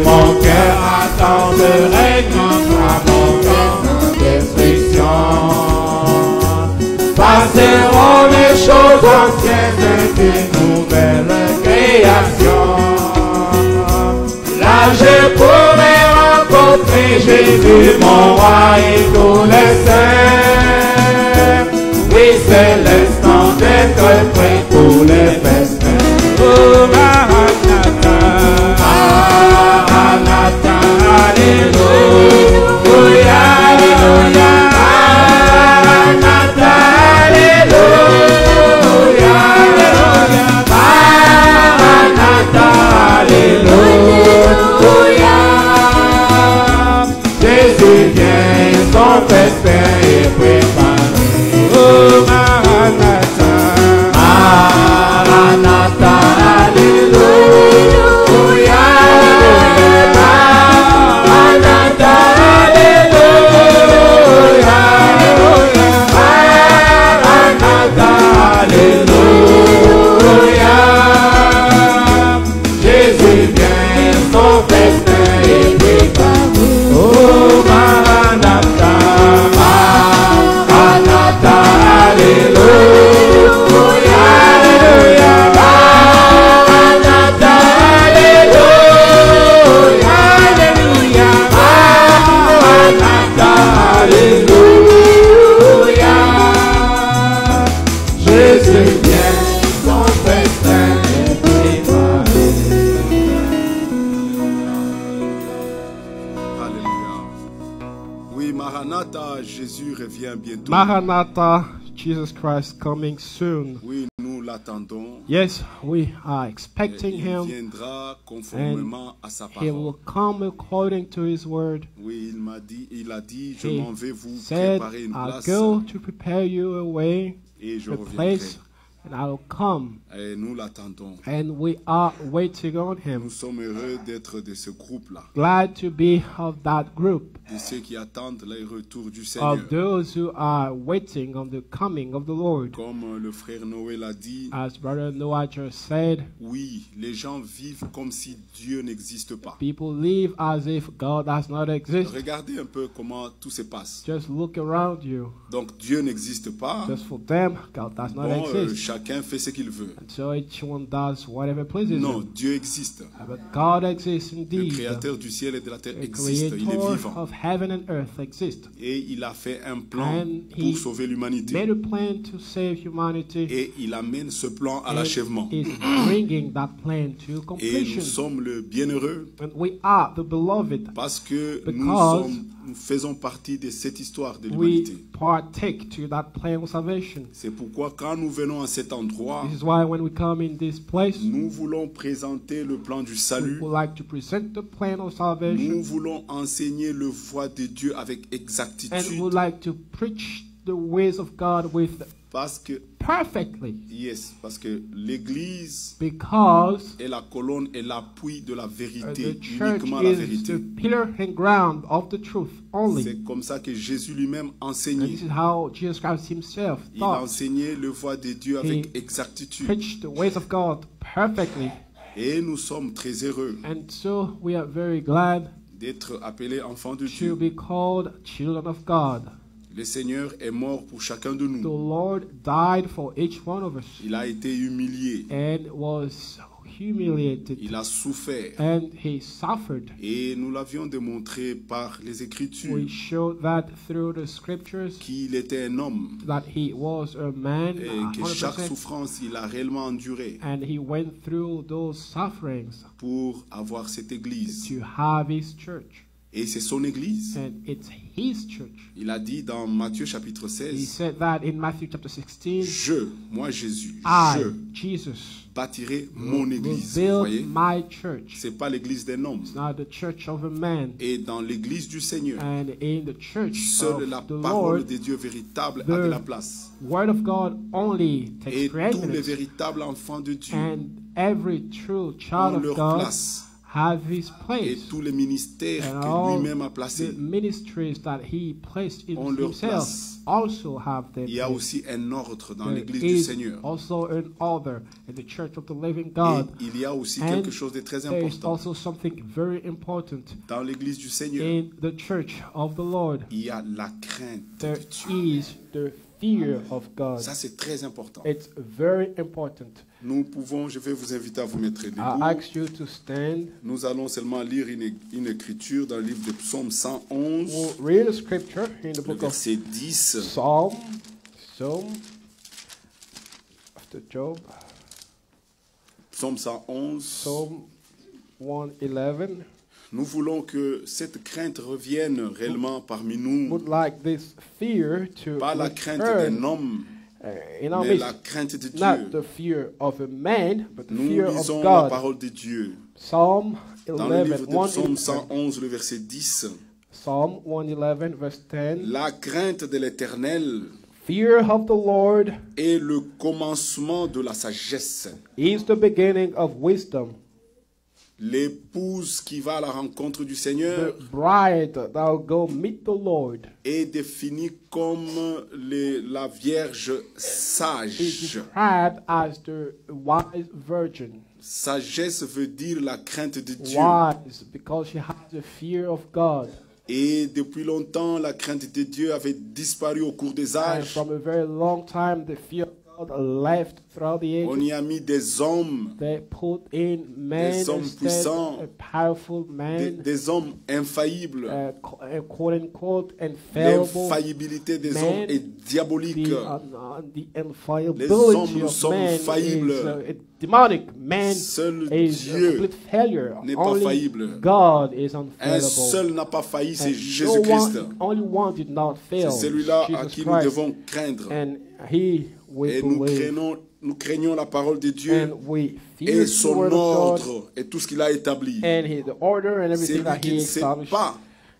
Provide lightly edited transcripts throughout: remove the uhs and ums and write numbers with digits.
Mon cœur attend ce règne à mon temps de destruction. Passeront les choses anciennes et une nouvelle création. Là je pourrai rencontrer Jésus, mon roi et tous les saints. Oui, c'est l'instant d'être prêt pour les festins. Oh, Maranatha. Alléluia, alléluia, Maranatha, alléluia, alléluia, Maranatha, alléluia. Jésus vient, son festin est préparé. Oh Maranatha, Maranatha, alléluia. Maranatha, Jesus Christ coming soon. Oui, nous l'attendons. Yes, we are expecting Il him, viendra conformément à sa he parole. will come according to his word. Oui, il a dit, je He m'en vais vous said, préparer une I'll place go to prepare you a way, et je a reviendrai. place, and I'll come. Et nous l'attendons. And we are waiting on him. Nous sommes heureux d'être de ce groupe-là, Glad to be of that group, de ceux qui attendent le retour du Seigneur. of those who are waiting on the coming of the Lord. Comme le frère Noël a dit, As Brother Noah just said, oui, les gens vivent comme si Dieu n'existe pas. people live as if God does not exist. Regardez un peu comment tout se passe. Just look around you. Donc Dieu n'existe pas. Just for them, God does not Bon, exist. chacun fait ce qu'il veut. And so each one does whatever pleases Non, him. Dieu existe. But God exists Le indeed. créateur du ciel et de la terre The existe. Il est creator vivant. of heaven and earth exists. Et il a fait un plan And he pour sauver l'humanité. made a plan to save humanity. Et il amène ce plan à And l'achèvement. is bringing that plan to Et nous completion. sommes le bienheureux And we are the beloved. parce que Because nous faisons partie de cette histoire de we l'humanité. partake to that plan of salvation. C'est pourquoi quand nous venons à cet endroit, This is why when we come in this place, nous voulons présenter le plan du we salut. would like to present the plan of Nous salvation. voulons enseigner le voie de Dieu avec And we exactitude. would like to preach the ways of God with Parce que, perfectly. parce que l'Église Because est la colonne et l'appui de la the vérité, church uniquement la is vérité. the pillar and ground of the truth only. C'est comme ça que Jésus lui-même And enseignait. this is how Jesus Christ himself Il thought. enseignait le voie de Dieu avec exactitude. Preached the ways of God perfectly. Et nous sommes très heureux And so we are very glad d'être appelés enfants de to Dieu. be called children of God. Le Seigneur est mort pour chacun de The nous. Lord died for each one of us Il a été humilié. and was humiliated, Il a souffert. and he suffered. Et nous l'avions démontré par les We Écritures showed that through the scriptures qu'il était un homme that he was a man, et que chaque 100%, souffrance il a réellement enduré and he went through those sufferings pour avoir cette Église. to have his church. Et c'est son église. and it's His church. Il a dit dans Matthieu chapitre He 16, said that in Matthew chapter 16, moi Jésus, I, je Jesus, bâtirai mon will église. Vous build voyez, my church. c'est pas l'église d'un homme. It's not the church of a man. Et dans l'église du Seigneur, And in the church seule la of the parole Lord, de Dieu véritable the a de la place. Word of God only Et takes tous les preeminence. véritables enfants de Dieu And every true ont child of leur God place. have his Et place. tous les ministères And que all lui-même a the placés ministries that he placed in ont leur himself place. also have their Il y a place. aussi un ordre dans There l'église du is Seigneur. also an order in the church of the living Et God. il y a aussi And quelque chose de très there is important. also something very important Dans l'église du Seigneur, in the church of the Lord. il y a la crainte There de Dieu. is the fear of God. Ça, c'est très important. It's very important. Nous pouvons, je vais vous inviter à vous mettre I debout. ask you to stand. Nous allons seulement lire une écriture dans le livre de Psaume 111, We'll read a scripture in the le book of verset 10. Psalm after Job, Psaume 111. Psalm 111. Nous voulons que cette crainte revienne réellement parmi nous. Would like this fear to Pas la crainte return d'un homme, in our mais midst. la crainte de Not Dieu. the fear of a man, but the Nous fear of lisons la God. parole de Dieu. Psalm Dans le 11, livre de 1, Psaume 111, le verset 10. Psalm 111, verse 10. La crainte de l'Éternel Fear of the Lord est le commencement de la sagesse. is the beginning of wisdom. L'épouse qui va à la rencontre du Seigneur The bride that will go meet the Lord est définie comme la Vierge is sage. described as the wise virgin. Sagesse veut dire la crainte de Dieu. Wise because she has the fear of God. Et depuis longtemps, la crainte de Dieu avait disparu au cours des And âges. from a very long time, the fear of God left throughout the On ages. y a mis des hommes, They put in men Des hommes instead, puissants. a powerful man, des hommes infaillibles. quote unquote, infallible. L'infaillibilité des man, hommes est diabolique. The Les infallibility hommes of sont man faillibles. is demonic. Man Seul is a Dieu complete failure. n'est pas Only faillible. God is Un unfallible. seul n'a pas failli, c'est And Jésus-Christ. only one did not fail. C'est celui-là à Jesus qui nous Christ. devons craindre. And he we Et nous believe. craignons la parole de Dieu And we fear et the son word of God ordre et tout ce qu'il a établi. and the order and C'est everything lui that qui he ne sait established. pas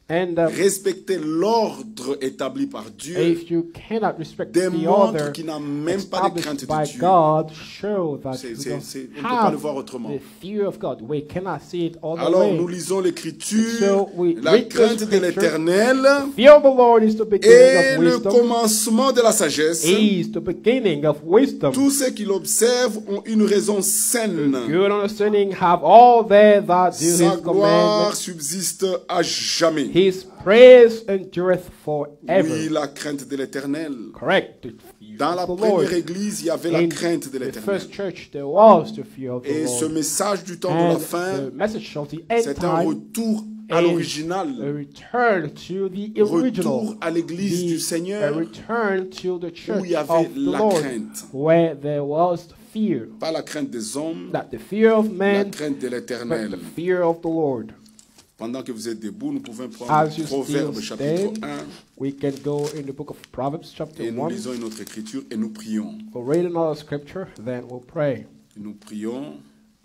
And respecter l'ordre établi par Dieu if you cannot respect the démontre order qu'il n'a même pas de crainte established de by Dieu. God, show that C'est- you c'est- don't c'est- on ne peut pas le have voir autrement. the fear of God. We cannot see it all the Alors way. nous lisons l'Écriture, So we la read the crainte de scripture. l'Éternel Fear of the Lord is the beginning est of le wisdom. commencement de la sagesse. Is the beginning of wisdom. Tous ceux qui l'observent ont une raison saine. Good understanding have all they that do Sa his gloire commandments. subsiste à jamais. His praise endureth forever. Oui, la crainte de l'Éternel. Correct. The fear Dans la of the Lord. première église, il y avait la In crainte de the l'Éternel. first church, there was the fear of the Et ce Lord. message du temps de la And fin, the message of the end c'est un time retour à is a l'original. return to the original. Retour à l'église du A Seigneur, return to the church il y avait of the la Lord, crainte. where there was fear. pas la crainte des hommes, That the fear of la man, crainte de but l'Éternel. the fear of the Lord. Pendant que vous êtes debout, nous pouvons prendre As you Proverbe still chapitre stand, 1 we can go in the book of Proverbs chapter et nous 1. lisons une autre écriture et nous prions. We'll read another scripture, then we'll pray. Nous prions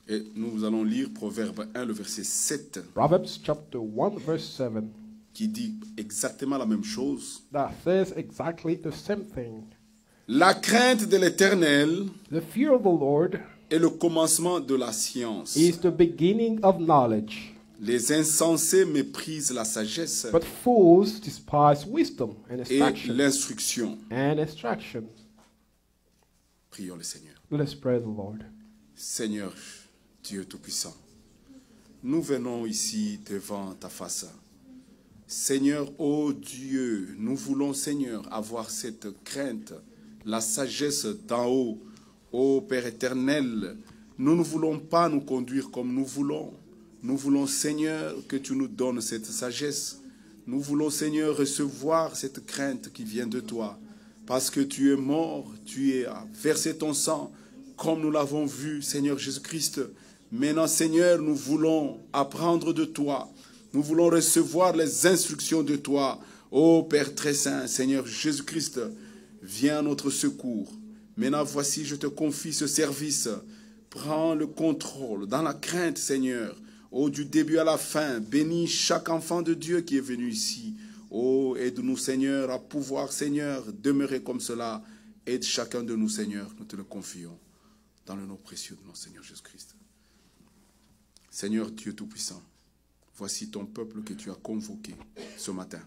et nous allons lire Proverbe 1, le verset 7, Proverbs chapter 1, verse 7. qui dit exactement la même chose. That says exactly the same thing. La crainte de l'Éternel The fear of the Lord est le commencement de la science. is the beginning of knowledge, Les insensés méprisent la sagesse but fools despise wisdom and et instruction. l'instruction. Prions le Seigneur. Let's pray the Lord. Seigneur, Dieu Tout-Puissant, nous venons ici devant ta face. Seigneur, ô Dieu, nous voulons, Seigneur, avoir cette crainte, la sagesse d'en haut. Ô Père éternel, nous ne voulons pas nous conduire comme nous voulons. Nous voulons, Seigneur, que tu nous donnes cette sagesse. Nous voulons, Seigneur, recevoir cette crainte qui vient de toi. Parce que tu es mort, tu as versé ton sang, comme nous l'avons vu, Seigneur Jésus-Christ. Maintenant, Seigneur, nous voulons apprendre de toi. Nous voulons recevoir les instructions de toi. Ô Père très saint, Seigneur Jésus-Christ, viens à notre secours. Maintenant, voici, je te confie ce service. Prends le contrôle dans la crainte, Seigneur. Ô, du début à la fin, bénis chaque enfant de Dieu qui est venu ici. Ô, aide-nous, Seigneur, à pouvoir, Seigneur, demeurer comme cela. Aide chacun de nous, Seigneur, nous te le confions. Dans le nom précieux de notre Seigneur Jésus-Christ. Seigneur Dieu Tout-Puissant, voici ton peuple que tu as convoqué ce matin.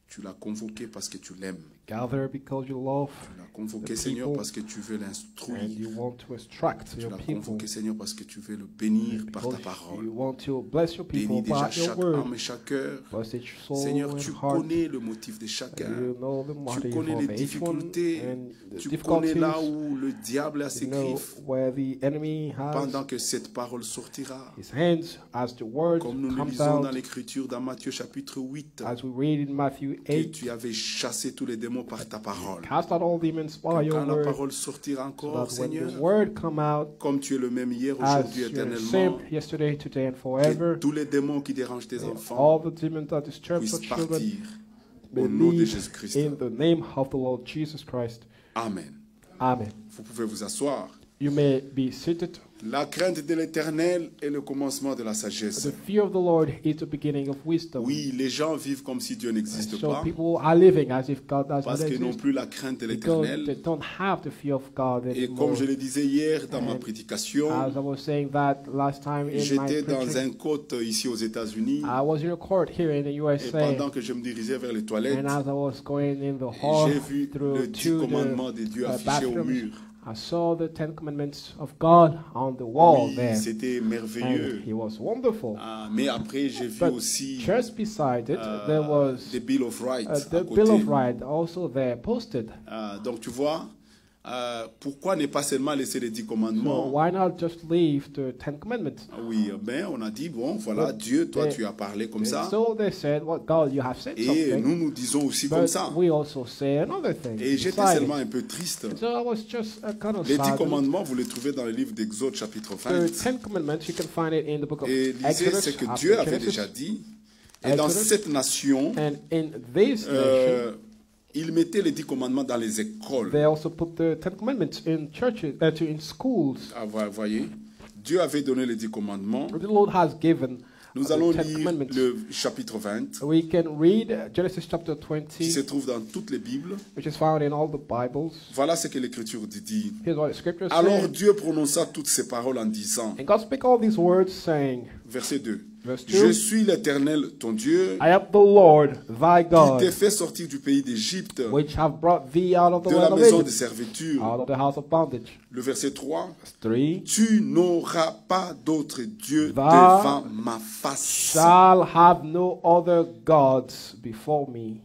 Tu l'as convoqué parce que tu l'aimes. Gather because you love Tu l'as convoqué, the Seigneur, people, parce que tu veux l'instruire. and you want to instruct Tu your l'as people. convoqué, Seigneur, parce que tu veux le bénir par ta Because parole. you want to bless your people Bénis déjà by your chaque word. âme et chaque cœur. Bless each soul Seigneur, and tu heart. connais le motif de chacun. You know the Tu motive connais of les each one difficultés. and the Tu connais difficulties. là où le diable a ses You know griffes. where the enemy has Pendant que cette parole sortira. his hands as the word Comme nous le comes lisons dans out, l'Écriture dans Matthieu chapitre 8. as we read in Matthew Que 8. tu avais chassé tous les démons par ta parole. Cast out all demons by your Quand la word, parole sortira so encore, that when Seigneur, the word come out, comme tu es le même hier, as aujourd'hui, you're the éternellement, same yesterday, today, and que forever, tous les démons qui dérangent tes all enfants the demons that disturb your puissent children, partir au nom de believe Jésus-Christ. in the name of the Lord Jesus Christ. Amen. Amen. Vous pouvez vous asseoir. You may be seated. La crainte de l'Éternel est le commencement de la sagesse. The fear of the Lord is the beginning of wisdom. Oui, les gens vivent comme si Dieu n'existe So pas, people are living as if God does parce not qu'ils n'ont exist, plus la crainte de because they l'Éternel. don't have the fear of God Et anymore. comme je le disais hier dans ma And prédication, As I was saying that last time in my j'étais dans preaching, un côte ici aux États-Unis, I was in a court here in the et USA, pendant que je me dirigeais vers les toilettes, and as I was going in the hall j'ai vu through le 10 to commandements de Dieu the affichés au bathrooms, mur. I saw the 10 Commandments of God on the wall Oui, there, c'était and merveilleux. it was wonderful. Ah, mais après, j'ai vu But aussi just beside it, there was the Bill of Rights à the côté. Bill of Rights also there posted. Donc tu vois, pourquoi ne pas seulement laisser les 10 So commandements? why not just leave the 10 Commandments? Ah oui, ben on a dit, bon, voilà, Dieu, toi tu as parlé comme ça. So they said, well, God, you have said Et something. nous, nous disons aussi comme But ça. we also say another thing. Et j'étais beside seulement it. un peu triste. So I was just kind of Les 10 sad. commandements, vous les trouvez dans le livre d'Exode chapitre The 20. 10 Commandments, you can find it in the book of Et lisez Exodus, ce que after Dieu avait Genesis. déjà dit. Et dans Exodus. cette nation, And in this nation, il mettait les 10 commandements dans les écoles. they also put the 10 Commandments in churches, in schools. Ah, vous voyez, Dieu avait donné les 10 commandements. The Lord has given Nous allons the 10 lire Commandments. le chapitre 20, We can read Genesis chapter qui se 20, trouve dans toutes les Bibles. which is found in all the Bibles. Voilà ce que l'Écriture dit. Here's what the scripture Alors says. Dieu prononça toutes ces paroles en disant, And God spake all these words, saying, verset 2, Verse 2, Je suis l'Éternel, ton Dieu, I am the Lord thy qui God, t'ai fait sortir du pays d'Égypte, which have brought thee out of the de la land of maison de Egypt, servitude. out of the house of bondage. Le verset 3, Verse 3, Tu n'auras pas d'autre Dieu Thou devant ma face. shall have no other gods before me.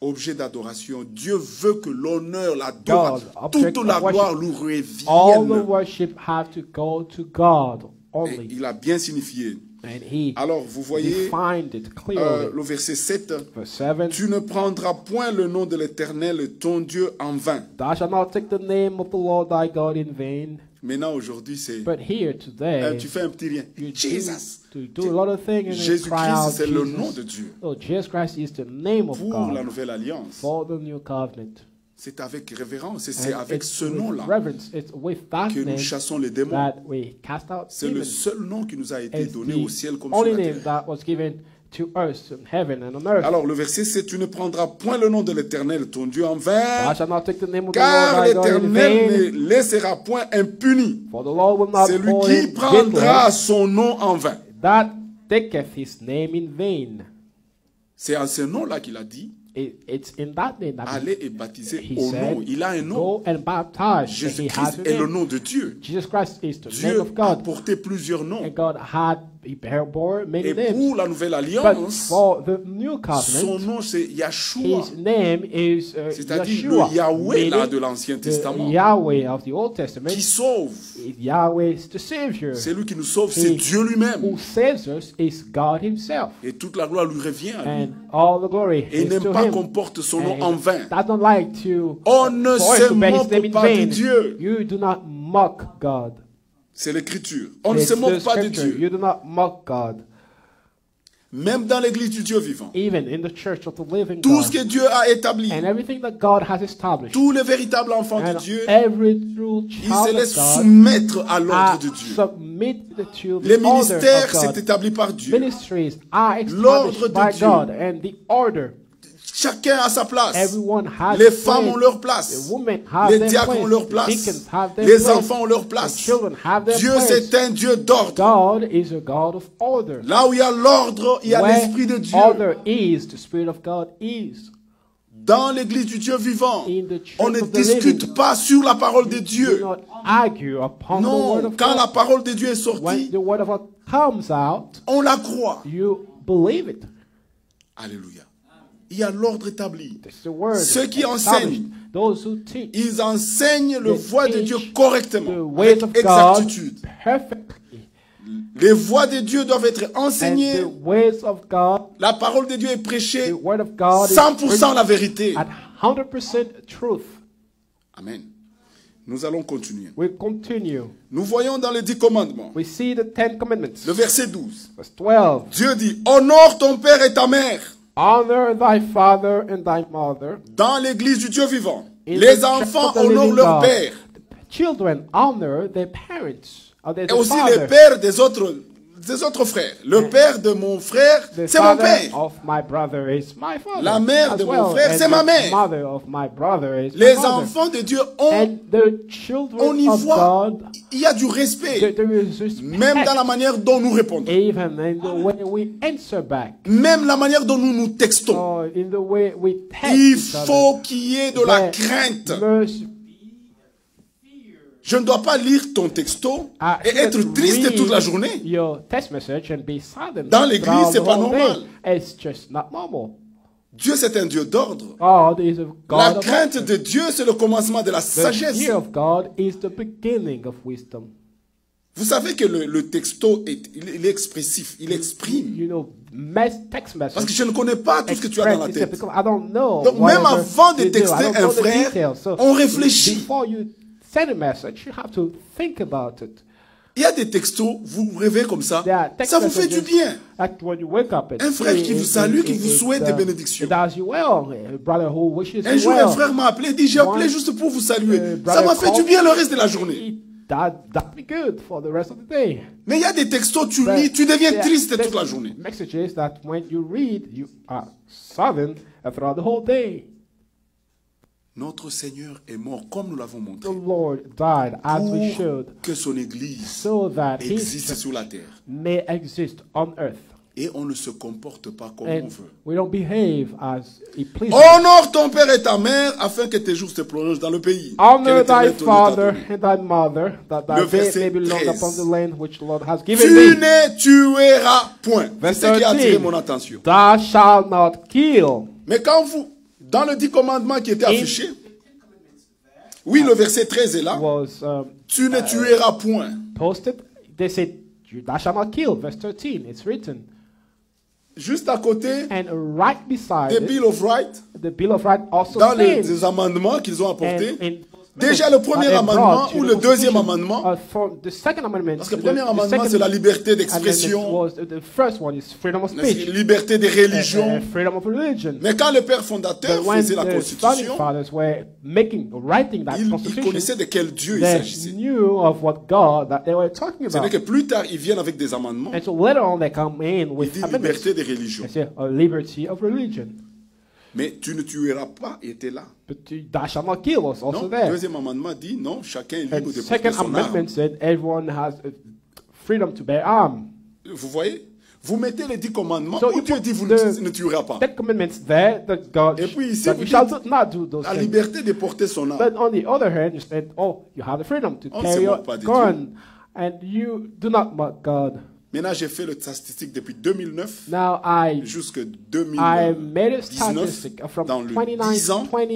Objet d'adoration. Dieu veut que l'honneur, la gloire, God, object toute la of gloire worship. lui All the revienne. worship have to go to God Et only. il a bien signifié. And he Alors, vous voyez, defined it clearly. le verset 7, Verse 7, Tu ne prendras point le nom de l'Éternel, ton Dieu, en vain. Thou shalt not take the name of the Lord thy God in vain. Maintenant, aujourd'hui, c'est, But here today, tu fais un petit rien. you Jesus. do a lot of things and then cry out, Jésus-Christ, c'est le Jesus. nom de Dieu. Oh, Jesus Christ is the name of Pour la God nouvelle alliance, for the new covenant. c'est avec révérence, et c'est And avec it's ce with nom-là reverence, it's with that que nous name chassons les démons. that we cast out C'est le demons. seul nom qui nous a été It's donné au the ciel comme sur only la name terre. that was given to us in heaven and on earth. Alors le verset c'est Tu ne prendras point le nom de l'Éternel ton Dieu en Thou vain, shalt not take the name of the car Lord thy God in l'Éternel vain, ne laissera point impuni for the Lord will not celui hold qui him prendra guiltless son nom en vain. that taketh his name in vain. C'est en ce nom-là qu'il a dit It's in that name that allez et baptisez he au said, nom. Il a un nom. go and baptize. He has Jésus-Christ a est le name. nom de Dieu. Jesus Christ is the name Dieu of a God. porté plusieurs noms. And God he bore many Et names. pour la nouvelle But alliance, for the new son covenant, nom c'est Yahshua. his name is C'est-à-dire Yeshua, le Yahweh là, meaning de l'Ancien the Testament. Yahweh of the Old Testament. Qui sauve. Yahweh is the Savior. C'est lui qui nous sauve, c'est He Dieu lui-même. who saves us is God himself. Et toute la gloire lui revient à lui. And all the glory Et il is n'aime to pas him. qu'on porte son nom And en vain. does not like to On ne for us se to bear his moque name in pas de vain. Dieu. You do not mock God. C'est l'écriture. On ne It's se moque the pas de scripture. Dieu. You do not mock God. Même dans l'église du Dieu vivant. even in the church of the living Tout ce God, que Dieu a établi, and everything that God has established, tous les véritables enfants de and Dieu, every true ils se child of laissent God soumettre à l'ordre are de Dieu. submitted to Les the order ministères, of c'est God. établi par Dieu. Ministries are L'ordre established de by Dieu. God, and the order. Chacun a sa place. Everyone has Les a femmes place. ont leur place. The women have Les their diacres place. ont leur The place. deacons have their Les place. enfants ont leur The place. children have their Dieu, place. c'est un Dieu d'ordre. God is a God of order. Là où il y a l'ordre, il y a Where l'Esprit de Dieu. order is, the Spirit of God is. Dans l'église du Dieu vivant, In the church on ne of the discute living, pas sur la parole de Do Dieu. not argue upon the word Non, of quand God. la parole de Dieu est When sortie, the word of God comes out, on la croit. you believe it. Alléluia. Il y a l'ordre établi. It's the word. Ceux qui established. enseignent, Those who teach ils enseignent le They voie de teach Dieu the correctement, ways avec of God exactitude. perfectly. Les voies de Dieu doivent être And enseignées. the ways of God, La parole de Dieu est the prêchée word of God is 100% la vérité. at 100% truth. Amen. Nous allons continuer. We continue. Nous voyons dans les 10 commandements, We see the 10 commandments. le verset 12. Verse 12. Dieu dit, honore ton père et ta mère. Honor thy father and thy mother. Dans l'église du Dieu vivant, In les the enfants church of the honorent living leur God, père. the children honor their parents. Or their Et aussi father. les pères des autres frères. Le père de mon frère, The c'est mon father père. of my brother is my father. La mère as de mon well. frère, And c'est ma the mère. mother of my brother is my Les mother. enfants de Dieu ont, And the children on y of voit, God, il y a du respect. there is respect. Même dans la manière dont nous répondons. Even in the way we answer back. Même la manière dont nous nous textons. Or in the way we text Il each other. faut qu'il y ait de la There crainte. must- Je ne dois pas lire ton texto I et être shouldn't triste read toute la journée. Your text message and be silent Dans l'église, throughout c'est the pas whole day. normal. It's just not normal. Dieu, c'est un Dieu d'ordre. God is a La God of crainte order. de Dieu, c'est le commencement de la The sagesse. fear of God is the beginning of wisdom. Vous savez que le texto, il est expressif, il exprime. You know, text message. Parce que je ne connais pas tout ce que tu as dans la express tête. because I don't know. Donc, même whatever avant de you do. I texter don't un know the frère, details. So on réfléchit. Before you send a message, you have to think about it. Il y a des textos, vous vous rêvez comme ça, There are text ça vous fait du messages bien. that when you wake up and Un frère qui vous salue, qui vous it, souhaite des bénédictions. It does you well. A brother who wishes Un you jour, well. un frère m'a appelé, dit, j'ai appelé One, juste pour vous saluer. brother Ça m'a fait du called bien le reste de la journée. That'd be good for the rest of the day. Mais il y a des textos, tu But lis, tu deviens there- triste there's toute la journée. Messages that when you read, you are saddened throughout the whole day. Notre Seigneur est mort, comme nous l'avons The montré, Lord died as we pour should, que son Église so that existe His sur la terre. may exist on earth. Et on ne se comporte pas comme on And veut. we don't behave as it pleases. Honore ton père et ta mère afin que tes jours se prolongent dans le pays. que Honor l'Éternel thy ton Dieu t'a father donné. and thy mother, that thy Le day verset may be long 13. upon the land which the Lord has given Tu thee. ne tueras point. C'est Verse ce qui a attiré 13. mon attention. Thou shalt not kill. Mais quand vous, dans le 10 commandements qui était affiché, oui, le verset 13 est là. Was Tu ne tueras point. posted. They said, thou shalt not kill. Verse 13. It's written. Juste à côté, And right beside the it, Bill of Rights, the Bill of Rights also dans les says. amendements qu'ils ont apportés, And déjà le premier amendement ou le deuxième amendement, for the second amendment, parce que le premier amendement c'est la liberté d'expression, the first one is freedom of la speech, liberté des religions. freedom of religion. Mais quand le père fondateur But when faisait la the founding constitution, fathers were writing that il constitution, connaissait de quel Dieu il they s'agissait. knew of what God that they were talking C'est-à-dire about. que plus tard, ils viennent avec des amendements. And so later on they come in Il with dit amendments. liberté des religions. They say a liberty of religion. Mais tu ne tueras pas était là. But thou shalt not kill was also Non, le there. deuxième amendement dit non, chacun est libre And de porter second son amendment arme. said everyone has freedom to bear arms. Vous voyez? Vous mettez les 10 commandements So où you Dieu put dit vous the- ne tueras pas. That commandments there that God Et puis ici, that vous you shall dites not do those La things. liberté de porter son arme. But on the other hand, you said, oh, you have the freedom to On ne carry se your moque pas de gun, and you do not mock God. Maintenant, j'ai fait le statistique depuis 2009 Now I jusqu'à made a 2019. statistic from Dans le 10 ans, 2009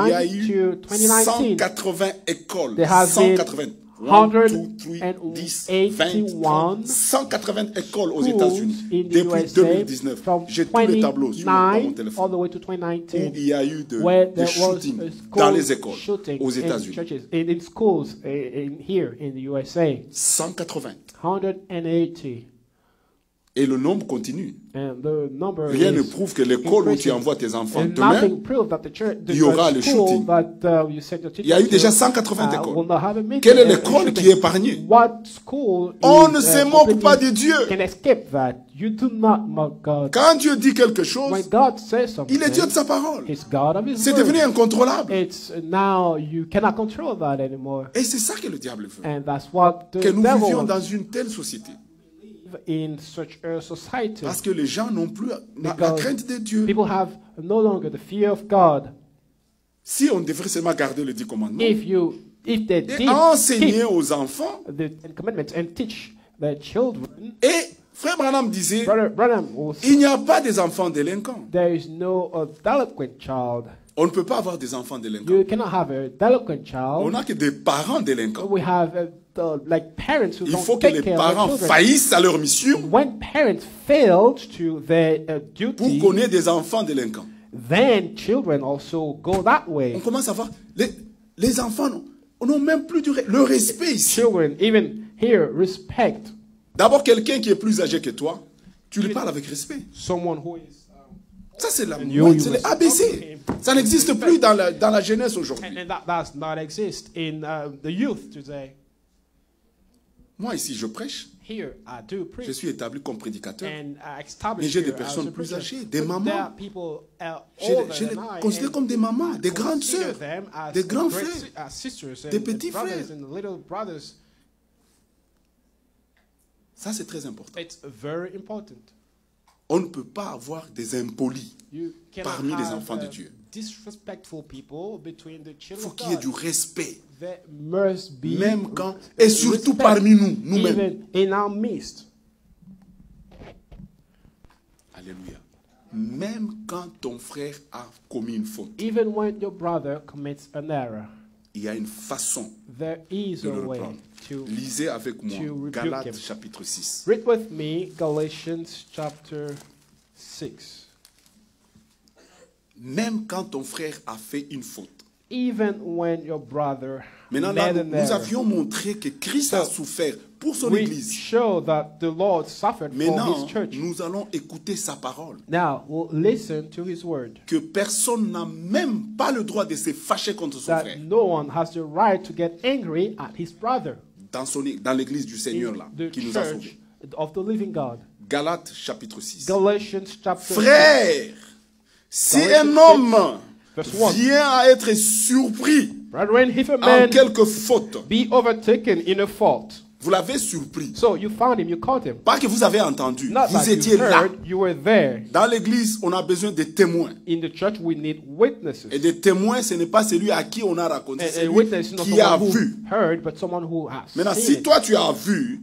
il y a eu to 2019. 180 écoles. There has been 180. 1, 2, 3, 10, 20, 181 30, 180 écoles aux schools États-Unis in the depuis USA 2019. from J'ai tous les tableaux sur dans mon 29 all téléphone the way to où 2019. il y a eu Where des there was shootings a dans school les écoles shooting aux in États-Unis. churches, in schools here in the USA. 180. 180. Et le nombre continue. And the number Rien ne is prouve que l'école où tu increasing. envoies tes enfants And demain, nothing proves that il y aura le school shooting. that you send your Il y a eu déjà children 180 to, écoles. will not have a meeting Quelle est and l'école shooting. qui est épargnée? What school On is, ne se moque pas de completely Dieu. can escape that? You do not mock God. Quand Dieu dit quelque chose, When God says something, il est Dieu de sa parole. He's God of His C'est word. devenu incontrôlable. It's now you cannot control that anymore, Et c'est ça que le diable veut. and that's what the Que nous devil vivions wants dans une telle société. in such a society. Parce que les gens n'ont plus la Because crainte de Dieu. people have no longer the fear of God. Si on devrait seulement garder les 10 commandements If they et did enseigner keep aux enfants, the Ten Commandments and teach their children, et Frère Branham disait, Brother Branham will say, il n'y a pas des enfants délinquants. there is no delinquent child. On ne peut pas avoir des enfants délinquants. You cannot have a delinquent On child. n'a que des parents délinquants. We have like parents who Il don't faut que take les care of their parents children. faillissent à leur mission When parents failed to their pour duty, qu'on ait des enfants délinquants. then children also go that On way. commence à voir, les enfants n'ont même plus le respect ici. Children, even here, respect D'abord, quelqu'un qui est plus âgé que toi, tu lui parles avec respect. someone who is. Ça, c'est you c'est les must ABC. okay. Ça n'existe plus dans la jeunesse aujourd'hui. And that does not exist in the youth today. Moi, ici, je prêche. Here, I do Je preach. suis établi comme prédicateur. And I Mais established j'ai des here as personnes a plus preacher. âgées, des But mamans. there are people Je older les than I, considère and comme des mamans, des grandes consider sœurs, them as des grands great frères. sisters des and petits brothers frères. and little brothers. Ça, c'est très important. It's very important. On ne peut pas avoir des impolis. You cannot Parmi les have, enfants de Dieu. disrespectful people between the Il children faut of qu'il y ait God. du respect. There must be Même quand, et surtout respect, parmi nous, nous-mêmes. even in our midst. Alléluia. Même quand ton frère a commis une faute, Even when your brother commits an error, il y a une façon there is de a le way reprendre. to Lisez avec moi to rebuke Galates him. chapitre 6. read with me Galatians chapter 6. Même quand ton frère a fait une faute. Even when your brother Maintenant, là, made an nous error, avions montré que Christ a souffert pour son we Église. show that the Lord suffered for Maintenant, His church. nous allons écouter sa parole. Now we'll listen to His word. Que personne n'a même pas le droit de se fâcher contre son That frère. no one has the right to get angry at his brother. Dans l'église du Seigneur, là, In the qui nous a church sauvés. of the living God. Galates chapitre 6. Galatians chapter Frère, si Galatians un homme 6, verse 1. vient à être surpris Brethren, if a en man quelque faute, be overtaken in a fault, vous l'avez surpris. so you found him, you caught him. Pas que vous avez entendu, Not vous that étiez you là. heard, you were there. Dans l'église, on a besoin de témoins. In the church, we need witnesses. Et des témoins, ce n'est pas celui à qui on a raconté, c'est A celui witness is not qui a someone who vu. heard, but someone who has Maintenant, seen si it. toi tu as vu,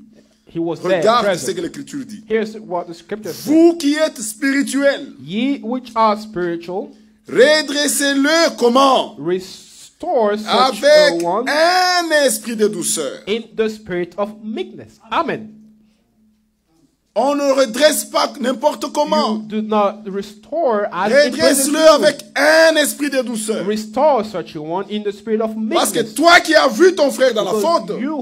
He was there, regarde ce que present. l'Écriture dit. Here's what the scripture says. Vous qui êtes spirituels, Ye which are spiritual, redressez-le comment? restore such Avec a one un esprit de douceur. in the spirit of meekness. Amen. On ne redresse pas n'importe You comment. do not restore as it Redresse-le pleases you. avec un esprit de douceur. Restore such a one in the spirit of Parce que meekness. toi qui as vu ton frère dans la Because faute, you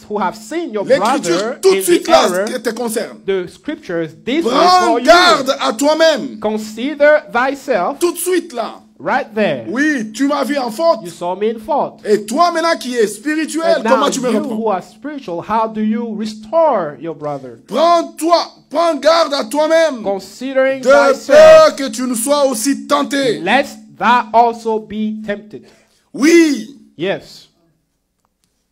who have seen your l'Écriture brother tout de in suite the là error, te concerne. the scriptures this way Prends for you. garde à toi-même. Consider thyself Tout de suite là. right there. Oui, tu m'as vu en faute. You saw me in fault. Et toi maintenant qui es spirituel, And now comment tu me you reprends? who are spiritual, how do you restore your brother? Prends garde à toi-même. Considering De thyself, peur que tu ne sois aussi tenté. lest thou also be tempted. Oui, Yes.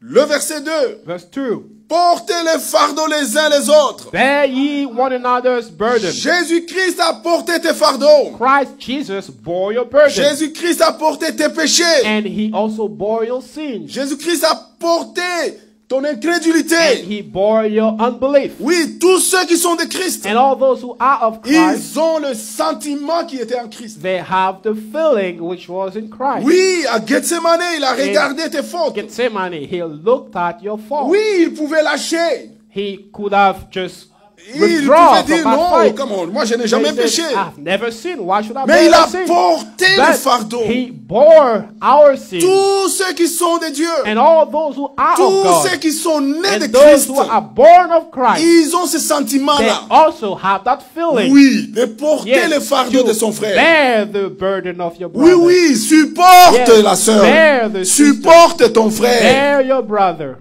le verset 2. Verse 2. Portez les fardeaux les uns les autres. Bear ye one another's burden. Jésus-Christ a porté tes fardeaux. Christ Jesus bore your burden. Jésus-Christ a porté tes péchés. And he also bore your sins. Jésus-Christ a porté ton And incrédulité. he bore your unbelief. Oui, tous ceux qui sont de Christ, And all those who are of Christ, ils ont le sentiment qui était en Christ. they have the feeling which was in Christ. Oui, à Gethsemane, il a regardé tes fautes. Gethsemane, he looked at your fault. Oui, il pouvait lâcher. He could have just Il withdraw pouvait from dire that non, fight. come on, moi je n'ai They jamais said, péché. I've never sinned. Why should I Mais il a sin? porté le fardeau. He bore our sin. Tous ceux qui sont de Dieu, And all those who are of tous ceux God, qui sont nés de and those Christ, who are born of Christ, ils ont ce they sentiment-là. also have that feeling. Oui, de porter Yes, le fardeau to de son frère. bear the burden of your Oui, brother. oui, supporte Yes, la bear sœur. the sister. Supporte ton frère. Bear your brother.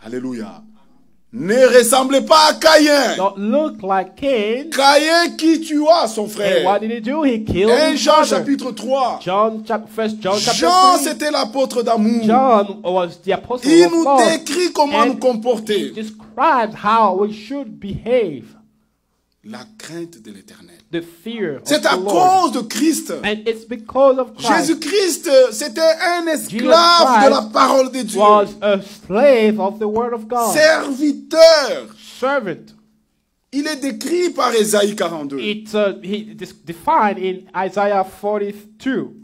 Alléluia. Ne ressemblez pas à Caïn. Don't look like Cain. Caïn qui tua son And frère. what did he do? He killed 1 his Jean brother. chapitre 3. First John chapter Jean, 3. c'était l'apôtre d'amour. John was the apostle Il of nous God. décrit comment And nous comporter. Describes how we should behave. La crainte de l'éternel. The fear of C'est à the Lord. cause de Christ. And it's because of Christ. Jésus-Christ, c'était un esclave de la parole de Dieu. Was a slave of the word of God. Serviteur. Servant. Il est décrit par Ésaïe 42. It's defined in Isaiah 42.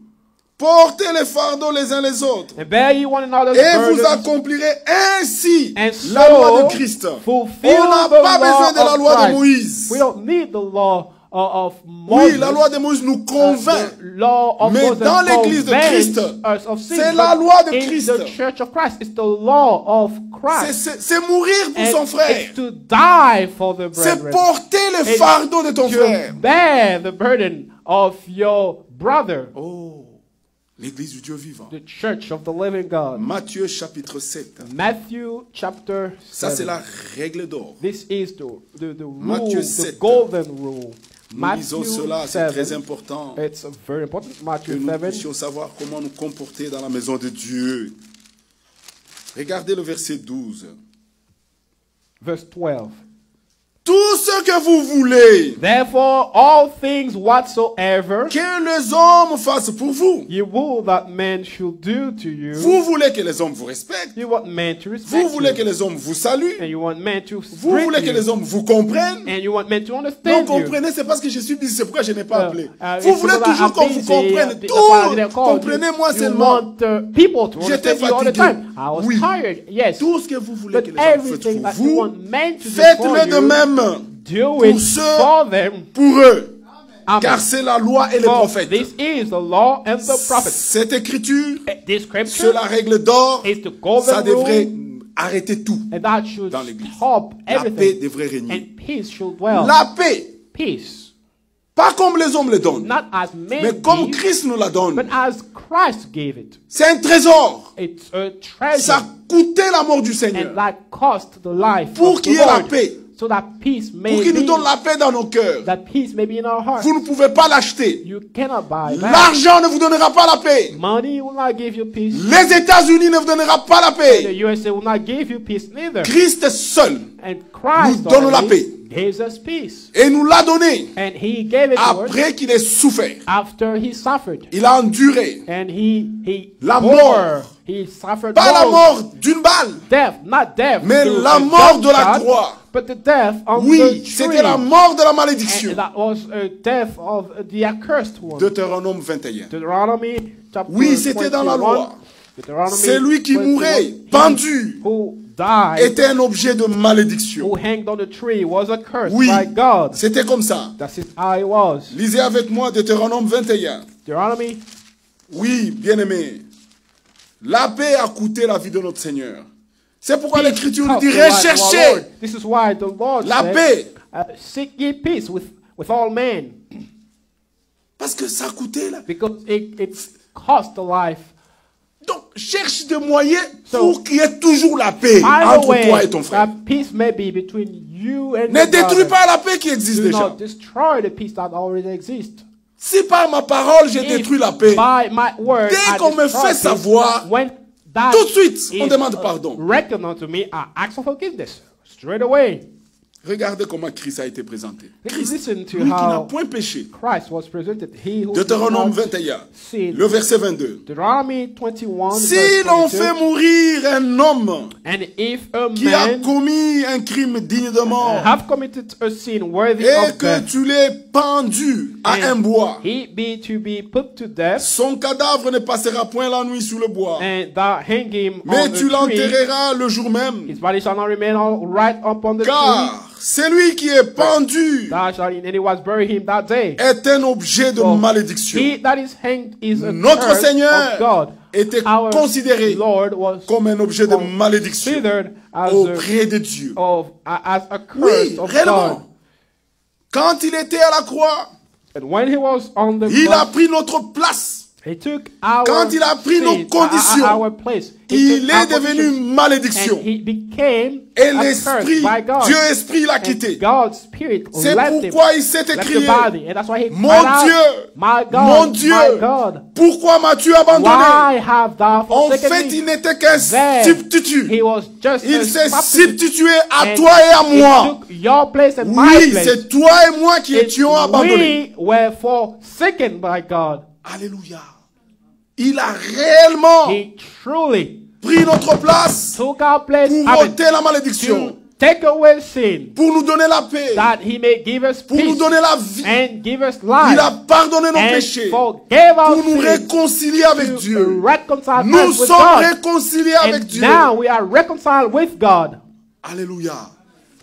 Portez les fardeaux les uns les autres. And bear ye one another's Et vous burdens, accomplirez ainsi and la loi so de Christ. fulfill On n'a the pas law besoin de la of loi de Christ. Moïse. We don't need the law of Moses. Oui, la loi de Moïse nous convainc. The law of Mais Moses dans l'église de convinces Christ, us of sin, c'est la but loi de in Christ. the church of Christ, it's the law of Christ. C'est mourir pour And son frère. it's to die for the C'est brethren. porter le It's fardeau de ton to frère. bear the burden of your brother. Oh, l'église du Dieu vivant. The church of the living God. Matthieu chapitre 7. Matthew chapter 7. Ça, c'est la règle d'or. This is the rule, Matthieu the 7. golden rule. Nous lisons cela, c'est très important It's very important. que Matthew nous 7, puissions savoir comment nous comporter dans la maison de Dieu. Regardez le verset 12. verse 12. Tout ce que vous voulez Therefore, all things whatsoever que les hommes fassent pour vous. you will that men should do to you, Vous voulez que les hommes vous respectent. you want men to Vous respect voulez you. que les hommes vous saluent. And you want men to Vous greet voulez que you. les hommes vous comprennent. And you want men to Non, understand you. comprenez, c'est parce que je suis busy, c'est pourquoi je n'ai pas appelé. Vous It's voulez so that toujours I'm qu'on vous busy, comprenne. that's why I didn't call you. Comprenez-moi You seulement. want people to J'étais understand you all the fatigué. time. I was Oui. tired, yes. Tout ce que vous voulez que But les hommes fassent everything pour that you vous, want men to do for faites-le de you, même do it pour ceux, for them. pour eux. Amen. Car c'est la loi et les For prophètes. this is the law and the prophets. Cette écriture, This c'est scripture la règle d'or, is the golden ça devrait rule, arrêter tout. and that should dans l'église. stop La paix everything, devrait régner. and peace should dwell. La paix, Peace, pas comme les hommes le donnent, not as men mais comme give, Christ nous la donne. but as Christ gave it. C'est un trésor. It's a treasure, Ça a coûté la mort du and Seigneur. that cost the life Pour of qu'il y the ait la Lord, paix. so that peace may Pour qu'il nous be, donne la paix dans nos cœurs. that peace may be in our hearts. Vous ne pouvez pas l'acheter. You cannot buy that. L'argent ne vous donnera pas la paix. Money will not give you peace. Les États-Unis ne vous donnera pas la The paix. USA will not give you peace neither. Christ seul And Christ nous donne la already paix. gives us peace. et nous l'a donné And he gave it to us après qu'il ait souffert. after he suffered. Il a enduré. And he La bore. mort. He suffered Pas la both mort d'une balle, death, not death, mais through la a mort de la gunshot, croix. but the death on Oui, the tree. c'était la mort de la malédiction. And that was a death of the accursed one. Deutéronome 21. Deuteronomy chapter Oui, c'était dans la 21. loi. Deuteronomy Celui qui 21. mourait He pendu who died, était un objet de malédiction. who hanged on the tree, was a curse Oui, by God. c'était comme ça. That's how it was. Lisez avec moi Deutéronome 21. Deuteronomy. Oui, bien-aimé. La paix a coûté la vie de notre Seigneur. C'est pourquoi l'Écriture nous dit recherchez This is why the Lord la said, paix. Seek ye peace with all men, Parce que ça a coûté là. because it cost the life. Donc, cherche des moyens So, pour qu'il y ait toujours la paix By the entre way, toi et ton frère. that peace may be between you and Ne your détruis brother. pas la paix qui existe Do déjà. not destroy the peace that already exists. Si par ma parole j'ai If détruit la paix, by my word, dès I qu'on me destroy fait peace, savoir, when that tout de suite, on is, demande pardon. reckoned unto me, I ask for forgiveness straight away. Regardez comment Christ a été présenté. Christ, Listen to lui qui n'a how point péché. Christ was presented. He who Deutéronome did not 21, sin. le verset 22. Deuteronomy 21, Si verse l'on 22, fait mourir un homme and if a qui a man commis un crime digne de mort have committed a sin worthy et of que death, tu l'aies pendu à un and bois, he be to be put to death, son cadavre ne passera point la nuit sous le bois, and thou hang him mais on tu a tree, l'enterreras le jour même, his body shall not remain all right upon the car celui qui est pendu Thou shalt eat. And he was buried him that day. est un objet de malédiction. He that is hanged is a Notre curse Seigneur of God. était Our considéré Lord was comme un objet de malédiction considered as auprès de Dieu. as a curse Oui, of réellement. God. Quand il était à la croix, And when he was on the il a cross, pris notre place. he took our Quand il a pris nos seat, conditions, our place. He Il took est our devenu conditions, malédiction. and he became Et a l'esprit, curse by God. Dieu esprit l'a And quitté. God's spirit C'est left him, pourquoi il s'est left écrié, the body, and that's why he Mon cried out, Dieu, my God, mon Dieu, my God, pourquoi m'as-tu abandonné? why have thou En forsaken fait, me? il n'était qu'un There, substitut. he was just Il a s'est substitute, substitué à and toi et à he moi. took your place and my Oui, place. c'est toi et moi qui It's étions abandonnés. we were forsaken by God. Alléluia. Il a réellement He truly pris notre place took our place pour ôter la malédiction, to take away sin, pour nous donner la paix, that he may give us pour nous peace donner la vie. and give us Il a life pardonné nos and péchés forgave our pour nous sins réconcilier avec to Dieu. reconcile Nous us with sommes God. réconciliés avec And Dieu. now we are reconciled with God. Alléluia.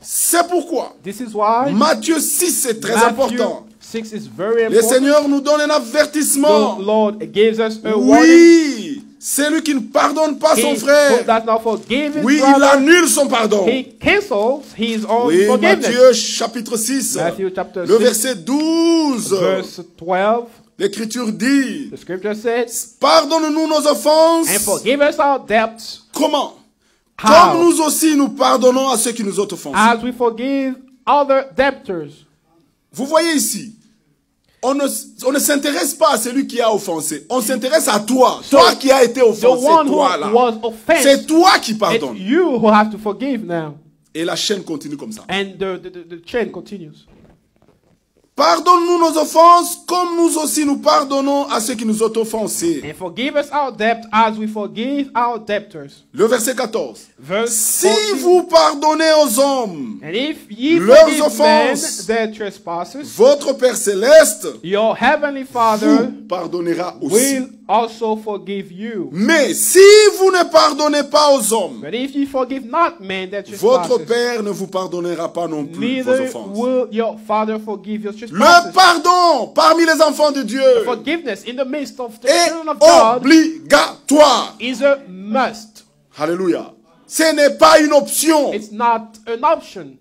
C'est pourquoi This is why Matthieu 6 est très Matthew important. 6 is very Le important. Seigneur nous donne un avertissement. The Lord gives us a warning. Oui, celui qui ne pardonne pas son He who frère, does not forgive his oui, il brother, annule son pardon. he cancels his own Oui, forgiveness. Matthieu chapitre 6, Matthew chapter le 6, verset 12. verse 12, L'Écriture dit, the scripture says, pardonne-nous nos and offenses. forgive us our debts, Comment? How? Comme nous aussi nous pardonnons à ceux qui nous ont offensés. as we forgive other debtors. Vous voyez ici, on ne s'intéresse pas à celui qui a offensé. On s'intéresse à toi. Toi qui as été The offensé, one who toi là. was offended, C'est toi qui it's pardonnes. you who have to forgive now. Et la chaîne continue comme ça. And the chain continues. Pardonne-nous nos offenses comme nous aussi nous pardonnons à ceux qui nous ont offensés. And forgive us our debt as we forgive our debtors. Le verset 14. Verse Si 14. vous pardonnez aux hommes And if ye leurs forgive men offenses, their trespasses, votre Père céleste your heavenly Father vous pardonnera aussi. will also forgive you. Mais si vous ne pardonnez pas aux hommes, But if ye forgive not men their votre trespasses, Père ne vous pardonnera pas non plus vos neither offenses. will your Father forgive your Le trespasses. pardon parmi les enfants de Dieu Forgiveness in the midst of the est children of God obligatoire. is a must. Alléluia. Ce n'est pas une option. It's not an option.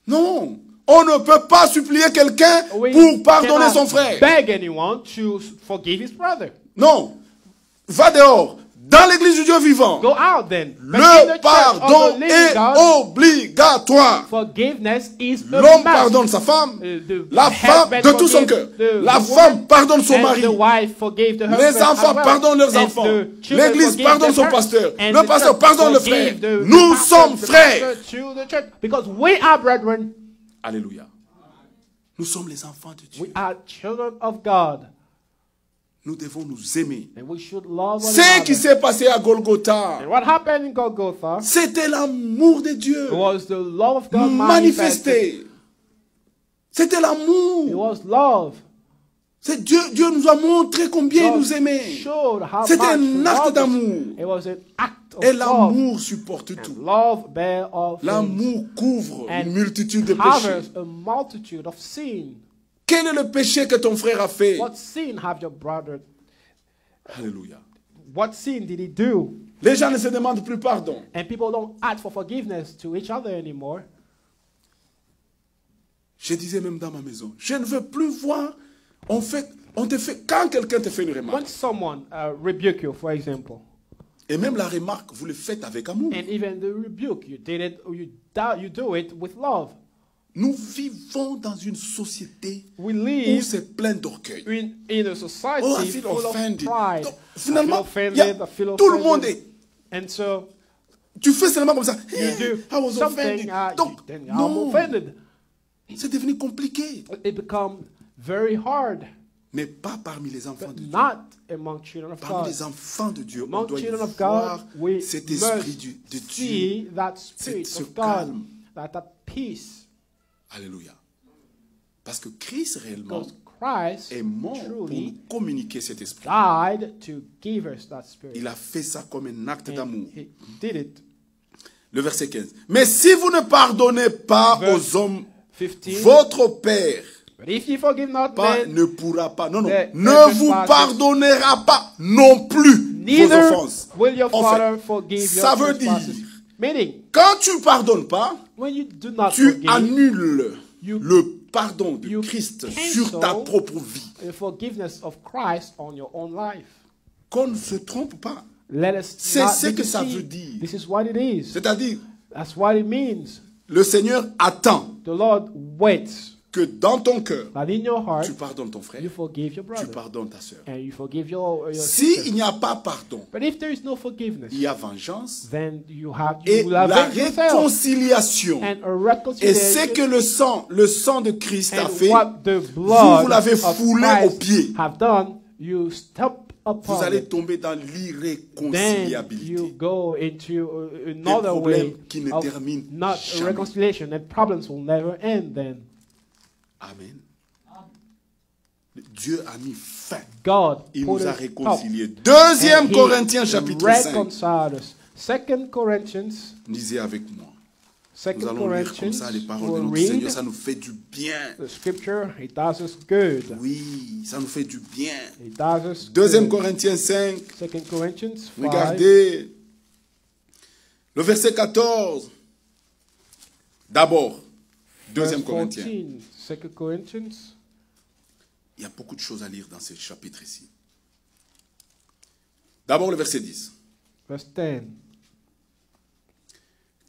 Non. On ne peut pas supplier quelqu'un We pour pardonner cannot son frère. beg anyone to forgive his brother. Non. Va dehors. Dans l'église du Dieu vivant, Go out then. But in le the church pardon of the living est God, obligatoire. forgiveness is a L'homme must. pardonne sa femme, The la femme husband de tout son forgives cœur. the La woman, femme pardonne son and mari. the wife forgave the husband Les enfants as well. pardonnent leurs And enfants. the children L'église forgive pardonne their son parents. pasteur. And Le the pasteur church pardonne le forgive frère. the Nous pastor, sommes the frères. pastor to the church. Because we are brethren. Alléluia. Nous sommes les enfants de Dieu. We are children of God. Nous devons nous aimer. And we should love one Ce qui another. s'est passé à Golgotha, And what happened in Golgotha c'était l'amour de Dieu was the love of God manifested. manifesté. C'était It l'amour. was love. C'est Dieu nous a montré combien il God nous aimait. showed how C'était much un acte love us. d'amour. It was an act of Et love. l'amour supporte And tout. love bear all things. L'amour couvre And une multitude de péchés. covers a multitude of sin. Quel est le péché que ton frère a fait? What sin have your brother? Alléluia. What sin did he do? Les gens ne se demandent plus pardon. And people don't ask for forgiveness to each other anymore. Je disais même dans ma maison, je ne veux plus voir, quand quelqu'un te fait une remarque, When someone rebuke you, for example, et même la remarque, vous le faites avec amour. and even the rebuke, you did it, or you do it with love. Nous vivons dans une société We où live c'est plein d'orgueil. in a society Oh, I feel full offended. of pride. Donc, I finalement, feel il y a- offended, I feel tout le offended. monde est... And so Tu fais seulement comme ça. you I do was something, offended. Donc, then I'm non, offended. c'est devenu compliqué. It becomes very hard, Mais pas parmi les enfants de but Dieu. not among children of Parmi God. les enfants de Dieu, on Among doit y children of voir God, we cet esprit de must Dieu. see that spirit ce of God, calme. that peace. Alléluia. Parce que Christ réellement Because Christ est mort pour truly nous communiquer cet esprit. died to give us that spirit. Il a fait ça comme un acte d'amour. And he did it. Le verset 15. Mais si vous ne pardonnez pas aux hommes, 15. votre Père But if you forgive not men, ne pourra pas, non, the ne vous trespasses, pardonnera pas non plus vos neither offenses. will your En Father fait, forgive ça your veut trespasses. dire, Meaning, quand tu ne pardonnes pas, when you do not tu forgive, annules you- le pardon de you Christ cancel sur ta propre vie. the forgiveness of Christ on your own life. Qu'on ne se trompe pas. Let us C'est not ce be que ça deceived. veut dire. This is what it is. C'est-à-dire, That's what it means. le Seigneur attend The Lord waits que dans ton cœur, that in your heart tu pardonnes ton frère, you forgive your tu brother pardonnes ta sœur. and you forgive your S'il sister. n'y a pas pardon, But if there is no forgiveness, il y a vengeance then et you will la avenge yourself. réconciliation. And a Et c'est reconciliation. que le sang de Christ a And fait, what the blood vous l'avez of foulé aux Christ pieds. have done, you step Vous upon allez it. tomber dans Then l'irréconciliabilité. you go into another problèmes way qui ne of terminent not jamais. reconciliation, and problems will never end then. Amen. Dieu a mis fin. God Il put nous a a stop. réconciliés. Deuxième And he Corinthiens chapitre 5. reconciled us. 2 Corinthians, Lisez avec moi. 2 Nous allons lire comme Corinthians, ça les paroles de we'll notre read Seigneur. Ça nous fait du bien. the scripture. It does us good. Oui, ça nous fait du bien. It does us Deuxième good. Corinthiens 5. 2 Corinthians 5, Regardez le verset 14. D'abord, verse Deuxième Corinthiens. 14. 2 Corinthians. Il y a beaucoup de choses à lire dans ce chapitre ici. D'abord le verset 10. Verse 10.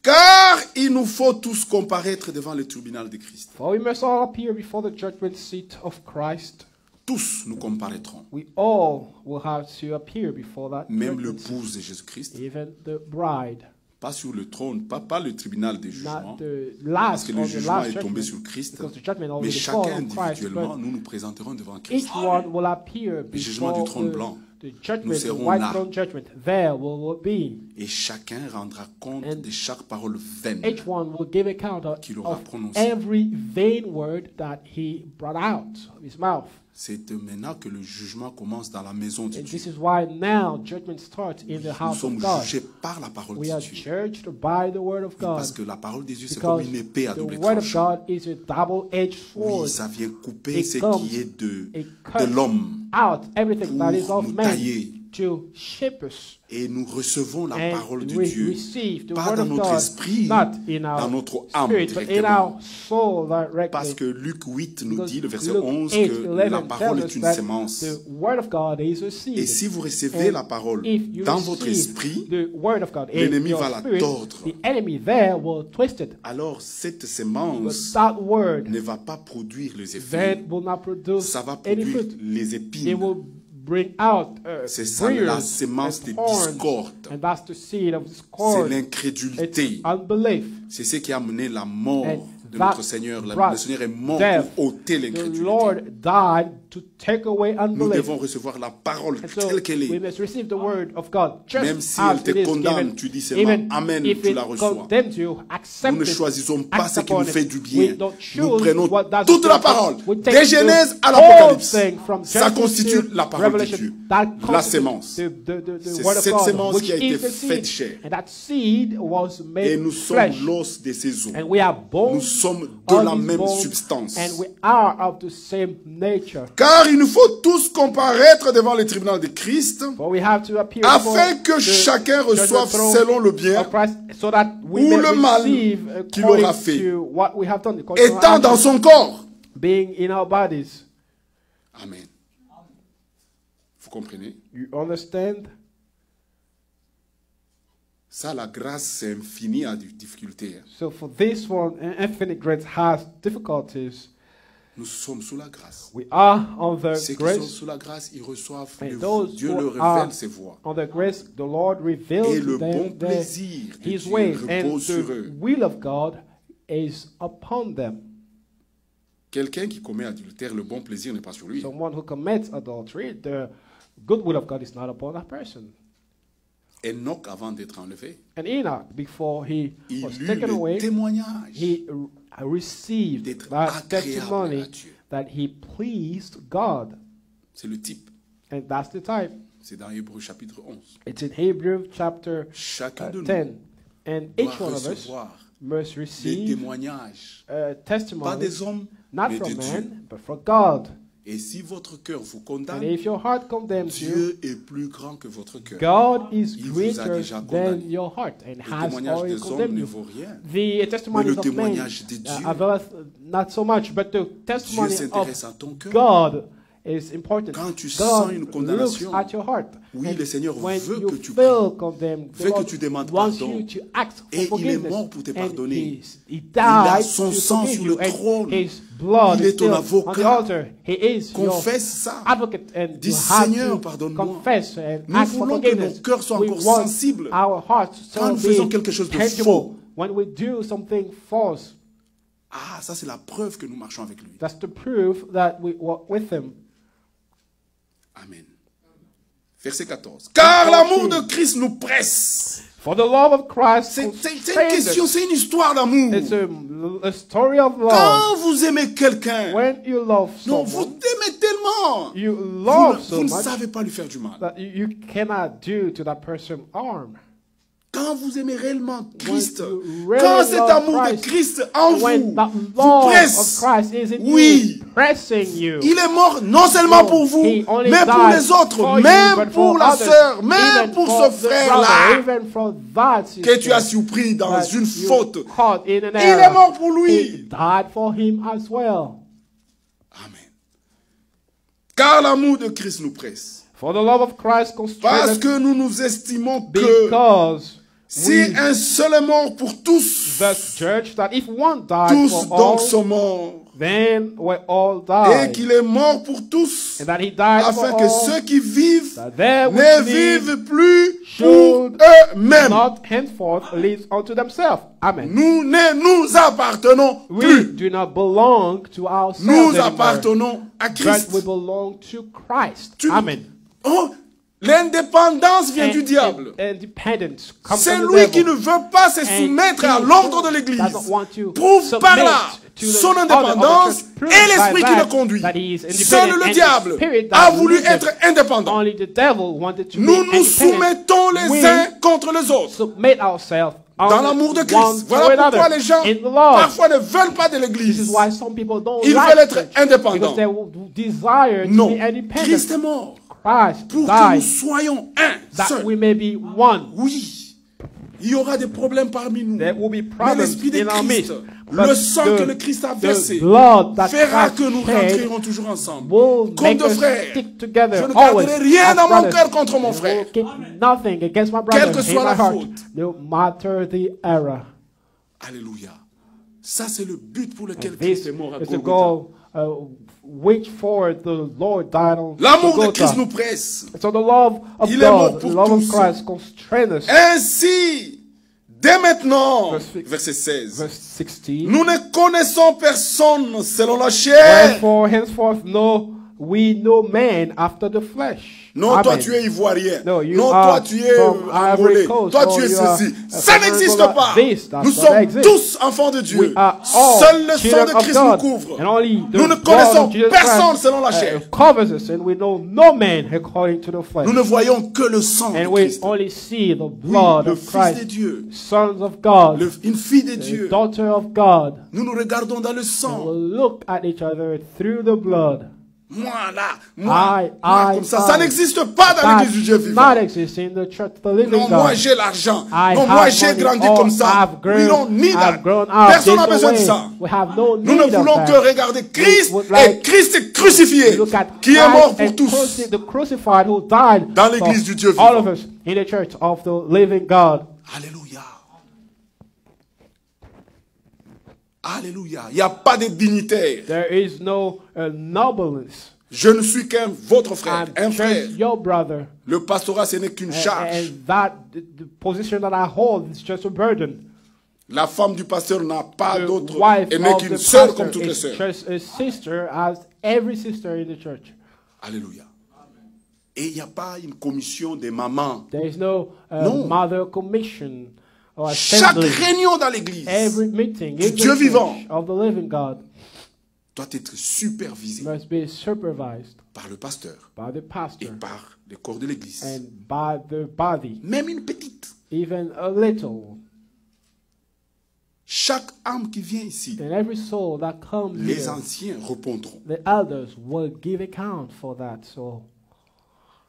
Car il nous faut tous comparaître devant le tribunal de Christ. For we must all appear before the judgment seat of Christ. Tous nous comparaîtrons. We all will have to appear before that Même judgment l'épouse de Jésus-Christ. seat, even the bride. Pas sur le trône, pas le tribunal des jugements. Not the Parce last que on le the jugement last est tombé judgment, sur Christ. because the judgment Mais already chacun fallen on Christ. individuellement, But nous nous présenterons devant Christ. each one will appear jugement du before trône blanc. the Nous judgment, the serons white là. throne judgment. There will be. Et chacun rendra compte And de chaque parole vaine. Each one will give account Qu'il aura of prononcé. every vain word that he brought out of his mouth. C'est maintenant que le jugement commence dans la maison de And Dieu. this is why now judgment starts in the Nous house of sommes God. jugés par la parole We de are Dieu. judged by the word of God. Parce que la parole de Dieu, c'est comme Because une épée à the double word of tranchant. God is a double-edged sword. Oui, ça vient couper It ce comes, qui est de it cuts l'homme. out everything that is pour of nous man tailler. to shape us. Et nous recevons la And parole de we Dieu. receive the Pas word dans of notre God, esprit, not in dans our notre âme spirit, but in directement. our soul directly. Parce que Luc 8 nous Because dit, le verset Luke 11, 8, que 11 la parole tells est us une that sémence. the word of God is a seed. Et si vous recevez And la parole if you dans votre receive esprit, the word of God in l'ennemi your va la spirit, tordre. the enemy there will twist it. alors cette But sémence that word ne va pas produire les effets. then will not produce Ça va any produire fruit. les It épines. will bring out C'est ça la briars sémence and de thorns. discorde. And that's the seed of C'est discord. It's l'incrédulité. unbelief. C'est ce qui a amené la mort And de that notre Seigneur. Le brought Seigneur est mort death. pour ôter The l'incrédulité. Lord died to take away Nous unbelief. devons recevoir la parole And so telle qu'elle we est. must receive the word of God just Même si as elle te it is condamne, given. tu dis seulement Even Amen, if tu it la reçois. condemns you, accept Nous ne it, choisissons pas act ce qui nous upon fait it. du bien. We don't Nous choose prenons what does toute la good. parole, We take des Genèse à the l'Apocalypse. whole thing from Ça Genesis constitue to la parole de Revelation. Dieu, That la constitutes sémence. the C'est word of cette God, sémence which qui a été is the faite seed. chair. And that seed was Et made nous sommes flesh. l'os de ses os. And we are bones. Nous sommes de of la his même bones, substance. And we are of the same nature. Car il nous faut tous comparaître devant le tribunal de Christ, But we have to appear afin before que the chacun judgment reçoive throne selon le bien, of Christ, so that we ou may le mal receive qu'il aura according fait, to what we have done, according to our étant dans actions, son corps. being in our bodies. Amen. Vous comprenez? You understand? Ça, la grâce, c'est infini à des difficultés. So for this one, infinite grace has difficulties. Nous sommes sous la grâce. We are on the Ceux qui sont grace. sous la grâce, ils reçoivent And le those Dieu who leur are révèle ses voies. On the grace, the Lord Et reveals le to them bon plaisir de His Dieu ways, and repose sur the eux. will of God is upon them. Quelqu'un qui commet adultère, le bon plaisir n'est pas sur lui. Someone who commits adultery, the good will of God is not upon that person. Enoch, avant d'être enlevé, And Enoch, before he il was eut taken le away, témoignage he received d'être that agréable testimony à Dieu. that he pleased God. C'est le type. And that's the type. C'est dans Hébreux chapitre 11. It's in Hebrews chapter Chacun de 10. nous And each doit one of us recevoir must des receive témoignages, a pas testimony, des hommes, not mais from de Dieu. man, but from God. Et si votre cœur vous And condamne, if your heart condemns you, Dieu est plus grand que votre cœur. God is Il vous a greater déjà than condamné. your heart and Le has témoignage already des hommes condemned ne you. vaut rien. The testimony Mais le of man témoignage de Dieu, availeth not so much, but the Dieu testimony s'intéresse of à ton cœur. God is important. Quand tu sens God une looks condamnation, at your heart. oui, And le Seigneur when veut you que tu feel pries, condemned, the veut que Lord tu demandes wants pardon. you to ask for Et il est forgiveness. mort pour te And pardonner. he a died son to sang forgive sur you, le and trône. his blood Il is est ton still avocat. on the altar. He is Confesse your ça. advocate, and Dis, you have Seigneur, to pardonne-moi. confess and Nous ask for voulons que nos forgiveness. cœurs soient We encore want sensibles our hearts quand to nous faisons be quelque chose de tangible faux. when we do something false. Ah, ça c'est la preuve que nous marchons avec lui. That's the proof that we walk with him. Amen. Verset 14. Car l'amour de Christ nous presse. For the love of Christ C'est une constrains question, us. c'est une histoire d'amour. It's a story of love. Quand vous aimez quelqu'un, When you love non, vous someone, aimez tellement, you vous, love vous so ne much savez pas lui faire du mal. that you cannot do to that person harm. Quand vous aimez réellement Christ, you really quand cet love amour de Christ, Christ en When vous, that vous love of presse, Christ is in oui, you, pressing you. il est mort non seulement pour vous, He only mais pour died les autres, for you, même but pour for la others, sœur, même even pour for ce the frère-là brother, even for that que tu as sister surpris dans that une you faute. caught in an Il error. est mort pour He lui. died for him as well. Amen. Car l'amour de Christ nous presse. For the love of Christ constrains Parce us, que nous estimons que because si we un seul est mort pour tous, the church that if one died tous for all, donc sont morts. then we all Et died. qu'il est mort pour tous, And that he died afin for que all, ceux qui vivent that they which ne live vivent plus pour should eux-mêmes. not henceforth live unto themselves. Amen. Nous ne nous appartenons We plus. do not belong to ourselves Nous anymore, appartenons à but Christ. we belong to Christ. Tu- Amen. Oh, l'indépendance vient du diable. Independence comes C'est from the lui devil. qui ne veut pas se And soumettre he à l'ordre who de l'Église. doesn't want to Prouve submit par là to the son order of the indépendance church, proves et l'esprit by qui le that conduit. that he is independent, Seul le and the diable spirit that a voulu leads him. être indépendant. Only the devil wanted to Nous be nous independent. soumettons les We uns contre les autres. submit ourselves Dans l'amour de one Christ. to Voilà pourquoi another les gens in the Lord. parfois ne veulent pas de This is l'Église. why some people don't Ils like veulent être church, indépendants. because they desire to Non, be independent. Christ est mort Christ pour que nous died soyons un that seul. we may be one. Oui, il y aura des problèmes parmi nous. There will be Mais problems l'Esprit de in our Christ, midst. le But sang que le Christ a the versé, blood that fera Christ que nous shed rentrerons toujours ensemble. will Comme make deux us frères. stick together Je ne always. garderai rien as dans mon brothers. cœur contre mon I frère. will keep nothing against my brother Quelle que in soit my la heart, faute. no matter the error. Alléluia. Ça, c'est le but pour lequel This Christ est mort à is the Golgotha. goal which for the Lord died on L'amour de Golgotha. Christ nous presse. So the love of Il est mort God, pour the love tous. of Christ constrains us. Ainsi, dès maintenant, Verse- verset 16, Verse 16. nous ne connaissons personne selon la chair. Wherefore henceforth we know man after the flesh. Non, toi Amen. tu es ivoirien. No, you non, are toi tu es from angolais. Ivory Coast, Toi or tu es you are ceci. a Ça from n'existe Angola. pas. This does Nous not sommes exist. tous enfants de Dieu. We are all Seul le sang children de of Christ nous God, couvre. and only the Nous ne blood connaissons of Jesus personne Christ, selon la chair. covers us, and we know no man according to the flesh. Nous ne voyons que le sang de And we Christ. only see the blood le of Fils Christ, de Dieu. sons of God, Une fille de the Dieu. daughter of God. Nous nous regardons dans le And sang. we'll look at each other through the blood. Moi là, moi I, comme ça. Ça n'existe pas dans That l'église du Dieu does vivant. not exist in the church of the living Non, moi God. j'ai l'argent. I Non, moi have j'ai money. grandi Oh, comme ça. I've We don't need that. grown up. Personne n'a There's besoin no de way. ça. We have no Nous ne need of voulons that. que regarder Christ would et like Christ crucifié, Look at qui est mort Christ pour and tous. the crucified who died Dans for l'église du Dieu all vivant. of us in the church of the living God. Alléluia. Alléluia. Il n'y a pas de dignitaire. There is no nobleness. Je ne suis qu'un votre frère, I'm un frère. just your brother. Le pastorat, ce n'est qu'une charge. And that the position that I hold is just a burden. La femme du pasteur n'a pas The d'autre. wife Elle n'est of qu'une the sœur pastor comme toutes les is sœurs. just a sister as every sister in the church. Alléluia. Et il n'y a pas une commission des mamans. There is no Non. mother commission or Chaque assembly. réunion dans l'église Every meeting du in the Dieu vivant church of the living God doit être supervisée must be supervised par le pasteur by the et pastor par le corps de l'église. and by the body, Même une petite. even a little. Chaque âme qui vient ici, And every soul that comes les here, anciens répondront. the elders will give account for that soul.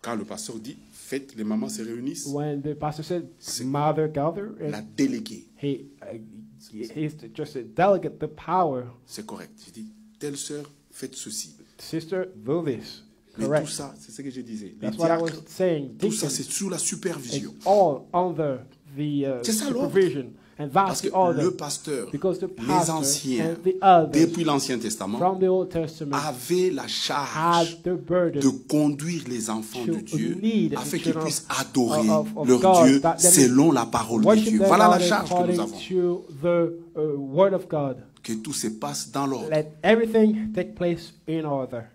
Quand le pasteur dit, faites, les mamans se réunissent, When the pastor said, "Mother gather," la déléguée, he's just a delegate the power. c'est correct. Je dis, telle sœur, faites ceci. Sister, do this. Mais tout Correct. ça, c'est ce que je disais. Les That's what I was diacres, saying. tout ça, Deacons, c'est sous la supervision. it's all under the C'est ça, l'ordre. supervision. And Parce that's que the order. le pasteur, Because the les pastor anciens, and the elders depuis l'Ancien Testament, from the Old Testament avaient la charge had the burden de conduire les enfants de to Dieu lead afin the qu'ils children puissent adorer of leur God, Dieu that they selon la parole de worship Dieu. their Voilà la God charge que nous according avons. to the word of God. Que tout se passe dans l'ordre. Let everything take place in order.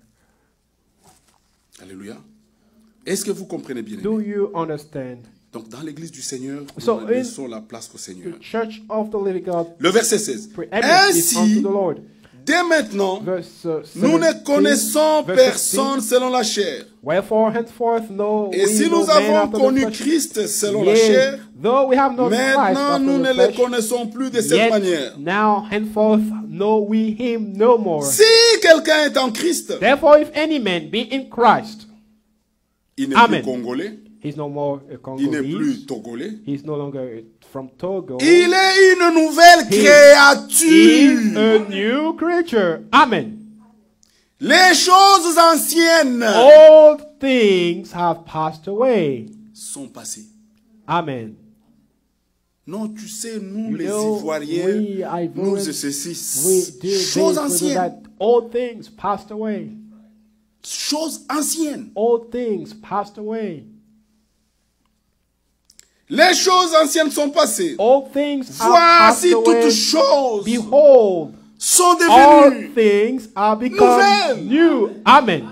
Alléluia. Est-ce que vous comprenez bien? Do you understand? Donc dans l'église du Seigneur, So nous in laissons la place au Seigneur. The church of the living God, Le verset 16. preeminence is unto Ainsi, the Lord. dès maintenant, Verse nous 17, ne connaissons verse personne 16. selon la chair. Wherefore henceforth know Et we si no nous man avons after the connu flesh. Christ selon la Yea, chair, though we have known Christ maintenant after nous the ne le flesh, connaissons plus de cette yet manière. now henceforth know we him no more. Si quelqu'un est en Christ, Therefore, if any man be in Christ, il n'est Amen. plus congolais, he's no more a il n'est Congolese. plus togolais. He's no longer from Togo. Il est une nouvelle He is créature. a new creature. Amen. Les choses anciennes All things have passed away. sont passées. Amen. Non, tu sais, nous You les know, Ivoiriens, we nous Ivorians, ceci, we do choses this, we do anciennes, that. All things passed away. choses anciennes. All things passed away. Les choses anciennes sont passées. All things are Voici passed away. toutes choses Behold, sont all devenues. things are become Nouvelles. new. Amen.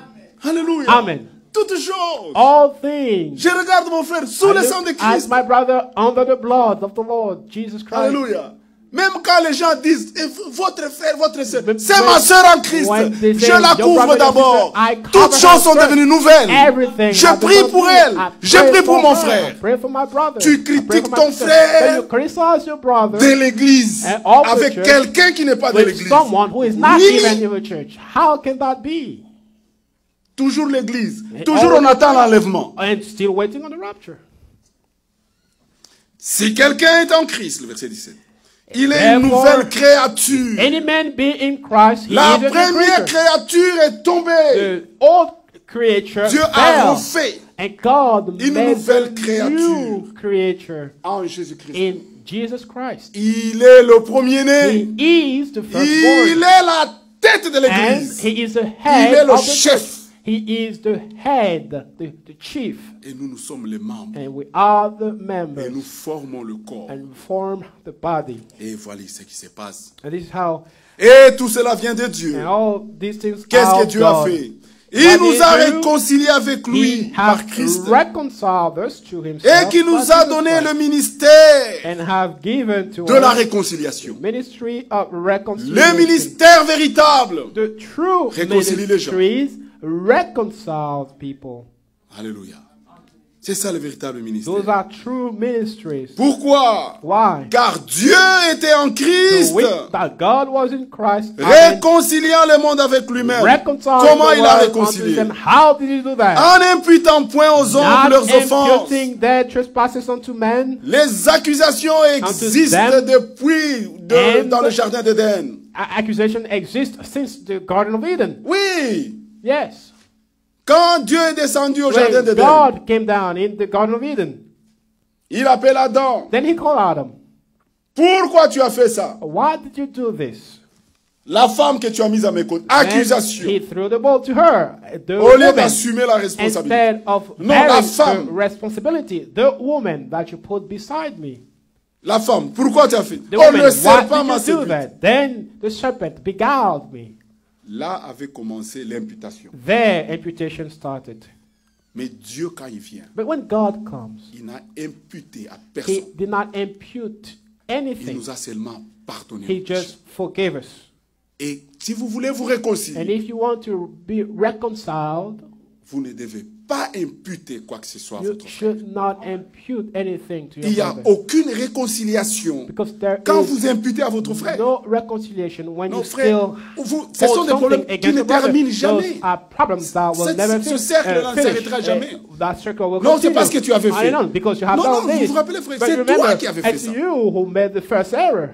Alléluia. Amen. Toutes choses. All things. Je regarde mon frère sous le sang de As Christ. my brother under the blood of the Lord Jesus Christ. Alléluia. Même quand les gens disent, votre frère, votre soeur, But c'est ma soeur en Christ. when they say, Je la your couvre brother and d'abord. sister, I cover Toutes her choses sont first. devenues nouvelles. Everything Je has prie become pour new. elle. I Je pray prie pour for mon her. frère. I pray for my brother. Tu I pray critiques for my ton sister. frère But you criticize your brother de l'église And of the avec church quelqu'un qui n'est pas de with l'église. someone who is not Oui. even in the church. How can that be? Toujours l'église. And Toujours on always- attend l'enlèvement. And still waiting on the rapture. Si quelqu'un est en Christ, le verset 17, il est une Therefore, nouvelle créature. Any man be in Christ, he La is a new première creature. créature est tombée. The old creature Dieu a fell, refait and God une made nouvelle a créature. new creature en Jésus-Christ. in Jesus Christ. Il est le premier-né. He is the Il firstborn, est la tête de and l'église. he is the Il est head le of the chef. church. He is the head, the chief, Et nous, nous sommes les membres. and we are the Et nous members formons le corps. and form the body. Et voilà ce qui se passe. And this is how, Et tout cela vient de Dieu. and all these things Qu'est-ce are que Dieu a God. fait? Il What nous he a do? réconciliés avec lui He par has Christ. reconciled us to himself Et qui nous by a Jesus donné Christ, le ministère and have given to de la us réconciliation. ministry of Le reconciliation. ministère véritable. The true Réconcilier les gens. ministries reconciled people. Alléluia. C'est ça le véritable ministère. Those are true ministries. Pourquoi? Why? Car Dieu était en To Christ, wit that God was in Christ and réconciliant le monde avec lui-même. reconciled Comment the il a world unto réconcilié? them. How did he do that? En n'imputant point aux hommes Not leurs offenses. imputing their trespasses unto men. Les accusations existent them. depuis And dans le jardin d'Éden. Accusation exists since the Garden of Eden. Oui. Yes. Quand Dieu est descendu au jardin When d'Éden, God came down in the Garden of Eden, il appelle Adam. then he called Adam. Pourquoi tu as fait ça? Why did you do this? La femme que tu as mise à mes côtés. And Accusation. he threw the ball to her, the Au lieu woman, d'assumer la responsabilité. instead of Non, la bearing femme. the responsibility. The woman that you put beside me. La femme, pourquoi tu as fait? The Oh, woman, le serpent why m'a did you do séduit. that? Then the serpent beguiled me. Là avait commencé l'imputation. There, imputation started. Mais Dieu, quand il vient, But when God comes, il n'a imputé à he personne. did not impute Il anything. nous a seulement pardonné. He just forgave us. Et si vous voulez vous And réconcilier, if you want to be reconciled, vous ne devez pas imputer quoi que ce soit à You votre frère. should not impute anything to Il n'y your a brother. aucune réconciliation Because there quand is vous imputez à votre frère. no reconciliation when Non, you frère, still ce sont hold des problèmes something qui against ne your brother. terminent Those jamais. are problems that will never Ce cercle-là ne finish. s'arrêtera jamais. That circle will Non, c'est continue. parce que tu avais fait. I know, because you have Non, done non, vous this. vous rappelez, frère, But c'est remember, toi qui avais fait it's ça. you who made the first error.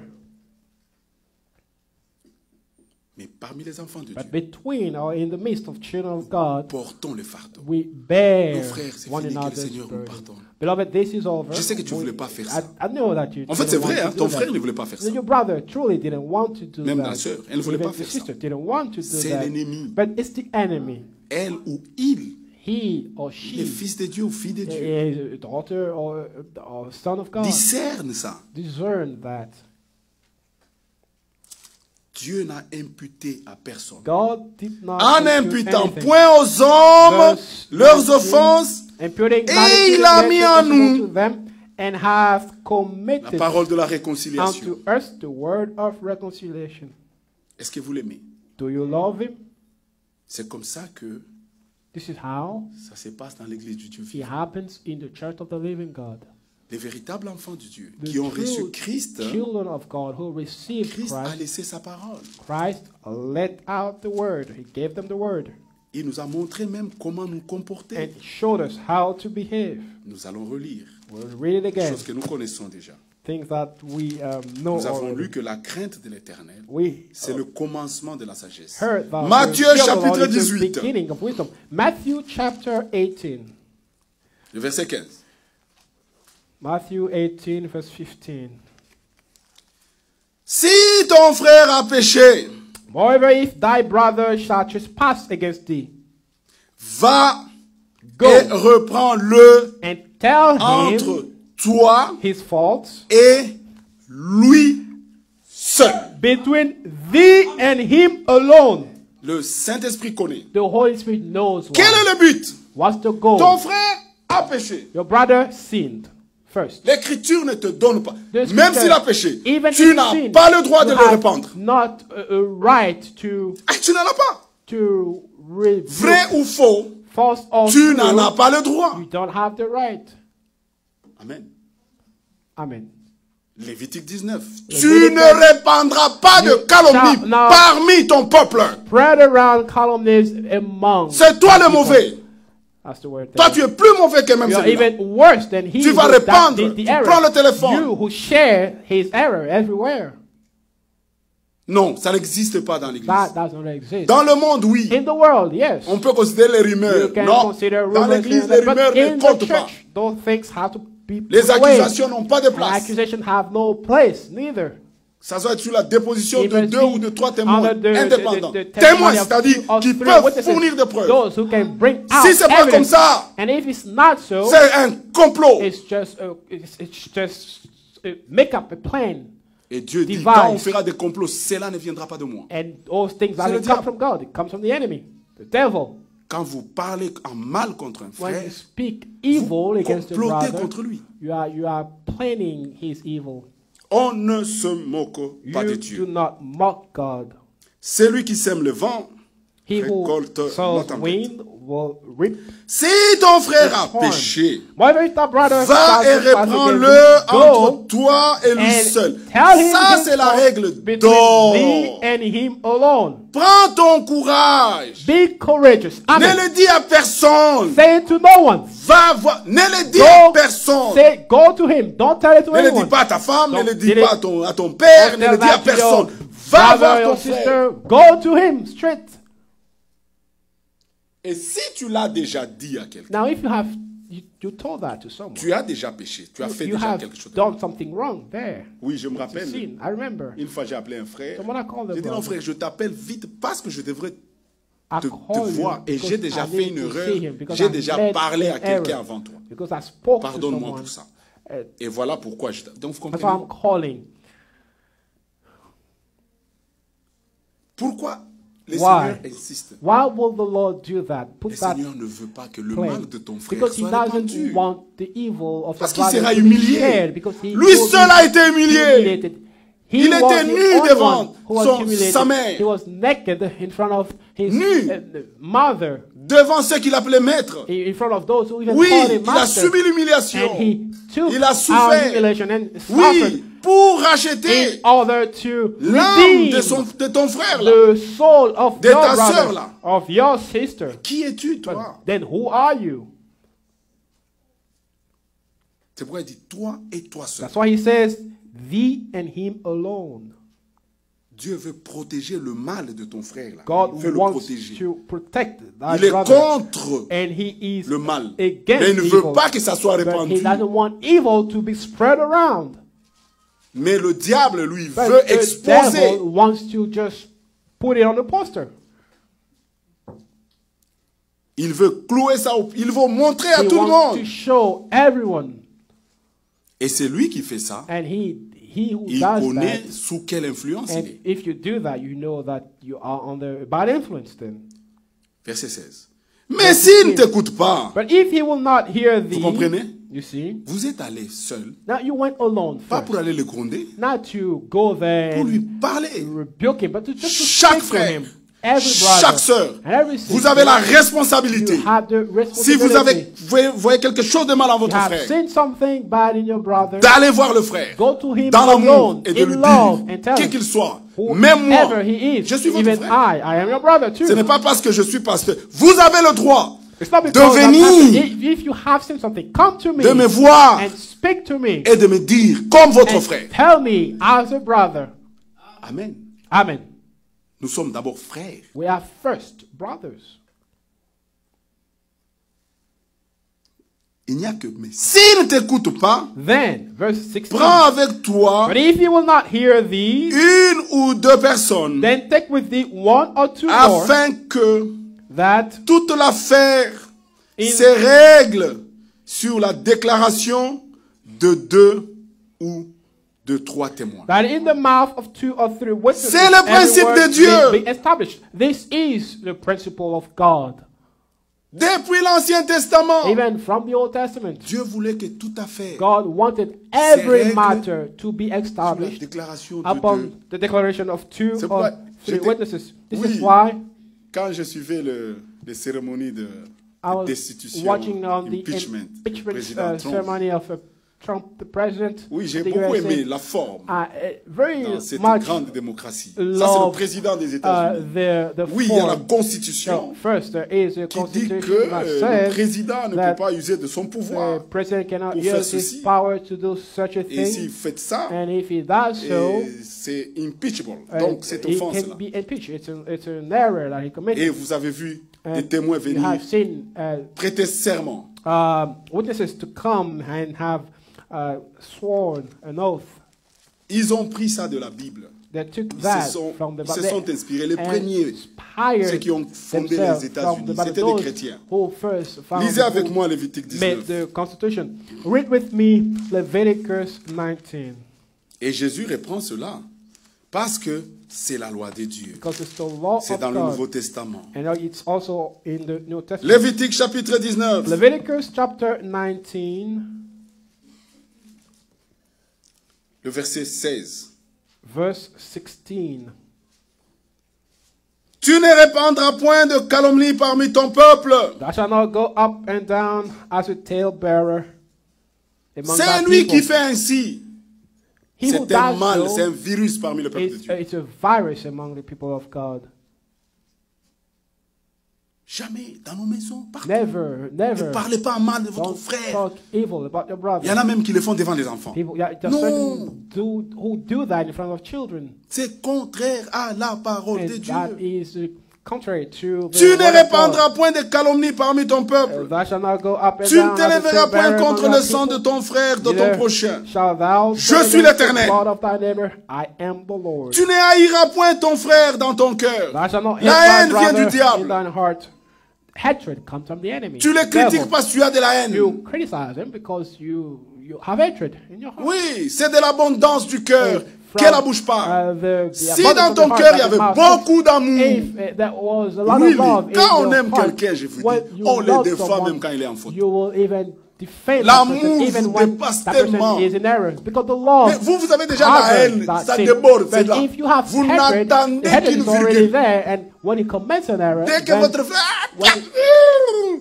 Mais parmi les enfants de Dieu, But between or in the midst of children of God, portons le fardeau. we bear Mon frère, c'est one fini, que le another's Seigneur nous burden. pardonne. Beloved, this is over. Je sais que tu ne voulais pas faire ça. I know that you En fait, didn't c'est want vrai, to hein, do ton that. frère ne voulait pas faire ça. Your brother truly didn't want to do Même that. la sœur, elle ne voulait Even pas the faire ça. sister didn't want to do C'est that. l'ennemi. But it's the enemy. Elle ou il, He or les she fils de Dieu ou filles de Dieu, is a daughter or son of God. discernent ça. Discern that. Dieu n'a imputé à personne. God did not En impute imputant anything. point aux hommes Verse leurs 19, offenses, imputing et not il a mis en nous to them, and have la committed parole de la réconciliation. unto us the word of reconciliation. Est-ce que vous l'aimez? Do you love him? C'est comme ça que This is how ça se passe dans l'église du Dieu it vivant. happens in the church of the living God. Les véritables enfants de Dieu The qui ont reçu true Christ, children of God who received Christ a Christ, laissé sa parole. Christ let out the word. He gave them the word Il nous a montré même comment nous comporter. and showed us how to behave. Nous allons relire, We'll read it again. chose que nous connaissons déjà. Things that we know Nous avons already. lu que la crainte de l'Éternel, We c'est le commencement de la sagesse. heard that Matthieu the fear of the Lord chapitre is the 18, beginning of wisdom. Matthew chapter 18. le verset 15. Matthew 18 verse 15. Si ton frère a péché, Moreover, if thy brother shall trespass against thee, va Go. et reprends-le and tell entre him toi his faults et lui seul. between thee and him alone. Le Saint-Esprit connaît. The Holy Spirit knows Quel why. est le but? What's the Ton goal? frère a péché. Your brother sinned first. L'Écriture ne te donne pas. The Même scripture, s'il a péché, even tu if n'as sin, pas le droit de you le have répandre. not a right to Ah, tu n'en as pas. rebuke. Vrai ou faux, False or tu n'en as true, pas le droit. you don't have the right. Amen. Amen. Lévitique 19. Lévitique Tu ne répandras pas de calomnie shall not parmi ton peuple. Spread around calumnies among. C'est toi le people. mauvais. That's the word. Toi, there. tu es plus mauvais que même You are celui-là. even worse than he Tu vas who that répandre. did the Tu error. prends le téléphone. You who share his error everywhere. Non, ça n'existe pas dans l'église. That does not exist. Dans le monde, oui. In the world, yes. On peut considérer les rumeurs. You can Non, consider dans rumors l'église, and les that, but rumeurs in ne the comptent pas. church, those things have to be Les put away. accusations n'ont pas de And place. accusations have no place, neither. Ça doit être sur la déposition It de must 2 be ou de 3 témoins under the indépendants. testimony Témoins, of c'est-à-dire 2 or qui 3 peuvent witnesses, fournir des preuves. those who can bring out Si c'est pas comme evidence. ça, And if it's not so, c'est un complot. it's just make up a plan. Et Dieu dit, Device. quand on fera des complots, cela ne viendra pas de moi. And those things C'est le that come diable. from God. It comes from the enemy, the devil. Quand vous parlez en mal contre un When frère, you speak evil against the complotez brother, contre lui. you are planning his evil. On ne se moque pas de You Dieu. do not mock God. Celui qui sème le vent He who récolte la sows tempête. wind will reap. Si ton frère a corn. péché, Whatever is thy brother va et shall trespass reprends-le against thee, entre go toi et lui and seul. tell him Ça, his c'est la fault règle between d'or. thee and him alone. Prends ton courage. Be courageous. Ne Amen. le dis à personne. Say it to no one. Va voir. Ne le dis à Go, personne. say, go to him. Don't tell it to Ne le dis anyone. pas à ta femme, ne Don't le dis tell pas it- à ton père, Don't ne le tell dis à that to personne. your Va brother voir or ton your frère. sister. Go to him straight. Et si tu l'as déjà dit à quelqu'un, Now, if you told that to someone, tu as déjà péché, tu as fait you déjà have quelque chose. de done mal. something wrong there. Oui, je me It's a rappelle. sin. I remember. Une fois, j'ai appelé un frère. Someone I called a J'ai dit, non, brother. frère, je t'appelle vite parce que je devrais I te call you voir. Et because j'ai déjà I fait need une to erreur. see him, because J'ai I déjà made parlé à an quelqu'un error, avant toi. because I spoke to Pardonne-moi someone. pour ça. Uh, Et voilà pourquoi je... Donc, vous That's why comprenez I'm calling. pourquoi les Why? seigneurs insistent. Why will the Lord do that? Put Le that Seigneur ne veut pas que le plan. mal de ton frère Because he soit doesn't répandu. want the evil of Parce the qu'il brother sera to be humilié. shared, because he Lui will seul be a été humilié. humiliated. Il était was the nu only devant one who was humiliated. sa mère. He was naked in front of his Nu. mother, devant ceux qu'il appelait maître. in front of those who even Oui, called him il a master. subi l'humiliation. And he took Il a our souffert. humiliation and Oui, suffered pour racheter in order to l'âme redeem de ton frère là. the soul of De your ta sœur, brother, là. of your sister. Qui es-tu, toi? Then who are you? C'est pourquoi il dit toi et toi seul. That's why he says, thee and him alone. Dieu veut protéger le mal de ton frère là. God Il veut le wants protéger. to protect thy Il est brother. contre And he is le mal. against Mais il ne veut evil. pas que ça soit But répandu. he doesn't want evil to be spread around. Mais le diable, lui, But veut the exposer. devil wants to just put it on the poster. Il veut clouer ça. Il veut montrer à He tout le wants monde. to show everyone. Et c'est lui qui fait ça. And he who Il does connaît that. sous quelle influence il And est. if you do that, you know that you are under bad influence then. Verset 16. Mais s'il ne t'écoute pas, But if he will not hear thee, vous comprenez? you see, Vous êtes allé seul, now you went alone pas first. pour aller le gronder, Not to go there pour lui and parler. rebuke him, but to just to Chaque speak to frère, him. Every brother, chaque sœur, and every vous sister, avez la responsabilité. you have the Si vous responsibility. voyez quelque chose de mal en You votre have frère, seen something bad in your brother, d'aller voir le frère go to him dans l'amour alone, et de lui in love, and dire, tell qui him, qu'il soit, même whoever moi, he is, je suis votre even frère. I am your brother too. Ce n'est pas parce que je suis pasteur. Vous avez le droit It's not because de I'm venir pastor. If you have seen something, come to me de me voir and speak to me et de me dire comme votre and frère. tell me as a brother. Amen. Amen. Nous sommes d'abord frères. We are first brothers. Il n'y a que mais s'il ne t'écoute pas, Then, verse 16. prends avec toi But if he will not hear thee, une ou deux personnes then take with thee one or two more, afin que that toute l'affaire In- se règle sur la déclaration de deux ou de trois témoins. in the mouth of two or three witnesses, C'est le principe every word de Dieu. may be established. This is the principle of God. Depuis l'Ancien Testament, Even from the Old Testament, Dieu voulait que toute affaire God wanted every règles matter to be sur la established déclaration de upon deux. the declaration of two C'est or pourquoi three j'étais- witnesses. This Oui. is why Quand je suivais les cérémonies de I was destitution, watching on the impeachment, du impeachment président Trump. ceremony of Trump, the president. Oui, j'ai of the beaucoup USA. aimé la forme Very dans cette much grande démocratie. Ça, c'est le love président des États-Unis. the Oui, il y a la form. Constitution So, first, there is a qui dit constitution que that le says président ne that peut pas user de son pouvoir. the president cannot pour faire use his ceci. power to do such a Et s'il thing, fait ça, and if he does so, c'est impeachable. Donc, cette he offense-là. can be impeached. It's an error that he Et committed. vous avez vu And des témoins you venir have seen prêter serment. witnesses to come and have sworn an oath. Ils ont pris ça de la Bible. They took Ils that se sont, from the ils se Bible. sont inspirés. Les And premiers, inspired ceux qui ont fondé themselves les from the États-Unis, Bible. c'était des Those chrétiens. who first found Lisez avec who moi Lévitique made 19. the Constitution. Read with me Leviticus 19. Et Jésus reprend cela parce que c'est la loi de Dieu. Because it's the law C'est of dans le Nouveau God. Testament. And it's also in the New Testament. Lévitique chapitre 19, Leviticus chapter 19, le verset 16. verse 16. Tu ne répandras point de calomnie parmi ton peuple. Thou shalt not go up and down as a talebearer among C'est thy lui people. qui fait ainsi. He who C'est un does mal, so c'est un virus parmi le peuple de is Dieu. it's a virus among the people of God. Jamais dans nos maisons, partout. Never, Ne never. parlez pas mal de votre Don't frère. talk evil about your brother. Il y en a même qui le font devant les enfants. People, yeah, there's Non. certain who do that in front of children. C'est contraire à la parole de And Dieu. that is contrary to the Tu word ne of répandras God. point de calomnie parmi ton peuple. Thou shalt not go up and Tu ne down as a t'élèveras point talebearer contre among le thy sang de people. ton frère, de ton Neither prochain. shalt thou Je sin suis against the l'Éternel. blood of thy neighbor. I am the Lord. Tu ne haïras point ton frère dans ton cœur. Thou shalt not hate La thy haine vient brother du diable. in thine heart. Hatred comes from the enemy. Tu les the devil. critiques parce que tu as de la haine. You criticize them because you have hatred in your heart. Oui, c'est de l'abondance du cœur From, que la bouche parle. the Si abundance dans of ton the heart cœur il y that avait the mouth beaucoup speaks. d'amour, If there was a lot oui, of love quand in on your aime heart, quelqu'un, je vous when dis, you on le love défend someone, même quand il est en faute. you will even defend that L'amour person even vous when dépasse that person tellement. is in error. Because the love Mais vous avez déjà la haine, that ça sin. déborde, c'est But là. if you have Vous hatred, n'attendez the hatred qu'une is already virgule. there, and when he commits an error, Dès que then, votre frère...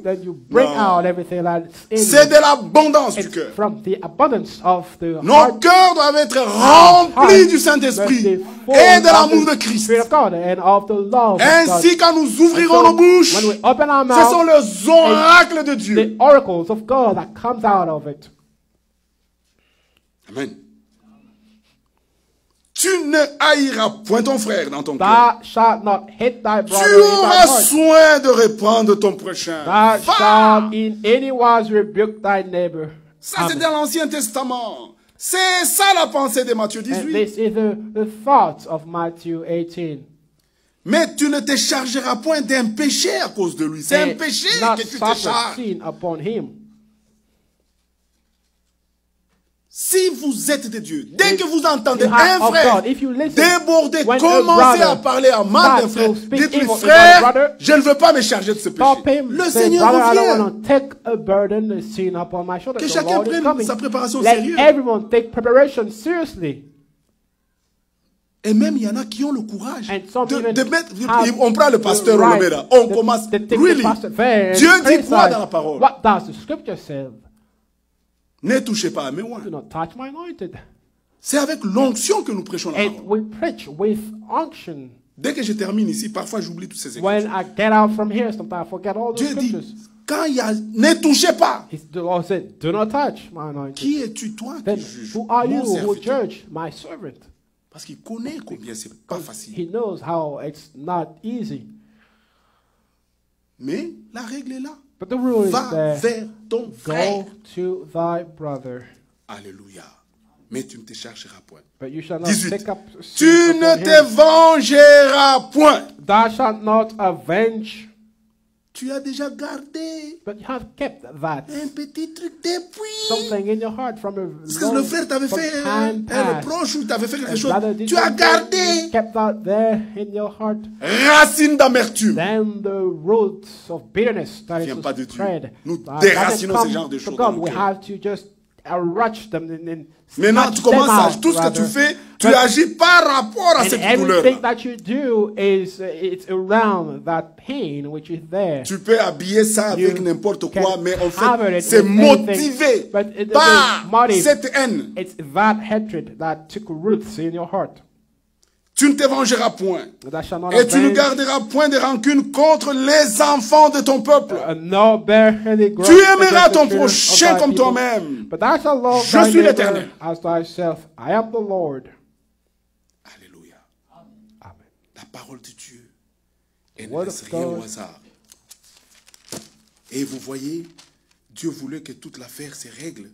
then you bring Non. out everything that's in C'est you. de l'abondance du It's cœur. from the abundance of the Nos heart. cœurs doivent être heart remplis du must Saint-Esprit be full et de of l'amour the de Christ. Spirit of God and of the love of God. Ainsi, quand nous ouvrirons So, nos bouches, when we open our ce sont mouth, les oracles de Dieu. the oracles of God that comes out of it. Amen. Tu ne haïras point ton frère dans ton cœur. Thou shalt not hate thy Tu brother in thy auras heart. soin de répandre ton prochain. Thou Va! shalt in any wise rebuke thy neighbor. Ça, c'est dans l'Ancien Testament. C'est ça la pensée de Matthieu And 18. this is the thought of Matthew 18. Mais tu ne te chargeras point d'un péché à cause de lui. C'est un And péché not que tu te suffer charges. sin upon him. Si vous êtes de Dieu, dès que vous entendez You have un of frère God, if you listen, déborder, when a commencer à brother parler à mal d'un starts frère, to speak dites-lui, evil about a frère, brother, je ne veux pas me charger de ce péché. Stop him. Le Say, Seigneur brother, I don't revient. want to take a burden, a sin upon my shoulder. Que The chacun Lord is prenne coming. sa préparation au Let sérieux. everyone take preparation seriously. Et même il y en a qui ont le courage And some even de mettre, have on prend le pasteur the right Olomeda, on to- commence, to take really, the pastor there and Dieu dit criticize. quoi dans la parole? What does the scripture say? Ne touchez pas à mes oins. Do not touch my anointed. C'est avec l'onction que nous prêchons la And parole. we preach with unction. Dès que je termine ici, parfois j'oublie tous ces When écritures. I get out from here, sometimes I forget all the Dieu dit, scriptures. quand il y a, ne touchez pas. The Lord said, do not touch my anointed. Qui es-tu toi Then qui juges who are you mon who serviteur? judge my servant? Parce qu'il connaît combien c'est pas facile. He knows how it's not easy. Mais la règle est là. But the rule is Va there. vers ton frère. Go to thy brother, Alléluia. Mais tu ne te chercheras point. but you shall not 18. take up Tu sin ne upon te him. vengeras point. Thou shalt not avenge, Tu as déjà gardé but you have kept that un petit truc depuis. something in your heart from a Parce que le frère t'avait from fait time un past. reproche ou t'avait fait quelque And chose. brother did Tu as something, gardé you kept that there in your heart. racine d'amertume. Then the roots of bitterness that Vient is pas de Dieu. spread. Nous that déracinons doesn't ce genre de come choses from dans God. nos We cœurs. have to just arrache them and Maintenant, snatch tu commences them à out, tout ce que tu rather. fais, tu But- agis par rapport à And cette everything douleur. that you do is it's around that pain which is there. Tu peux habiller ça avec You n'importe can quoi, mais en cover fait, it c'est with anything. motivé But it- par the motive- cette haine. It's that hatred that took roots in your heart. Tu ne te vengeras point. That shall not Et tu ne avenge, garderas point de rancune contre les enfants de ton peuple. nor bear any grudge Tu aimeras against the ton children of prochain thy comme people. toi-même. But thou shalt love Je thy suis neighbor l'Éternel. as thyself. I am the Lord. Alléluia. Amen. La parole de Dieu. Elle ne Word laisse of rien God. au hasard. Et vous voyez, Dieu voulait que toute l'affaire se règle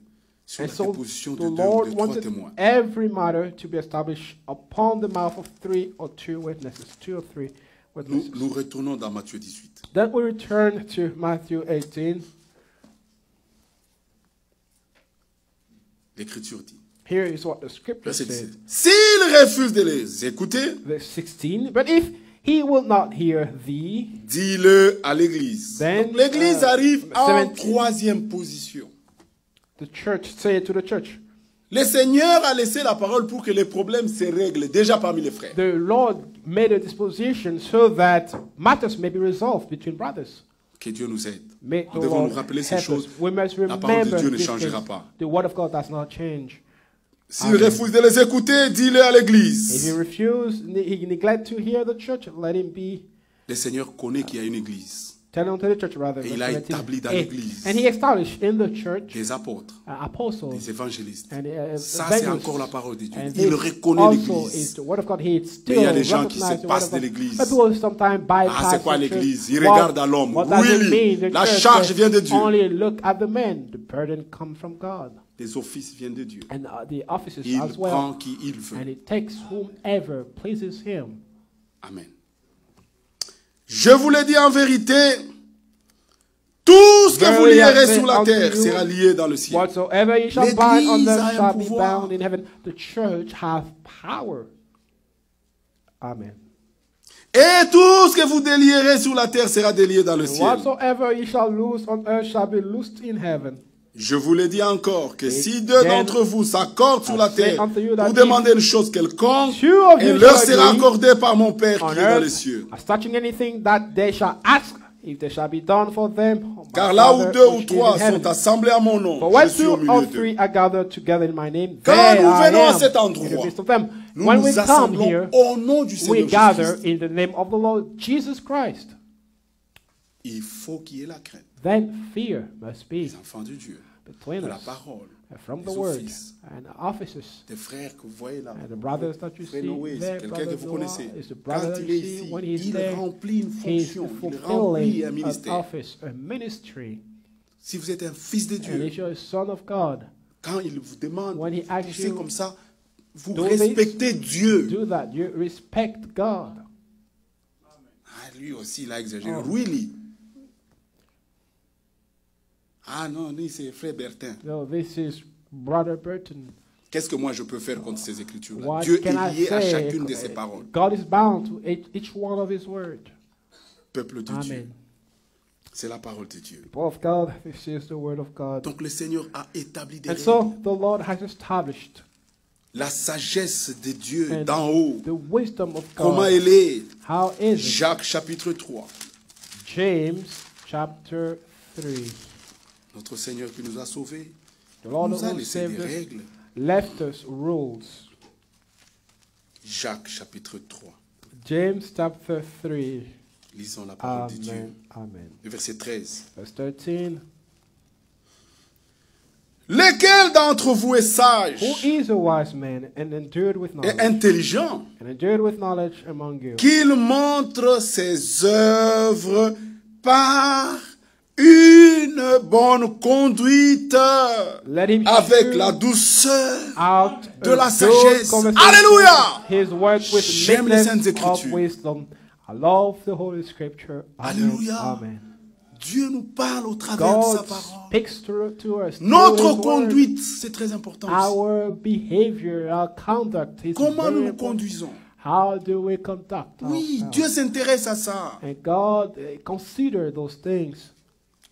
sur And la so déposition the de deux ou Lord de trois wanted témoins. every matter to be established upon the mouth of 3 or 2 witnesses. 2 or 3 witnesses. Nous retournons dans Matthieu 18. Then we return to Matthew 18. L'Écriture dit. Here is what the scripture Verset says. 17. S'il refuse de les écouter, Verse 16. But if he will not hear thee, dis-le à l'Église. Then, Donc, L'Église arrive en 17. troisième position. the church, say it to the church. Le Seigneur a laissé la parole pour que les problèmes se règlent déjà parmi les frères. The Lord made a disposition so that matters may be resolved between brothers. Que Dieu nous aide. May the Nous devons Lord nous rappeler ces help choses. us. We must La parole de remember Dieu ne these changera things. pas. The word of God does not change. S'il refuse de les écouter, dis-le à If he l'Église. refuse, he neglect to hear the church, let him be. Le Seigneur connaît qu'il y a une Église, Tell him to the church rather. Et il verse a 17. établi dans And- l'Église And he established in the church des apôtres, apostles. des évangélistes. And Ça, c'est evangelists. encore la parole de Dieu. And Il this reconnaît also l'Église. is the word of God. He Mais still il y a des gens qui se recognizes the word passent of de God. l'Église. But people sometimes bypass Ah, c'est quoi the church. l'Église? Ils What- regardent à l'homme. what does it Really? mean? The La church charge says, vient de Dieu. Only look at the men. The burden comes from God. Les offices viennent de Dieu. And the offices Il as well. prend qui il veut. And it takes whomever pleases him. Amen. Je vous le dis en vérité, tout ce que vous Verily I lierez say sur la unto terre you, sera lié dans le ciel. Whatsoever you shall bind on L'Église a earth un shall be pouvoir. bound in heaven. The church hath power. Amen. Et tout ce que vous délierez sur la terre sera délié dans le And ciel. whatsoever you shall loose on earth shall be loosed in heaven. Je vous le dis encore, que Et si deux then d'entre vous s'accordent sur la I say terre unto you that pour demander une chose quelconque, two of you elle leur shall sera agree accordée par mon Père on qui est dans les earth cieux. as touching anything that they shall ask, if they shall be done for them. My Car là où Father deux ou which is trois in heaven. sont assemblés à mon nom, For je when suis au two or milieu d'eux. three are gathered together in my name, Quand there nous I venons à am cet in the endroit, midst of them. nous When we nous come assemblons here, au nom du we Seigneur gather Jésus-Christ. in the name of the Lord Jesus Christ. Il faut qu'il y ait la crainte Then fear must be des enfants de Dieu, between de la us, parole, from the des word offices, and the offices. des frères que vous voyez là. And the brothers that you Frère see Noé, there, c'est quelqu'un que brother vous Noah connaissez. is the Quand brother that il you est see ici, when he's il there. remplit une He's fonction, il remplit un fulfilling an ministère. office, a ministry. Si vous êtes un fils de And Dieu, if you're a son of God, quand il vous demande, when he asks c'est you, comme ça, vous do respectez Dieu. do that. You respect God. Ah, lui aussi, il a exagéré. Oh. Really? Ah non, lui, c'est frère Bertin. No, this is Brother Burton. Qu'est-ce que moi je peux faire contre ces écritures-là? What Dieu can est I lié à say? chacune de ses paroles. God is bound to each one of his words. Peuple de Dieu, Amen. c'est la parole de Dieu. People of God, this is the word of God. Donc le Seigneur a établi des And règles. so the Lord has established La sagesse de Dieu and d'en haut, the wisdom of comment God. elle est? How is it? Jacques chapitre 3. James chapter 3. Notre Seigneur qui nous a sauvés, The Lord nous a who laissé saved des us règles. left us rules. Jacques chapitre 3. James chapter 3. Lisons la parole de Dieu. Amen. Amen. Le verset 13. Verse 13. Lequel d'entre vous est sage Who is a wise man and endued with et knowledge? intelligent, And endued with knowledge among you. qu'il montre ses œuvres par une bonne conduite Let him avec shew la douceur out de la a sagesse. good conversation, Alléluia! his work with J'aime les Saintes meekness of Écritures. wisdom. I love the Holy Scripture. Amen. Alléluia. Amen. Dieu nous parle au travers de sa God parole. speaks to us. through Notre his word. conduite, c'est très important aussi. Our behavior, our conduct is Comment very nous nous important. conduisons? How do we conduct Oui, ourselves? Dieu s'intéresse à ça. And God consider those things.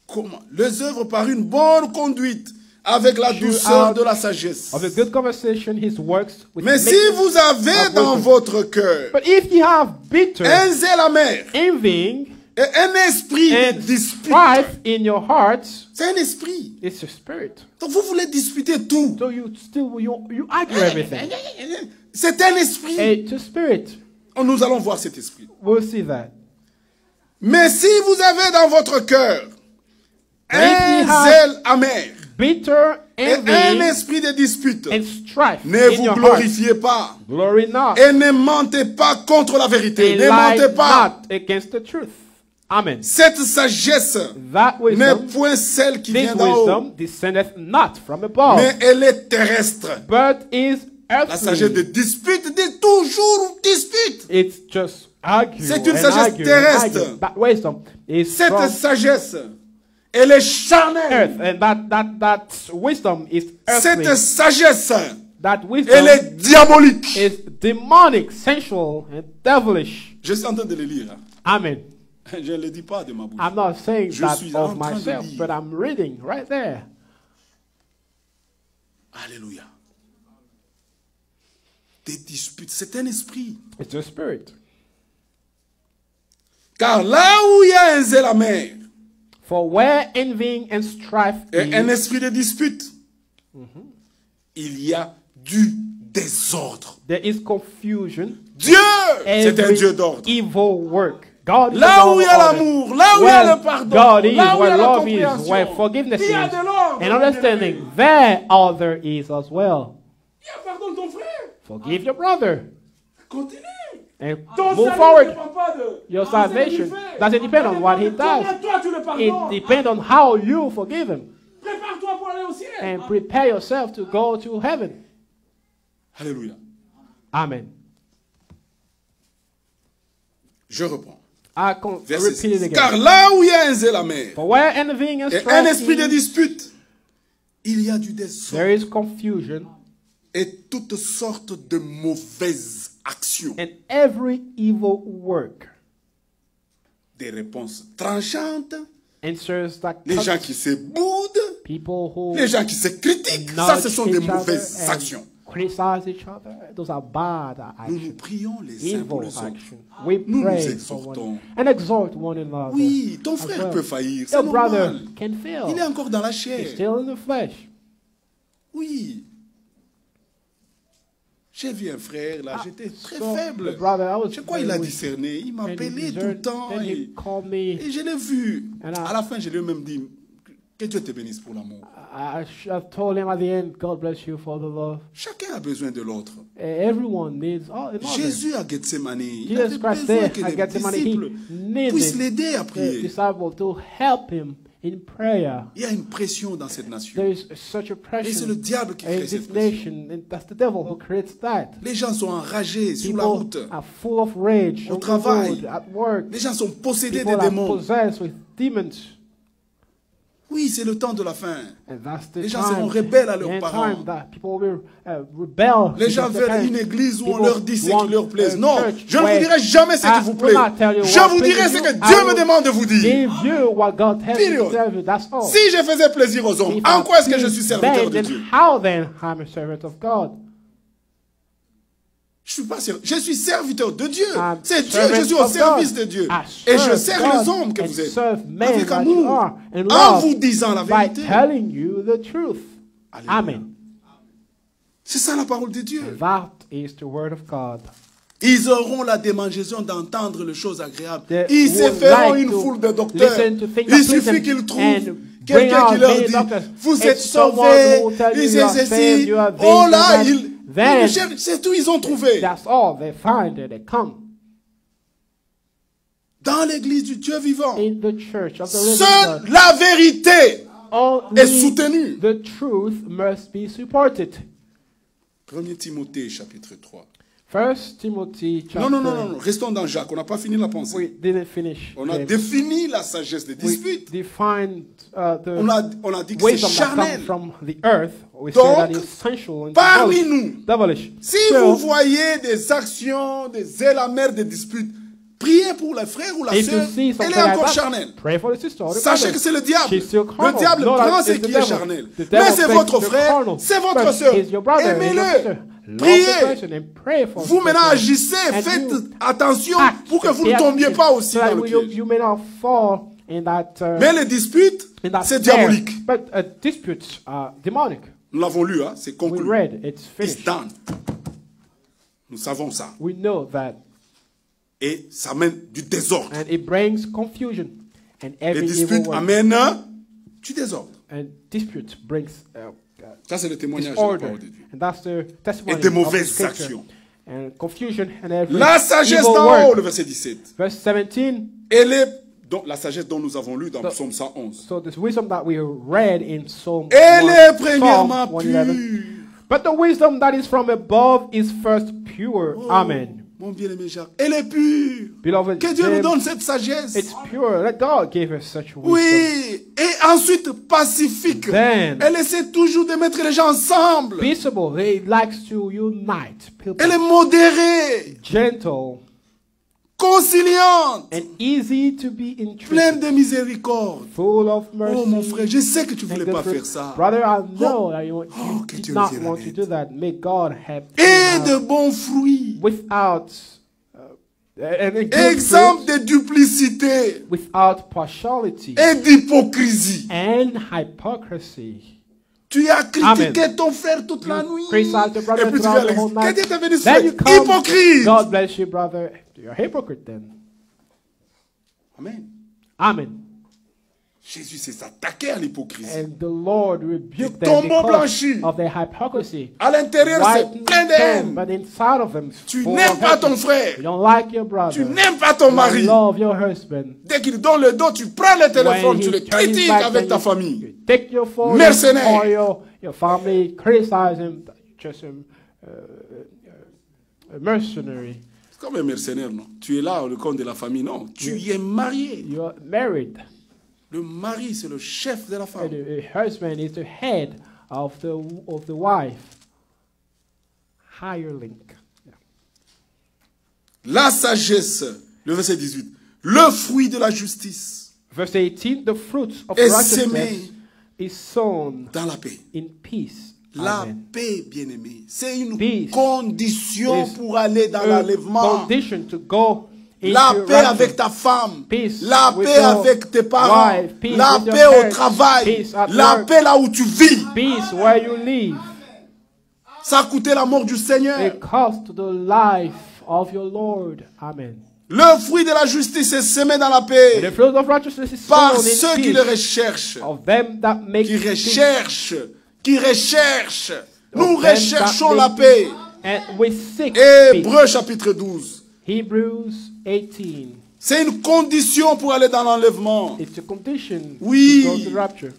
Comment? Les œuvres par une bonne conduite avec la douceur de la sagesse. Of a good conversation, his works with Mais si meekness vous avez of dans wisdom. votre cœur But if you have bitter, un zèle amer envying, et un esprit de and dispute, strife in your hearts, c'est un esprit. it's your spirit. Donc vous voulez disputer tout. So you argue everything. C'est un esprit. It's a spirit. Nous allons voir cet esprit. We'll see that. Mais si vous avez dans votre cœur if you un have zèle amer Bitter, et un envy, esprit de dispute, and strife ne in vous your heart. glorifiez pas Glory not. et ne mentez pas contre la vérité. And Ne lie mentez pas. not against the truth. Amen. Cette sagesse That n'est wisdom, point celle qui this vient d'en haut, wisdom descendeth not from above, mais elle est terrestre. but is La sagesse de earthly. dispute dit toujours dispute. It's just argue C'est une and sagesse argue and terrestre. argue. That wisdom is Cette from sagesse, elle est charnelle. earth, and that wisdom is earthly. Cette sagesse, That elle wisdom est diabolique. is demonic, sensual, and devilish. Je suis en train de le lire. Hein. Amen. Je ne le dis pas de ma bouche. I'm not saying Je that suis en of train de myself, lire. but I'm reading right there. Alléluia. Des disputes, c'est un esprit. It's a spirit. Car là où il y a un zèle amer For where envying and strife et un is, esprit de dispute, il y a du désordre. there is confusion. Dieu, c'est un Every Dieu d'ordre. evil work. God is Là a où God il y a of order. l'amour, là où il y a le pardon, God is, là où il y where a la love is, where compréhension, forgiveness il y a is, de l'ordre. and understanding, there other is as well. Il y a pardon de ton frère. Forgive your brother Continue. and Ton move salut forward. ne dépend pas de Your ce qu'il salvation fait. doesn't depend on what he Comment does. toi tu le It pardonnes. depends on how you forgive him Prépare-toi pour aller au ciel. and prepare yourself to go to heaven. Alléluia. Amen. Je reprends. Repeat Verset it 6. again. Car là où il y a un zèle amer For where envying and et un strife esprit de is, dispute, il y a du désordre there is confusion et toutes sortes de mauvaises actions. and every evil work. Des réponses tranchantes, Answers that les gens cut, qui se boudent, People who Les gens qui se critiquent, ça ce nudge sont des each other mauvaises and actions. criticize each other, those are bad Nous nous actions, prions les uns pour evil les autres. actions. We Nous nous pray for exhortons. one and exhort one another. Oui, ton as frère well. peut faillir, c'est Your brother normal. can fail. Il est encore dans la He's chair. still in the flesh. Oui. J'ai vu un frère là, j'étais très So, faible. the brother, I was Je crois very qu'il a weak. discerné. Il And he m'appelait tout le discerned, temps. and he Et called me. je l'ai vu. And I- À la fin, je lui ai même dit que Dieu te bénisse pour l'amour. I've told him at the end, God bless you for the love. Chacun a besoin de l'autre. Everyone needs another. Jésus à Gethsemane, il Jesus avait Christ besoin there que at les Gethsemane, disciples he puissent needed l'aider à the prier. disciple to help him in prayer. Il y a une pression dans cette nation. There is such a Et c'est pressure le diable qui in crée this cette pression. nation, and that's the devil who creates that. Les gens sont enragés sur la People route. are full of rage Au on the travail. road, at work. Les gens sont possédés People des are démons. possessed with demons. Oui, c'est le temps de la fin. And that's the Les gens seront time, rebelles à leurs the parents. time that people will rebel. Les gens against their veulent parents. une église où on People leur dit ce qui want leur plaît. a Non, church je ne vous where dirai jamais ce I qui vous will plaît. not tell you Je what vous dirai pleases ce you. que I Dieu me will demande de vous dire. Give you what God tells you to Period. tell you. That's all. Si je faisais plaisir aux hommes, If en I quoi est-ce que je please suis serviteur men, de then Dieu? how then I'm a servant of God? Je suis pas je suis serviteur de Dieu. I'm C'est Dieu, servant je suis au of service God. de Dieu. I Et je serve sers God les hommes que and vous êtes. serve men Avec that you amour. are in En love vous disant la by vérité. telling you the truth. Alléluia. Amen. C'est ça la parole de Dieu. That is the word of God. Ils auront la démangeaison d'entendre les choses agréables. They Ils se would feront like une to foule de docteurs. listen to things Il that suffit please them qu'ils trouvent and bring quelqu'un qui out leur many dit, doctors. vous And êtes someone sauvés, who will tell you ils you are essaient saved, ceci. you are this, Oh you là, are that. Then c'est tout, ils ont trouvé. that's all they find and they come Dans l'église du Dieu vivant, in the church of the living seule God. la vérité Only est soutenue. the truth must be supported. 1 Timothée chapitre 3. 1 Timothy chapter. Non, restons dans Jacques, on n'a pas fini la pensée. We didn't finish. On a James. défini la sagesse des We disputes. defined the On a dit que c'est wisdom that comes charnel. from the earth. We Donc, say that is sensual and parmi devilish. nous, Devilish. Si So, vous voyez des actions, des zèles amers, des disputes, priez pour le frère ou la if you sœur, see elle something est like encore that, charnelle. pray for the sister or the Sachez brother. que c'est le diable. She's still carnal. Le diable No, prend that ce is the qui est devil. charnel. The devil Mais c'est takes votre the frère, carnal. c'est votre But sœur. is your brother, is your sister. Aimez-le. Love the Priez. person and pray for Vous the maintenant person. agissez, And faites you attention act pour que vous and ne tombiez active pas aussi so that dans le you, piège. you may not fall in that, Mais les disputes, in that c'est snare. diabolique. But disputes are demonic. Nous l'avons lu, hein, c'est We conclu. read, it's It's finished. done. Nous savons ça. We know that. Et ça mène du désordre. And it brings confusion. And Les every evil disputes word. amènent du désordre. And dispute brings Ça, c'est le témoignage de la disorder. parole de Dieu. And that's the testimony Et des of the mauvaises scripture. actions. And confusion and every La sagesse evil d'en word. haut, le verset 17. Verse 17. Elle est, donc, la sagesse dont nous avons lu dans Psaume 111. So this wisdom that we read in Psalm Elle 1, est premièrement Psalm pure. 111. But the wisdom that is from above is first pure. Oh, Amen. Mon bien-aimé Jacques, elle est pure. Beloved, Que Dieu nous James, donne cette sagesse. it's pure. Let God give us such wisdom. Oui. Et ensuite, pacifique. Then- Elle essaie toujours de mettre les gens ensemble. Peaceable. He likes to unite people. Elle est modérée, Gentle conciliante, and easy to be pleine entreated. de miséricorde. Full of mercy. Oh mon frère, je sais que tu ne and voulais good pas fruit. faire ça. Brother, I know that you que did Dieu not nous vienne want en to aide. do that. May God help Et you de out bons fruits. without and a good Exemple fruit, de duplicité without partiality et d'hypocrisie. and hypocrisy. Tu as critiqué Amen. ton frère toute la nuit. Criticize your brother Et puis tu throughout viens à the whole l'église. Que night. Dieu te bénisse. Then you frère. come. Hypocrite. God bless you, brother. You're a hypocrite then. Amen. Amen. Jésus s'est attaqué à l'hypocrisie. And the Lord rebuked Des them tombeaux because blanchis. of their hypocrisy. À l'intérieur, c'est White plein de them, haine. but inside of them, Tu full n'aimes of pas ton hatred. frère. You don't like your brother. Tu n'aimes pas ton You mari. love your husband. Dès qu'il donne le dos, tu prends le téléphone, When tu he le turns his critiques back, avec then ta you famille. take your phone Mercenaire. or your family, criticize him, just a mercenary. C'est comme un mercenaire, non? Tu es là, le compte de la famille, non. Tu y es marié. You're married, Le mari, c'est le chef de la and femme. the husband is the head of the wife. Hireling. Yeah. La sagesse, le verset 18. Le fruit de la justice Verse 18, the fruits of est righteousness semé is sown dans la paix. in peace. La Amen. paix, bien-aimé, c'est une Peace condition is pour aller dans A l'enlèvement. condition to go into La paix rapture. avec ta femme, Peace la with paix your avec tes parents, wife, peace la with your paix au parents, travail, peace at la work. paix là où tu vis. Peace where you live. Ça a coûté la mort du Seigneur. It cost the life of your Lord. Amen. Le fruit de la justice est semé dans la And the paix fruit of righteousness is par sown ceux in qui le peace recherchent, of them that make qui peace. recherchent, qui recherchent. Of Nous them recherchons that la make paix. And we seek peace. Hébreux chapitre 12. Hebrews 18. C'est une condition pour aller dans l'enlèvement. It's a condition Oui. to go to rapture.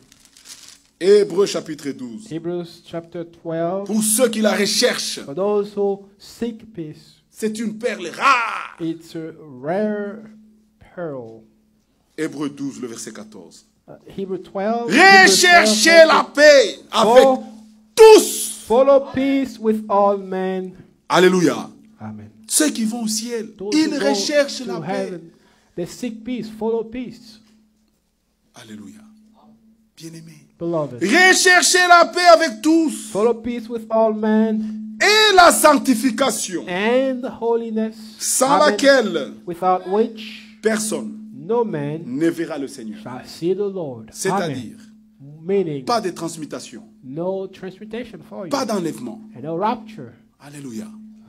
Hébreux chapitre 12. Hebrews chapter 12. Pour ceux qui la recherchent, For those who seek peace, c'est une perle rare. it's a rare pearl. Hébreux 12, le verset 14. Hebrews 12. Recherchez la paix avec For- tous. Follow peace with all men. Alléluia. Amen. Ceux qui vont au ciel, Those ils who go recherchent to la paix. heaven, they seek peace. Follow peace, Alléluia. Bien-aimés. beloved. Recherchez la paix avec tous. Follow peace with all men Et la sanctification, and holiness, sans Amen, laquelle without which personne no man ne verra le Seigneur. shall see the Lord. C'est-à-dire, Meaning, pas de transmutation, no transportation for you, pas d'enlèvement. and no rapture, Alléluia.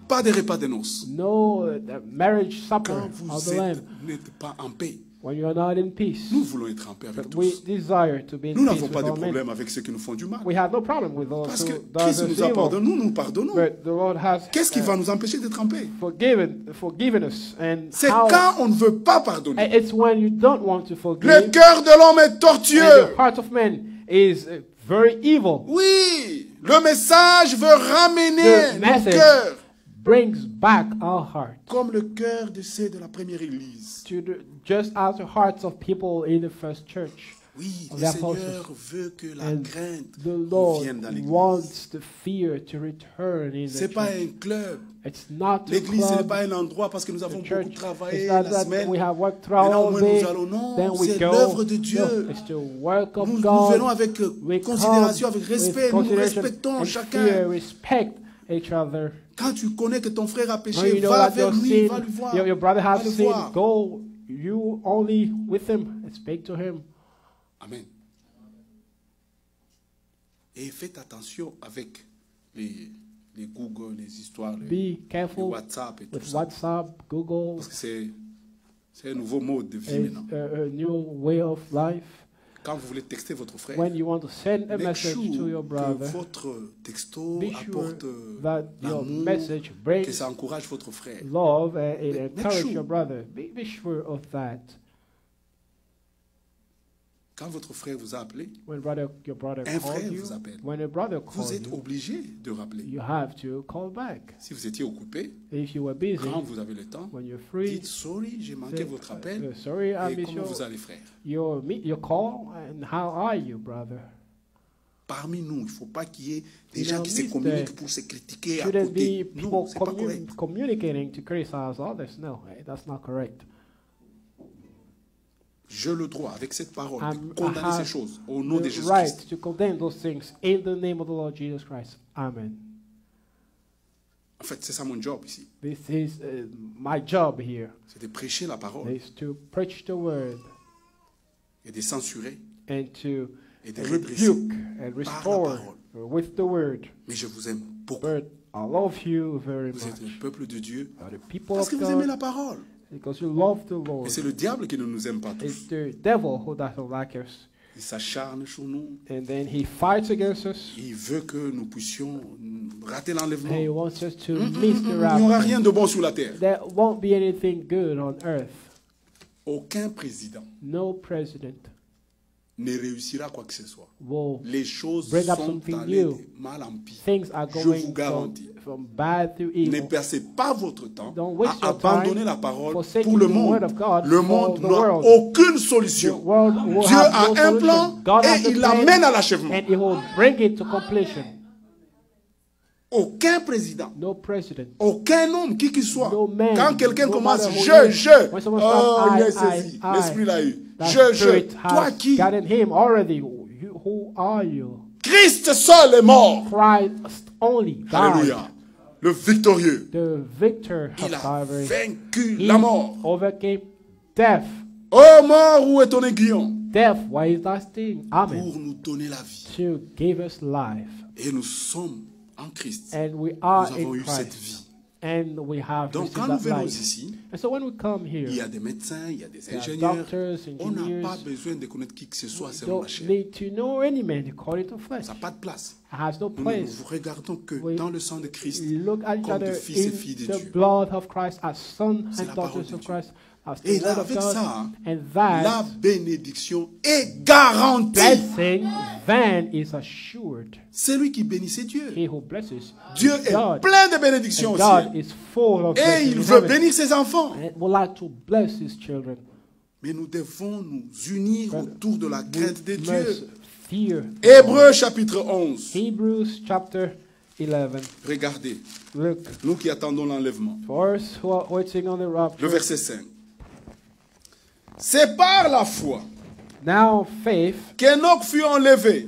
Pas de repas de noces. no the marriage supper Quand of vous the Lamb. n'êtes pas en paix, When you are not in peace, nous voulons être en paix avec but we tous. desire to be in Nous peace n'avons with pas de all men. problème avec ceux qui nous font du mal. We have no problem with those Parce que who Christ does us nous a evil, pardonné, nous pardonnons. but the Lord has Qu'est-ce qui va nous empêcher d'être en paix? forgiven us, and C'est how quand on ne veut pas pardonner. it's when you don't want to Le forgive, cœur de l'homme est and tortueux. the heart of man is very evil. Oui, le message veut ramener The nos message cœurs brings back our heart comme le cœur de ceux de la première église. to just as the hearts of people in the first church. Oui, Of le the Seigneur apostles. veut que la And crainte the Lord revienne dans l'église. wants the fear to return in the C'est pas church. un club. It's not a L'église n'est club. pas un endroit parce que nous avons The beaucoup church travaillé is not la that semaine. we have worked throughout Maintenant, au all moins, day, nous allons. Non, then we c'est go. l'œuvre de No, Dieu. it's the work of Nous God. venons avec We considération, come avec respect. with Nous consideration respectons and chacun. fear, respect each other. Quand tu connais que ton frère a When péché, you know va that vers your lui, sin, va lui voir. your brother Va has le sinned, voir. go you only with him and speak to him. Amen. Et faites attention avec les Google, les histoires, les Be careful WhatsApp et tout with ça. WhatsApp, Google. Parce que c'est un nouveau mode de vie It's maintenant. a new way of life. Quand vous voulez texter votre frère, When you want to send a make message sure to your que brother, votre texto be sure apporte that your l'amour, message que brings ça encourage votre frère. love and it Make encourages sure. your brother. Be sure of that. Quand votre frère vous a appelé, When your brother Un calls frère you, vous appelle. when a brother vous calls êtes you, obligé de rappeler. you have to call back. Si vous étiez occupé, If you were busy, quand vous avez le temps, when you're free, dites sorry, j'ai manqué say, votre appel. sorry, I Et missed comment vous allez, frère? your call, and how are you, brother? Parmi nous, il ne faut pas qu'il y ait des You gens know, qui se Mr. communiquent pour se critiquer à Shouldn't be côté. people Non, c'est pas correct. communicating to criticize others. No, that's not correct. J'ai le droit, avec cette parole, I de condamner have ces choses au nom de The Jésus-Christ. right to condemn those things in the name of the Lord Jesus Christ. Amen. En fait, c'est ça mon job ici. This is my job here, C'est de prêcher la parole is to preach the word et de censurer and to et de redresser rebuke and par la restore parole. with the word. Mais je vous aime beaucoup. But I love you very Vous êtes le much. peuple de Dieu Are the people parce of que vous aimez God, la parole. because you love the Lord. Et c'est le diable qui ne nous aime pas tous. It's the devil who doesn't like us. Il s'acharne sur nous. And then he fights against us. Il veut que nous puissions rater l'enlèvement. He wants us to miss the Il n'y aura rapture. rien de bon sur la terre. There won't be anything good on earth. Aucun président No president ne réussira quoi que ce soit. will. Les choses Bring up sont something allées new. de mal en pire. Things are Je going vous garantis. from bad to Ne evil. passez pas votre temps Don't waste à your time abandonner la parole forsaking pour le the monde. word of God Le for monde the n'a world. aucune The solution. world will Dieu have a no un solution. plan God has et a il plan, l'amène à l'achèvement. and He will bring it to completion. Aucun président, No president, aucun homme, qui qu'il soit, no man, quand quelqu'un no commence, matter who he is, when someone starts, il est I, saisi, I, l'esprit l'a eu. that spirit Toi has qui, gotten him already. Who who are you? Christ seul est mort. Christ only died. Alléluia. Le victorieux. The victor Il of a Calvary. vaincu He la mort. overcame death. Oh mort, où est ton aiguillon? Death, why is that sting? Amen. Pour nous donner la vie. To give us life. Et nous sommes en Christ. And we are Nous avons in eu cette Christ. vie. And we have Donc received quand nous that venons life. ici, And so when we come here, il y a des médecins, il y a des there are ingénieurs. doctors, On n'a engineers. pas besoin de connaître qui que ce soit selon Don't la chair. need to know any man according to flesh. Ça n'a pas de place. It has no Nous ne place. nous regardons que We dans le sang de Christ. Look at each comme de other fils et in filles de the Dieu. blood of Christ as sons C'est and la parole daughters de of Dieu. Christ, as the Et là, word of avec God, ça, and that la bénédiction est garantie. blessing then is assured. Celui qui bénissait Dieu. He who blesses Dieu is est God, plein de bénédictions and aussi. God is full of Et blessings il in veut heaven, bénir ses enfants. and would like to bless his children. Mais nous devons nous unir autour de la We crainte de must Dieu. fear Hébreux chapitre 11. Hebrews chapter 11. Regardez, Look, nous qui attendons l'enlèvement. for us who are waiting on the Le rapture. verset 5. C'est par la foi Now faith qu'Enoch fut enlevé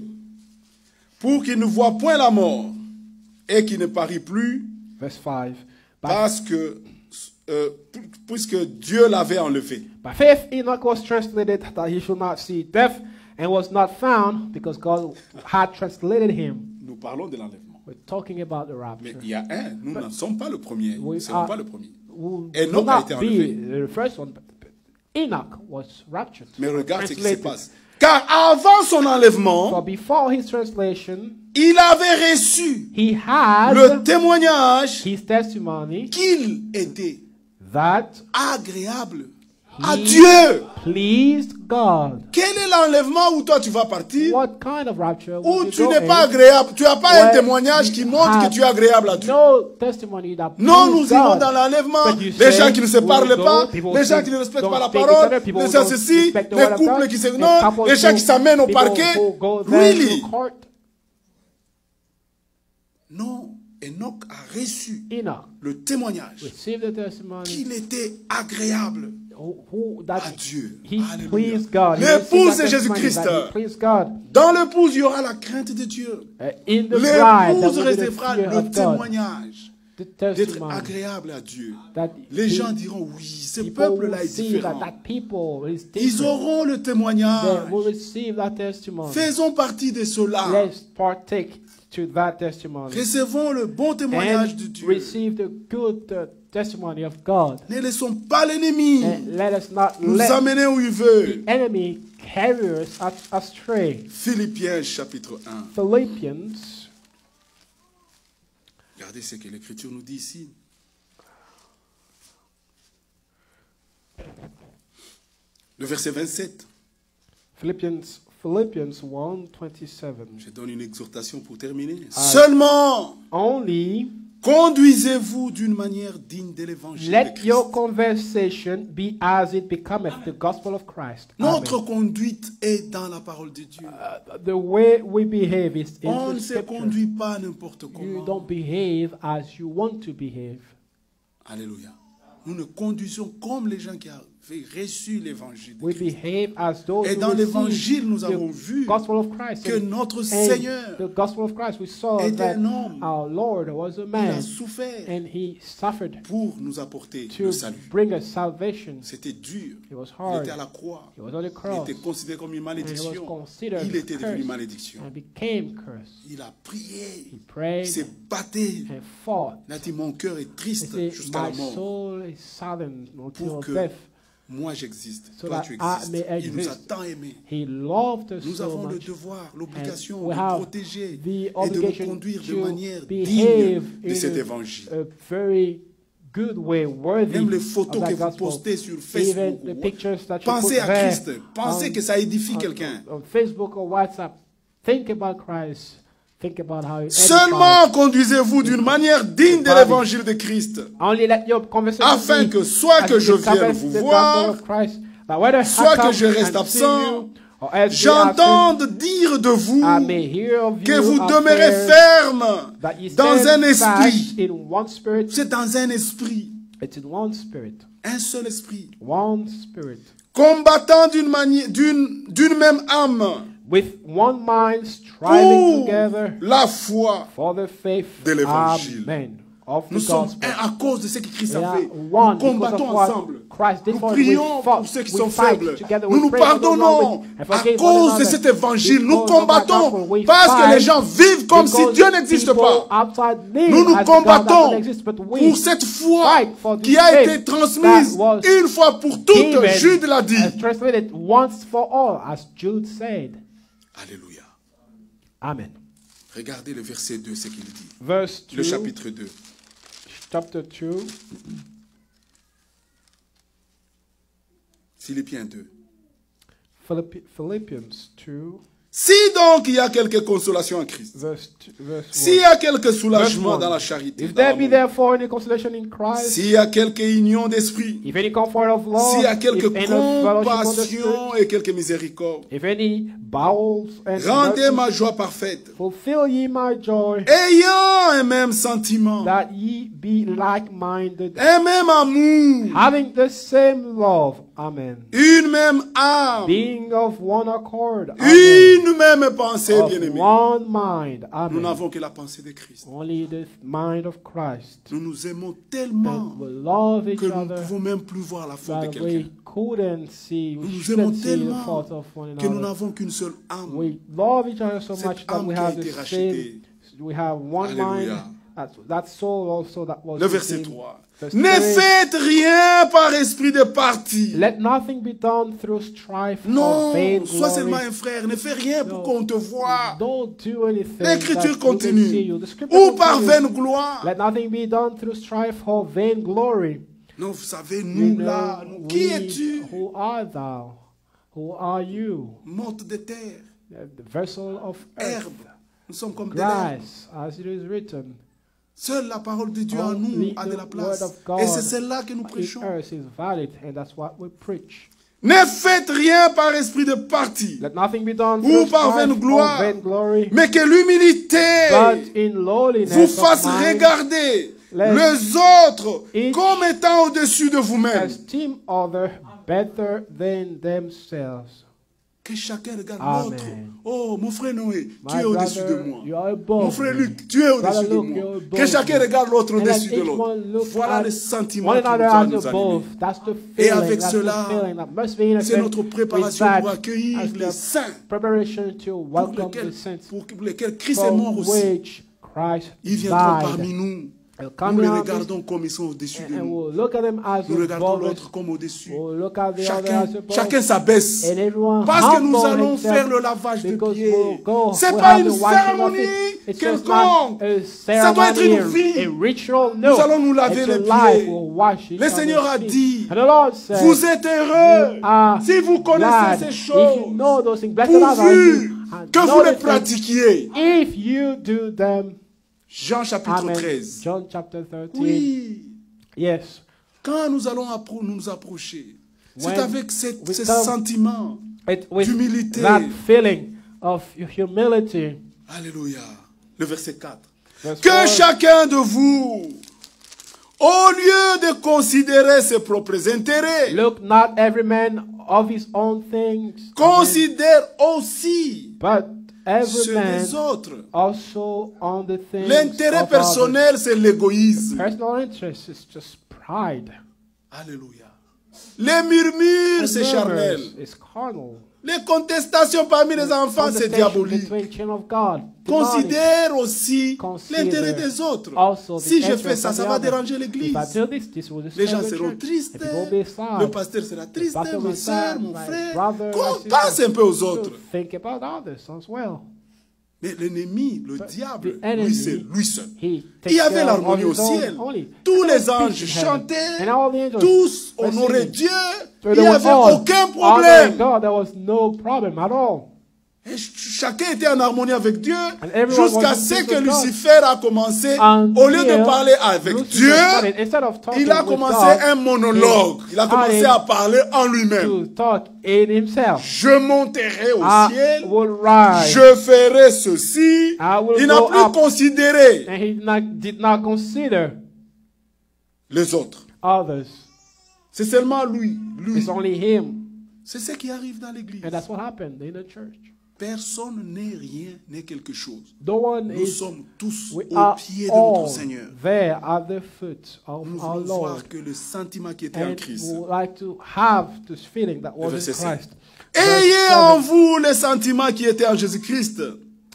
pour qu'il ne voie point la mort et qu'il ne parie plus verse 5. parce que puisque Dieu l'avait enlevé. By faith, Enoch was translated that he should not see death, and was not found because God had translated him. Nous parlons de l'enlèvement. We're talking about the Mais rapture. il y a un, nous n'en sommes pas le premier. Nous ne We serons are- pas le premier. Will Enoch a not été be enlevé. the first one, but Enoch was raptured. Mais regarde ce qui se translated. passe. Car avant son For enlèvement, before his translation, il avait reçu he had le témoignage his testimony qu'il était that agréable à he Dieu. pleased God. Quel est l'enlèvement où toi tu vas partir, What kind of rapture où would you tu go n'es pas in? agréable, tu n'as pas un Where témoignage qui you montre que have tu es agréable à Dieu. No testimony that Non, pleased nous irons God. dans l'enlèvement, But you les say, gens qui ne se we'll parlent go, pas, people les gens who qui ne respectent don't pas la speak each parole, other, people les who don't ceci, respect the les word of couples God, qui se... and Non, couples les gens who- qui s'amènent au people parquet. who go there Really? to court. Non, Enoch a reçu Enoch le témoignage received the testimony qu'il était agréable that à Dieu. he Alléluia. pleased God. He L'épouse received that de testimony Jésus-Christ. that he pleased God. Dans l'épouse, il y aura la crainte de Dieu. In the bride, that L'épouse will be the recevra fear le of God. témoignage The d'être testimony agréable à Dieu. that Les he- gens diront, oui, ce people peuple-là will est see différent. that people is Ils different. auront le They témoignage. will receive that testimony. Faisons partie de cela. Let's partake to that testimony Recevons le bon témoignage de and Dieu. receive the good testimony of God. Ne laissons pas l'ennemi And let us not nous let amener où il veut. the enemy carry us astray. Philippiens chapitre 1. Philippians Regardez ce que l'Écriture nous dit ici. Le verset 27. Philippians 1:27. Je donne une exhortation pour terminer. Ah. Seulement, Only conduisez-vous d'une manière digne de l'évangile de let Christ. your conversation be as it becometh the gospel of Christ. Notre Amen. conduite est dans la parole de Dieu. The way we behave is On in ne the se scripture. conduit pas n'importe You comment. don't behave as you want to behave. Alléluia. Nous nous conduisons comme les gens qui avaient reçu l'évangile de We Christ. behave as those Et who dans receive l'évangile, nous the avons vu gospel of Christ. que And notre in Seigneur the gospel of Christ, we saw était that un homme. our Lord was a Il a man souffert and he suffered pour nous apporter to le salut. bring us salvation. C'était dur. It was Il hard. était à la croix. He was on the Il cross était considéré comme une and he was malédiction. considered Il était devenu cursed malédiction. and became cursed. Il a prié. He Il prayed s'est battu. and fought. Il a dit, mon cœur est He triste said, jusqu'à la my mort. soul is saddened until Pour que death. moi j'existe. So Toi that tu I existes. may Il nous a exist. tant aimés. He loved us Nous so avons le much. devoir, And l'obligation we de have protéger the et de nous obligation conduire de to manière behave digne de in cet évangile. a very good way, worthy Même les of photos that que vous gospel. postez sur Even Facebook, the pictures that you pensez put à there Christ. Pensez que ça édifie quelqu'un. on Facebook or WhatsApp. Think about Christ. Think about how it Seulement conduisez-vous d'une manière digne de l'évangile de Christ, Only let your conversation afin be que soit as que it je vienne covers vous the voir, gospel of Christ, but whether I soit que come je reste and see absent, you, or else be absent, j'entende dire de vous I may hear of que you vous affairs, demeurez ferme that ye dans stand un fast esprit. in one spirit. C'est dans un esprit, It's in one spirit. un seul esprit, One spirit. combattant d'une même âme with one mind striving pour together la foi for the faith. de l'évangile. Amen. Of the Nous sommes gospel. un à cause de ce que Christ We a are fait. one Nous because combattons of what ensemble. Christ did Nous for us. We prions fought, pour ceux qui we sont fight faibles. together, Nous we nous pray for those who are pardonnons weak and à forgive one cause de another. cet évangile. Nous Because of that combattons gospel, we parce que les fight gens vivent comme si because Dieu n'existe people pas. outside live Nous nous as God doesn't combattons exist, but we pour cette foi fight for qui this a faith été transmise that was une fois pour toutes. given, Jude l'a dit. as translated once for all, as Jude said. Alléluia. Amen. Regardez le verset 2, ce qu'il dit. Verse 2, Le chapitre 2. chapter 2, Philippiens 2. Philippians 2, Si donc il y a quelque consolation en Christ, verse s'il y 1. a quelque soulagement Verse dans la 1. charité, If dans there be l'amour, therefore any consolation in Christ, s'il y a quelque union d'esprit, if any comfort of love, s'il y a quelque if any fellowship of the Spirit, compassion et quelque miséricorde, if any bowels and rendez mercy, ma joie parfaite, fulfill ye my joy, ayant un même sentiment, that ye be like-minded, un même amour, having the same love, amen, une même âme, being of one accord, amen, une même pensée, of bien-aimés. one mind, Nous amen, n'avons que la pensée de Christ. only the mind of Christ, Nous nous aimons tellement and we love each que nous ne other, pouvons même plus voir la faute de that quelqu'un. we couldn't see, Nous we nous shouldn't aimons see the tellement fault of one que nous another. n'avons qu'une seule âme. We love each other so Cette much that âme we qui a have été the rachetée. same, we have one Alléluia. mind, that soul also that was Le verset redeemed. 3. Verse Ne 3. faites rien par esprit de parti. Let nothing be done through strife or Non, vain sois seulement glory. un frère. Ne fais rien pour No. qu'on te voie. Don't do anything L'Écriture that you can continue. see you. The scripture Ou par continues. vaine gloire. Let nothing be done through strife or vain glory. Non, vous savez, You nous know, là, nous, qui es-tu? who art thou? Who are you? Morte de terre, The vessel of earth, herbe. Nous sommes comme de l'herbe. grass, as it is written. Seule la parole de Dieu en Only nous a de the la place. word of God Et c'est celle-là que nous in prêchons. earth is valid, and that's what we preach. Ne faites rien par esprit de parti, Let nothing be done Ou through par strife vaine gloire, or vain glory, mais que l'humilité but in lowliness vous of fasse mind, regarder let les autres each comme étant au-dessus de vous-même. esteem other better than themselves. Que chacun regarde Amen. l'autre. Oh, mon frère Noé, tu My es au-dessus de brother, moi. you are above Mon frère me. Luc, tu es au-dessus de Luke, moi. you're above Que chacun me. regarde l'autre And let au-dessus de each l'autre. one look Voilà at le sentiment one qui nous another doit as nous animer. above. That's the Et feeling. avec That's cela, the feeling that must be in a c'est sense notre with préparation that pour accueillir as les the saints preparation to pour welcome lesquels, the saints pour lesquels Christ est for mort aussi. which Christ Ils viendront parmi died. nous. They'll come Nous les in our regardons comme ils sont au-dessus de and nous. we'll look at them as Nous regardons above us. l'autre comme au-dessus. We'll look at the other Chacun, as above. chacun s'abaisse. And everyone Parce que nous humble allons himself faire le lavage de because pieds. we'll go. C'est We'll pas have une the washing of cérémonie it. It's just quelconque. not a Ça doit être ceremony, une vie. a ritual. Nous No, allons nous laver it's les a life. pieds. We'll wash each Le Seigneur a other's dit, feet. And the Lord said, vous êtes heureux you are si vous connaissez glad ces if you choses, know those things. Blessed are pourvu you and que know vous les the things pratiquiez. if you do them. Jean chapitre Amen. 13. John chapter 13. Oui. Yes. Quand nous allons nous approcher, c'est When avec ce we come- sentiment With d'humilité. that feeling of humility. Alléluia. Le verset 4. Verse Que 4. chacun de vous, au lieu de considérer ses propres intérêts, Look not every man of his own things, considère aussi but every ceux man des autres. also on the things L'intérêt of personnel, c'est others. l'égoïsme. Personal interest is just pride. Alléluia. Les murmures, The c'est charnel. murmurs is carnal. Les contestations parmi les enfants, c'est Conversation diabolique. between children of God. demonic. Considère aussi Consider l'intérêt des autres. also the Si je interest fais ça, of ça the va other. déranger If l'église. I do this will Les disturb gens the seront church. tristes. The people will be sad. Le pasteur sera triste. pastor will Ma be soeur, sad. mon My frère. brother, my sister. Pense un peu aux So autres. think about others as well. Mais l'ennemi, le But diable, the enemy, lui, c'est lui seul. He Il y takes avait care l'harmonie of au his own ciel. only. Tous And les peace anges in heaven. chantaient. And all the angels Tous were honoraient singing. Dieu. So Il they n'y were avait all aucun honoring problème. God. There was no problem at all. Et chacun était en harmonie avec Dieu And everyone jusqu'à was in ce peace que with God. Lucifer a commencé, Until au lieu de parler avec Lucifer Dieu, started, instead of talking il a with commencé God, un monologue. Il a commencé à parler en lui-même. to talk in himself. Je monterai au I ciel, will rise. je ferai ceci. I will Il n'a go plus up. considéré And he did not consider les autres. others. C'est seulement lui. It's only him. C'est ce qui arrive dans l'église. And that's what happened in the church. Personne n'est rien, n'est quelque chose. No one Nous is. sommes tous We au are pied de notre all Seigneur. there at the foot of Nous our voulons Lord. voir que le sentiment qui était en And Christ. we would like to have this feeling that was in Verset 5. Christ. Ayez Verse en 7. vous les sentiments qui étaient en Jésus-Christ,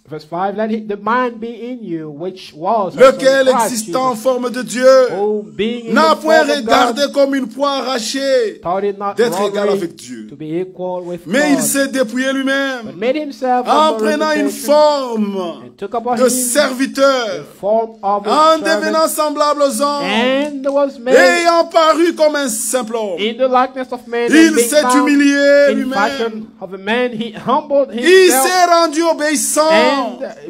Verse 5, let the mind be in you, which was also in lequel Christ existant en Jesus, forme de Dieu, who being in n'a the point form of regardé God, comme une proie arrachée thought it not d'être égal robbery avec Dieu. to be equal with Mais il God, s'est dépouillé but lui-même made himself en of no prenant une reputation, forme and took upon de him serviteur, the form of en a devenant servant, semblable aux hommes, and was made ayant paru comme un simple homme. in the likeness of man, Il and being s'est found humilié in lui-même. fashion of a man, he humbled Il himself s'est rendu obéissant and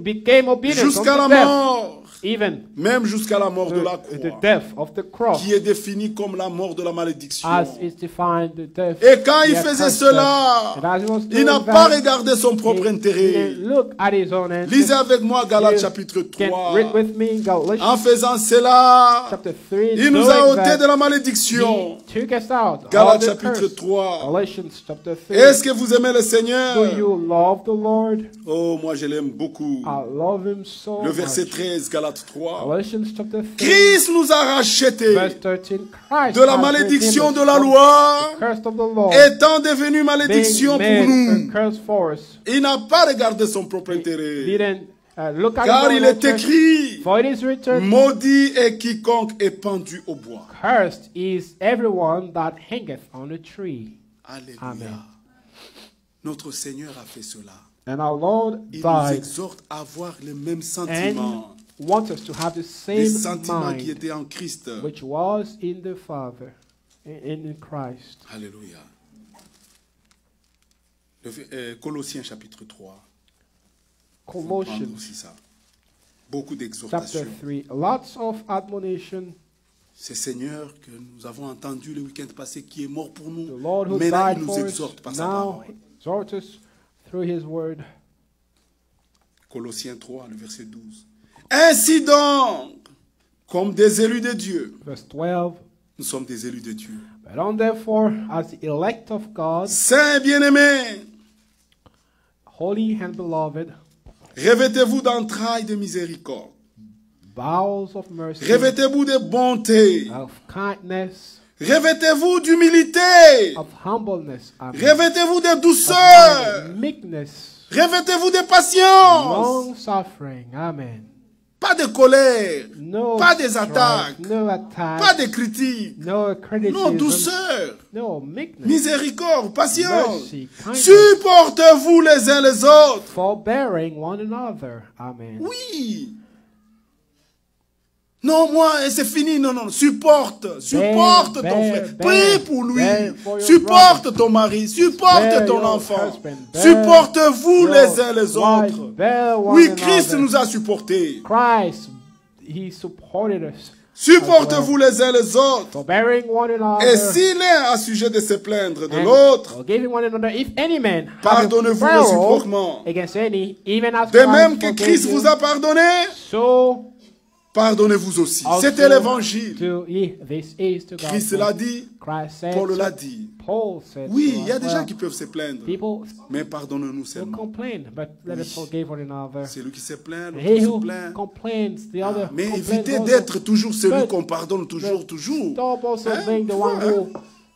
became obedient jusqu'à la unto death, mort, even même jusqu'à la mort de la the croix, death of the cross, qui est définie comme la mort de la malédiction. as is defined the death. Et quand il the faisait accursed cela, death. And as he was il doing n'a that, pas regardé son propre he intérêt. didn't look at his own interest. Lisez avec moi Galates You chapitre can 3. read with me Galatians En faisant cela, chapter 3. il nous a doing ôté that, de la he malédiction. took us out. Galates of the chapitre curse. 3. Galatians chapter 3. Est-ce que vous aimez le Seigneur? Do you love the Lord? Oh, moi je l'aime beaucoup. I love him so Le verset much. 13, Galates 3. Galatians chapter 3. Christ nous a rachetés Verse 13. Christ de la has malédiction redeemed de us la from loi, the curse of the law, étant devenu malédiction being pour made nous. a curse for us. Il n'a pas regardé son propre intérêt. Didn't look at Car his il own est interest. écrit, For it is written, maudit est quiconque est pendu au bois. cursed is everyone that hangeth on a tree. Alléluia. Amen. Notre Seigneur a fait cela. And our Lord Il nous died exhorte à avoir les mêmes and sentiments. wants us to have the Les same sentiments qui mind étaient en Christ. which was in the Father, in Christ. Alléluia. Colossiens chapitre 3. Faut prendre Colossians aussi ça. Beaucoup chapter d'exhortations. 3. Lots of admonition. C'est Seigneur que nous avons entendu le week-end passé qui est mort pour nous. The Lord who Maintenant, died il nous for us exhorte par sa now parole. exhorts us through His word. Colossiens 3, le verset 12. Ainsi donc, comme des élus de Dieu, Verse 12. nous sommes des élus de Dieu. But on therefore, as the elect of God, Saints bien-aimés, holy and beloved, revêtez-vous d'entrailles de miséricorde. bowels of mercy, Revêtez-vous de bonté. of kindness, Revêtez-vous d'humilité. of humbleness, Revêtez-vous de of douceur. meekness, Revêtez-vous de patience. long suffering. Amen. Pas de colère. No Pas des strife, attaques. no attack, Pas de critiques. no criticism, Non, douceur. no meekness, Miséricorde, patience. mercy, kindness, Supportez-vous les uns les autres. forbearing one another. Amen. Oui. Non, moi, c'est fini. Non, non. Supporte. Supporte ton frère. Prie pour lui. Supporte ton mari. Supporte ton enfant. Supportez-vous les uns les autres. Oui, Christ nous a supportés. Christ, He supported us. Supportez-vous les uns les autres. Forbearing one another. Et s'il est à sujet de se plaindre de l'autre, Forgiving one another. If any man have a pardonnez-vous quarrel réciproquement. against any, even as De Christ même que forgave Christ you, vous a pardonné, so pardonnez-vous aussi. also C'était l'évangile. do ye. This is the Christ gospel. l'a dit, Christ said Paul so. l'a dit. Paul said Oui, so il y a as des gens well. qui peuvent se plaindre, People mais pardonnez-nous will seulement. complain, but let us forgive one another. Celui qui se plaint, And l'autre he se who plaint. complains, the other Mais complains évitez also. d'être toujours celui But- qu'on pardonne toujours. Stop also Hein? being the one who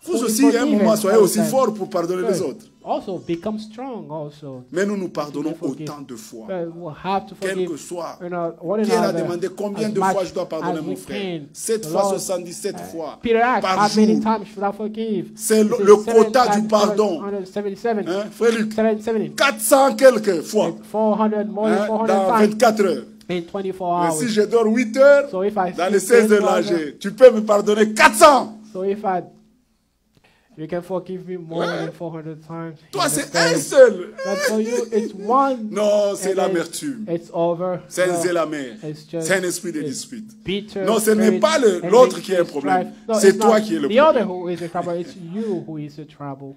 Vous who aussi, à un forgiven moment, soyez all aussi the time. fort pour pardonner les But autres. Also become strong also. Mais nous nous pardonnons Forgive. autant de fois. But we'll have to Quel forgive que soit. one Pierre a another demandé combien as de much fois je dois pardonner as mon we frère. can. 7 The fois Lord, 77 fois Peter asked, par how many jour. times should I forgive? C'est He said, le 7 quota du times pardon. 777. Hein, frère Luc, 770. 400 quelques fois 400, more than hein, 400 dans times 24 heures. in 24 Mais hours. si je dors 8 heures, So if I dans les sleep 16 heures là, 10 hours, tu peux me pardonner 400. so if you can forgive me more than 400 times. Toi, in a c'est day. un seul. But for you, it's one. Non, c'est and then l'amertume. It's over. C'est No, la mer. it's just- C'est un esprit de it's dispute. bitter Non, ce n'est spirit pas and l'autre qui est un strife. problème. No, C'est it's toi not qui es le the other problème. who is the trouble. It's you who is the trouble.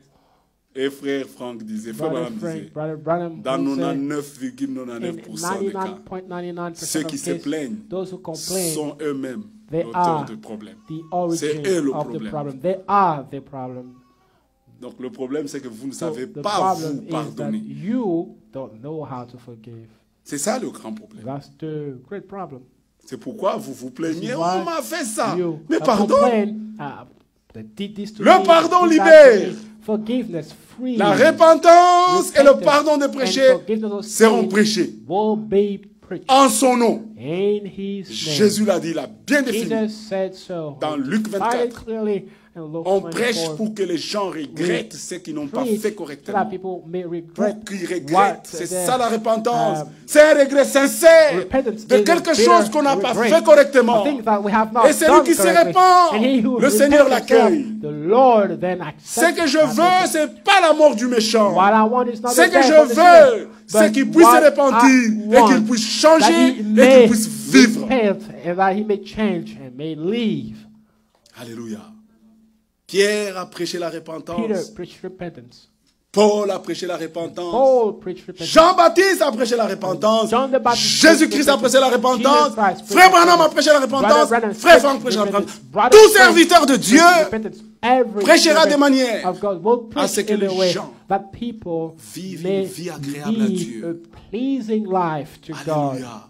Et frère Franck disait, frère Brother Branham Frank, disait, Brother Branham, dans who said, 99,99% in des cas, 99.99% ceux of qui se cases, plaignent those who complain, sont eux-mêmes they l'auteur are du problème. the origin C'est eux le of the problème. problem. They are the problem. Donc le problème, c'est que vous ne So savez the pas problem vous is that pardonner. you don't know how to forgive. C'est ça le grand problème. That's the great problem. C'est pourquoi vous vous plaignez. This is On why m'a fait ça. You Mais pardon. complain, they did this to Le me, pardon did that libère. to me. Forgiveness free. La repentance et le Repentance pardon des and péchés forgiveness of seront sin prêchés will be preached en son nom. in his name. Jésus l'a dit, il a bien défini. Jesus said so. Dans Luc 24, clearly in Luke on 24, prêche pour que les gens regrettent ce qu'ils n'ont pas preach fait so that correctement. people may regret Pour qu'ils what regrettent. C'est they- ça la repentance. C'est un regret sincère Repentance de is a quelque bitter chose qu'on n'a pas regret fait correctement. of things that we have not Et c'est lui done qui se correctly. répand. And he who Le Seigneur repents l'accueille. himself, the Lord then Ce accepts que je that veux, person. c'est pas la mort du méchant. What I want is not Ce the que death je of the veux, sinner, c'est but qu'il puisse what se repentir I et want, qu'il puisse changer that he et qu'il may puisse vivre. repent and that he may change and may live. Alléluia. Pierre a prêché la Peter repentance. preached repentance. Paul a prêché la repentance. Paul preached repentance. Jean-Baptiste a prêché la repentance. John the Baptist Jésus-Christ a prêché la repentance. Jesus Christ preached Frère Branham a repentance. prêché la repentance. Brother Branham Frère preached Franck prêche la repentance. repentance. Brother Tout Frank serviteur de Dieu preached repentance. Every prêchera servant des manières of God will à preach ce que in les a way gens that people vivent may une vie agréable à live Dieu. a pleasing life to God. Alléluia.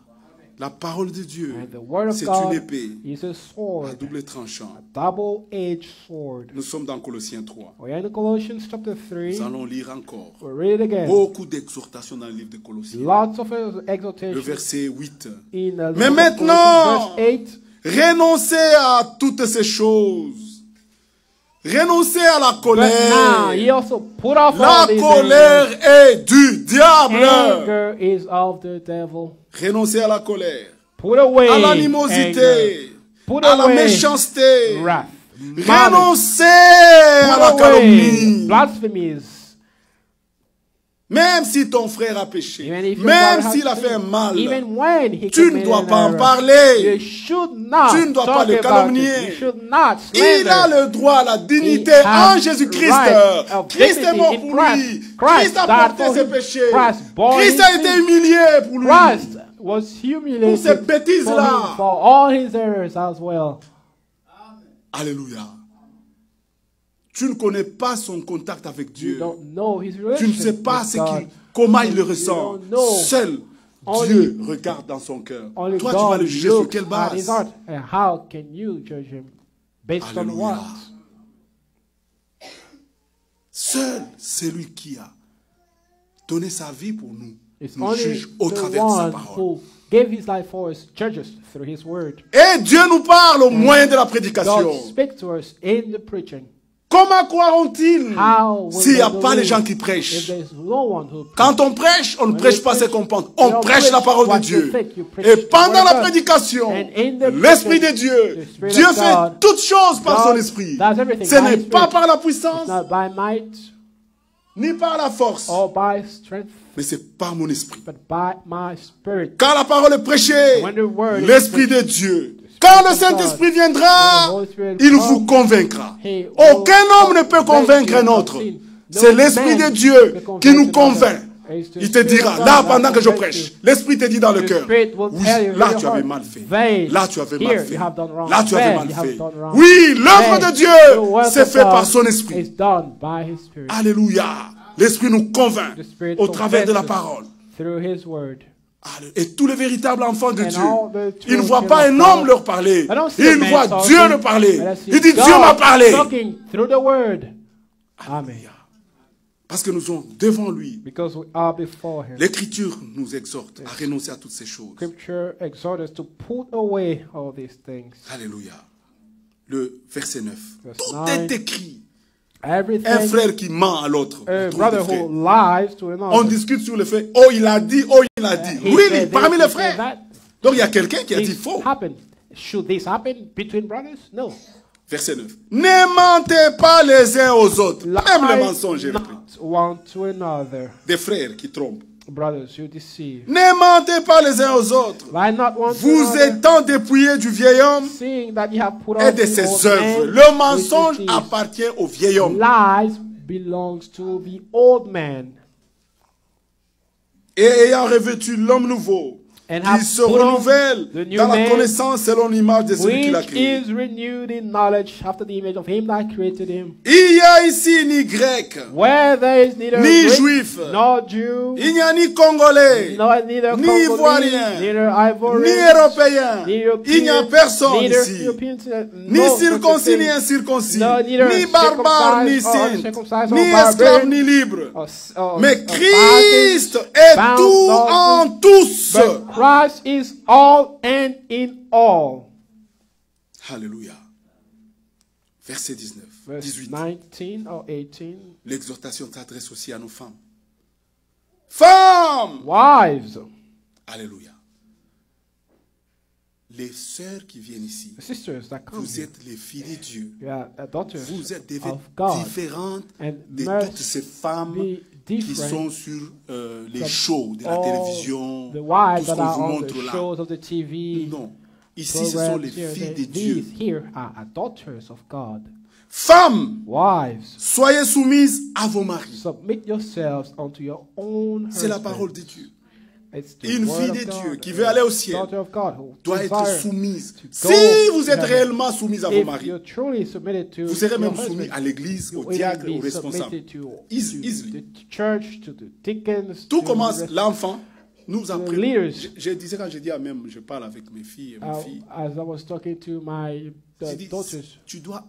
La parole de Dieu, And the word of c'est une God épée is a à sword, double tranchant. double-edged sword. Nous sommes dans Colossiens 3. We're in Colossians chapter 3. Nous allons lire encore We'll read it again. beaucoup d'exhortations dans le livre de Colossiens. Lots of Le exhortations verset 8. in the Mais book of maintenant, Colossians, verse 8. Renoncez à toutes ces choses. Renoncez à la But now colère. he also put off La all these colère est du diable. anger is of the devil. Renoncez à la colère, Put away à anger. l'animosité, Put à la away méchanceté. wrath. Malice. Renoncez à la Put away calomnie. blasphemies. Même si ton frère a péché, Even if your même brother s'il a has fait un sinned, mal, even when he tu ne committed dois an pas en error, parler. you should not Tu ne dois pas talk le about calomnier. it. You should not il a slander. le droit à la dignité He en has Jésus-Christ. right of Christ est dignity mort in pour Christ. lui. Christ Christ a died porté for ses him. péchés. Christ bore Christ his a été sins. humilié pour lui. Christ was humiliated Pour ces bêtises-là. for him, for all his errors as well. Alléluia. Tu ne connais pas son contact avec You Dieu. don't know his Tu ne relationship sais pas with God. comment il le You ressent. don't know. Seul Only- Dieu regarde dans son cœur. Only Toi, tu vas God le juger sur looks quelle at his base? heart. And how can you judge him? Based on Alléluia. what? Seul celui qui a donné sa vie pour nous It's nous only juge au the travers de sa one parole. who gave his life for us, judges through his word. Et Dieu nous parle au moyen de la prédication. God speaks to us in the preaching. Comment croiront-ils How will s'il n'y a they pas les believe gens qui if prêchent? there's no one who Quand on prêche, on ne When prêche you pas ce preach, qu'on pense. you On don't prêche la preach parole de what you Dieu. think, you preach Et the pendant word of la God. prédication, And in the l'Esprit de preaching, Dieu, the Spirit Dieu of fait God, toutes choses par son God esprit. does everything Ce by n'est His pas Spirit. par la It's puissance, not by might ni par la force, or by strength, mais c'est par mon esprit. but by my spirit. Quand la parole est prêchée, When the word is l'Esprit de Dieu, quand le Saint-Esprit viendra, il vous convaincra. Aucun homme ne peut convaincre un autre. C'est l'Esprit de Dieu qui nous convainc. Il te dira, là, pendant que je prêche, l'Esprit te dit dans le cœur, oui, là tu avais mal fait. Là tu avais mal fait. Là tu avais mal fait. Oui, l'œuvre de Dieu, c'est fait par son Esprit. It's done by His Spirit. Alléluia. L'Esprit nous convainc The Spirit au travers de la convinces us parole. through His word. Et tous les véritables enfants de And Dieu, all the ils ne children voient pas of un God, homme leur parler. I don't see a Ils man voient talking, Dieu leur parler. but I see Ils disent God Dieu m'a parlé. talking through the word. Amen. Parce que nous sommes devant lui. Because we are before Him. L'Écriture nous exhorte à renoncer à toutes ces choses. Scripture exhorts us to put away all these things. Alléluia. Le verset 9. Verse Tout 9. est écrit. Everything, Un frère qui ment à l'autre. a trouve brother des frères. who lies to On another. discute sur le fait, oh il a dit, oh il a dit. He Oui, said parmi this, les he said frères. that. Donc il y a quelqu'un qui a dit This faux. happened. Should this happen between brothers? No. Verset 9. Ne mentez pas les uns aux autres. Même les mensonges, j'ai Lie repris. not one to another. Des frères qui trompent. Brothers, you deceive. Ne mentez pas les uns aux autres. Lie not one to Vous another. étant dépouillés du vieil homme Seeing that you have put et off de the ses old œuvres. man Le with mensonge his deeds. appartient au vieil homme. Lies belongs to the old man. Et ayant revêtu l'homme nouveau, and qui have se put on renouvelle the new dans la man, connaissance selon l'image de celui qui l'a which créé. is renewed in knowledge after the image of him that created him. Il y a ici ni grec, Where there is neither ni Greek, juif, nor Jew, il n'y a ni congolais, neither ni Congolese, ivoirien, neither ni Ivorian, européen. ni Il n'y a European, personne neither ici. European, Ni no circoncis, such ni thing. incirconcis, No, neither ni barbare, ni circumcised or saint, uncircumcised or ni barbarian, esclave, ni libre. Mais bondage, Christ est bound, tout no, en tous. but Christ is all and in all. Alléluia. Verset 19, Verse 18. 19 or 18. L'exhortation s'adresse aussi à nos femmes. Femmes! Wives, Alléluia. Les sœurs qui viennent ici, the sisters that come vous here, êtes les filles de Dieu. you are daughters Vous êtes of God, différentes and de must toutes ces femmes be qui different sont sur les from shows de la all télévision, the tout wives ce that qu'on are vous on montre the là. shows of the TV. Non. Ici, ce sont les Programs here, filles de Dieu. these here are daughters of God. Femmes, Wives, soyez soumises à vos maris. submit yourselves unto your own C'est la husband. parole de Dieu. It's the Une word fille of de God, Dieu qui a veut aller au ciel daughter of God who doit être desires soumise. to Si go vous to êtes heaven. réellement soumise à vos If maris, you're truly submitted to vous serez your même soumis husband, à l'église, you au will diacre, be aux responsables. submitted to Easily. the church, to the deacons, Tout to commence, the l'enfant nous apprenons. leaders. Je disais quand je dis à même, je parle avec mes filles et mes filles. As I was talking to my J'ai dit, daughters, tu dois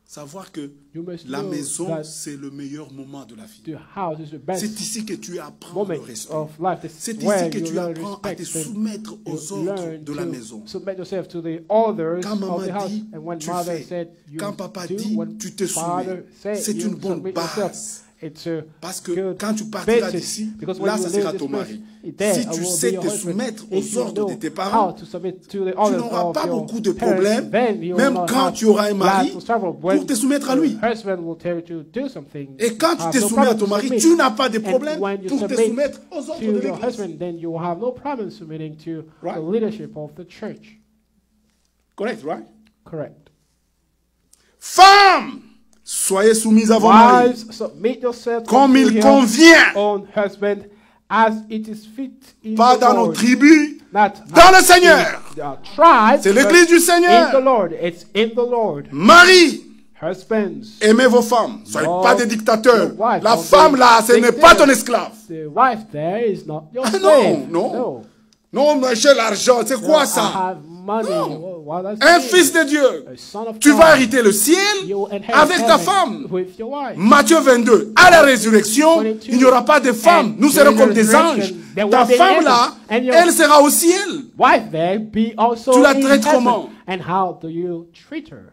savoir que you must la know maison, that c'est le meilleur moment de la vie. the house is the best C'est ici que tu apprends moment le respect. of life. This C'est is where ici que you tu learn apprends à te respect and soumettre you aux ordres learn de la to maison. submit yourself to the orders Quand maman of the house. dit, And when tu mother fais. said, you Quand papa do, dit, when tu te father soumets. said, C'est you une bonne submit base. yourself. It's a Parce que good quand tu partiras basis, d'ici, because là, when ça you leave sera this ton place, mari. there Si I tu will sais be your te husband. soumettre If aux you ordres know de tes how parents, to submit to the tu orders n'auras of pas your beaucoup de parents, problèmes, then you will même not quand have tu auras un mari, lots of trouble. When pour te soumettre à lui. your husband will tell you to do something, Et quand you tu have te no soumets à problem ton mari, submit. tu n'as pas de And problème when you pour te submit soumettre aux ordres to de your l'église. husband, then you will have no problem submitting to Right. the leadership of the church. Correct, right? Correct. Femmes, soyez soumises à vos maris, Wives, submit yourself comme unto il your convient, own husband as it is fit in pas the dans nos Lord. tribus, Not dans le as Seigneur. in the tribe, C'est l'église but du Seigneur. in the Lord. It's in the Lord. Marie, Husbands, aimez vos femmes, soyez Love pas des dictateurs. your wife. La Don't femme be là, ce n'est dictator. pas ton esclave. the wife there is not your Ah, slave. non. Non, mais j'ai l'argent, c'est quoi I ça? have money. Non. What does Un it fils mean? de Dieu. A son of Tu God. vas hériter le ciel You will inherit avec ta heaven femme. with your wife. Matthieu 22. À la résurrection, 22. il n'y aura pas de femmes. And Nous serons during comme the des anges. resurrection, there Ta will be femme angels. là, And your elle sera au ciel. wife there be also Tu la in traites heaven. comment? And how do you treat her?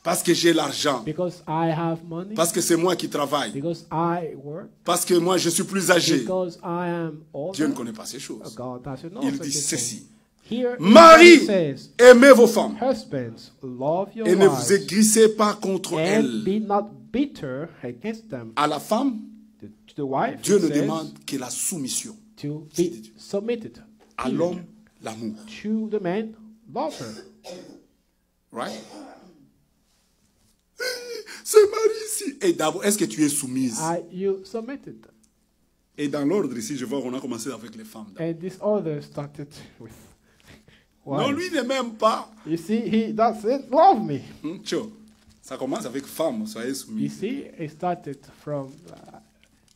Parce que j'ai l'argent. Because I have money. Parce que c'est moi qui travaille. Because I work. Parce que moi je suis plus âgé. Because I am older. Dieu ne connaît pas ces choses. God doesn't know Il such dit a thing. ceci. Here Marie, it says, aimez vos femmes. husbands, love your Et ne vous wives aigrissez pas contre and elles. be not bitter against them. À la femme, To the wife, Dieu it ne says demande que la soumission. to be submitted. À l'homme, l'amour. To the man, love her. Right? C'est Marie ici. Et d'abord, est-ce que tu es soumise? Are you submitted? Et dans l'ordre ici, je vois qu'on a commencé avec les femmes. And this order started with Non, wives. lui ne m'aime pas. You see, he doesn't love me. Tcho. Ça commence avec femme, soyez You soumis. see, it started from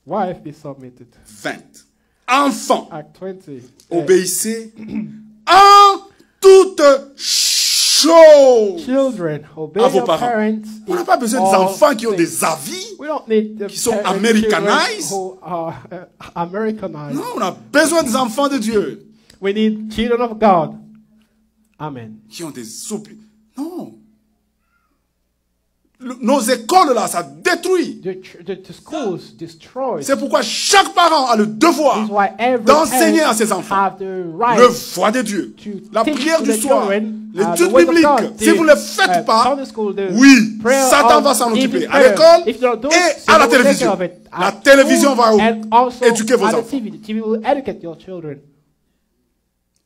wife be submitted. 20. Enfants, Act 20. obéissez en toutes choses Children, obey à vos your parents. parents. On n'a in pas besoin des all enfants qui ont things. des avis. We don't need the qui sont children Americanized. who are Americanized. Non, on a besoin des enfants de Dieu We need children of God. Amen. qui ont des opinions. Non. Nos écoles là, ça détruit. The schools destroyed. C'est pourquoi chaque parent a le This is devoir why every d'enseigner parent à ses enfants have the right le foi de Dieu, to la teach prière to du the soir, children, the l'étude word of biblique. God, Si vous ne le faites pas, Sunday school, the oui, prayer Satan of va s'en occuper evening à prayer. l'école If you don't do it, et à Satan la will take télévision. care of it. La At télévision school va and also éduquer vos at the enfants. TV. The TV will educate your children.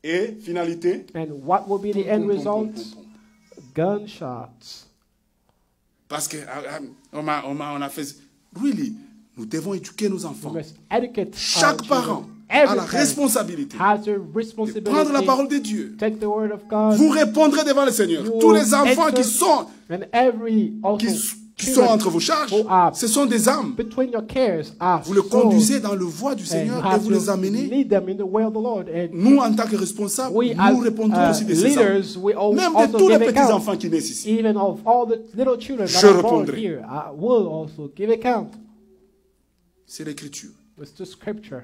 Et finalité, And what will be the end result? Gunshots. parce que on a fait. Really, nous devons éduquer nos We enfants. must educate Chaque our parent children. a la parent responsabilité has the de prendre la responsibility parole de Dieu. to take the word of God. Vous répondrez devant le Seigneur. You Tous les will enfants answer, qui sont and every also children entre vos charges, who are ce sont des âmes. between your cares are Vous les souls, conduisez dans le voie du and you Seigneur et have vous to les amenez. lead them in the way of the Lord. And Nous, en tant que responsables, we as nous répondrons aussi de ces âmes. leaders, we Même de also tous les give petits account. enfants qui naissent ici. Even of all the little children Je that are born répondrai. here, I will also give account. C'est l'écriture. It's the scripture.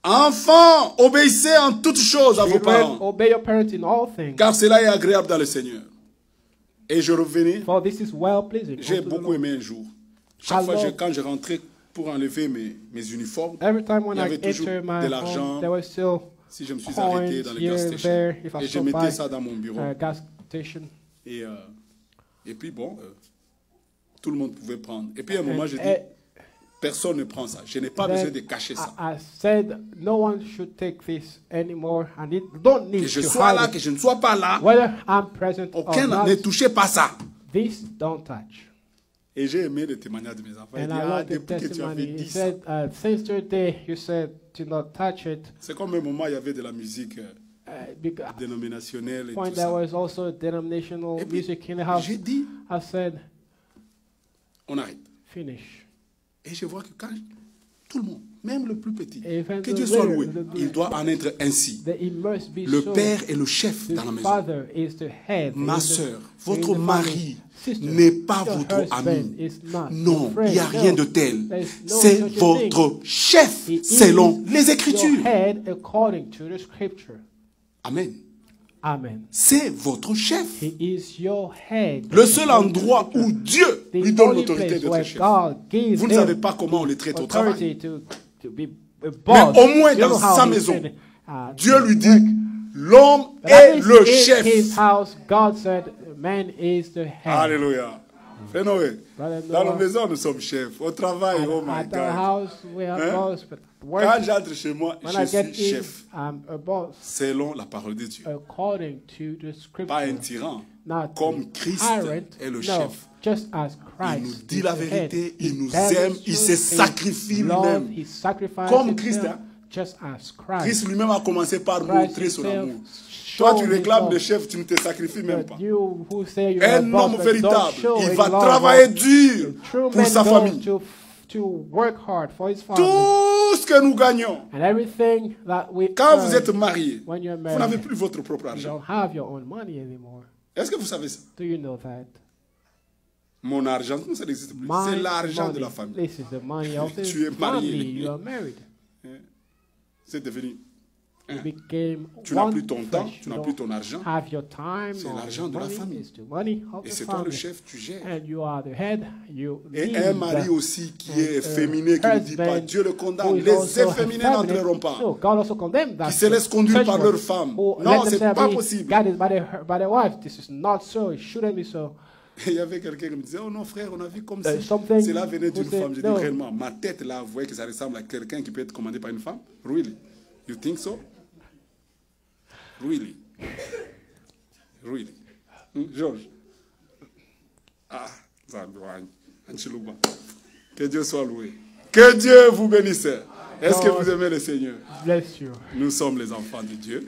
Enfants, obéissez en toutes choses à vos Children, parents, obey your parents in all things, car cela est agréable dans le Seigneur. Et je revenais, for this is well pleasing j'ai unto the beaucoup Lord. aimé un jour. Chaque I fois, love- quand je rentrais pour enlever mes uniformes, Every time when il y I avait toujours enter my de l'argent. home, there was still Si je me suis coins arrêté dans le here gas and station, there if I et je stop by mettais ça dans mon bureau. a gas station. Et puis bon, tout le monde pouvait prendre. Et puis à un moment, je dis, And, personne ne prend ça. Je n'ai pas then besoin de cacher ça. I said no one should take this anymore. I don't need Que je to sois là, hide que it. je ne sois pas là, Whether I'm present aucun or ne not, touchez pas ça. this don't touch. Et j'ai aimé le témoignage de mes enfants. Ils And disent, I love the depuis que tu avais testimony. He dit ça. said, since your day you said to not touch it. C'est comme un moment, il y avait de la musique Because dénominationnelle et point tout there ça. was also denominational Et puis, music in the house. j'ai dit, I said, on arrête. finish. Et je vois que quand tout le monde, même le plus petit, Even que the Dieu soit little, loué, the- il doit en être ainsi. That it must be Le so. père est le chef The dans la maison. father is the head. Ma in the- sœur, in votre the mari family. Sister, n'est pas your votre husband ami. is not Non, your friend. il n'y a rien No. de tel. There's no C'est such a thing. votre chef He selon is les Écritures. your head according to the scripture. Amen. Amen. C'est votre chef. He is your head. Le seul endroit où Dieu The lui donne only l'autorité place d'être where chef. God gives Vous ne him savez pas comment on le traite au travail. authority to be a boss. au moins You know dans how sa he maison, said, Dieu lui dit, work. l'homme But at est least le in chef. his house, God said, man is the head. Alléluia. Frère Noé, Brother dans Noah, la maison, nous sommes chefs. Au travail, oh my At our God. house, we are Hein? boss, but work, Quand j'entre chez moi, when I je get suis in, chef. I'm a boss Selon la parole de Dieu. according to the scripture. Pas un tyran. Not Comme Christ tyrant, est le no, chef. just as Il Christ nous is dit la the head. vérité, il He nous tells aime, us il truth, se he sacrifie loves, lui-même. he sacrifices Comme Christ, himself, hein. just as Christ. Christ lui-même a commencé par Christ montrer son himself amour. Toi, tu showed réclames his le love. chef, tu ne te sacrifies même But pas. you who say you're a Un boss, homme but don't véritable, show il any va love, travailler a dur true pour man sa goes famille. to work hard for his family. Tout ce que nous gagnons, And everything that we quand earn, vous êtes marié, when you're vous married, n'avez plus votre propre you argent. don't have your own money anymore. Est-ce que vous savez ça? Do you know that? Mon argent, ça n'existe plus. C'est My l'argent de money, la famille. this is the money of the Tu es marié. family. You are married. C'est devenu. You became Tu n'as one plus ton temps, flesh. tu You n'as plus don't ton argent. have your time C'est or l'argent de la money. famille. It's the money of Et the c'est toi le family. chef, tu gères. And you are the head. You Et lead un mari the- aussi qui and est a efféminé, qui ne dit pas husband Dieu le who condamne. is Les also efféminés effeminate. n'entreront pas. No, God also condemned that. Qui se laissent conduire such par one leur femme. who Non, let c'est themselves pas be possible. guided by their wife. This is not so. It shouldn't be so. Et il y avait quelqu'un qui me disait, oh non frère, on a vu comme si something cela venait d'une who said, femme. J'ai dit, no. réellement, ma tête là, vous voyez que ça ressemble à quelqu'un qui peut être commandé par une femme? Really? You think so? Really? Really? Georges? Ah, ça doit. Anchilouba. Que Dieu soit loué. Que Dieu vous bénisse. Est-ce que vous aimez le Seigneur? Bless you. Nous sommes les enfants de Dieu.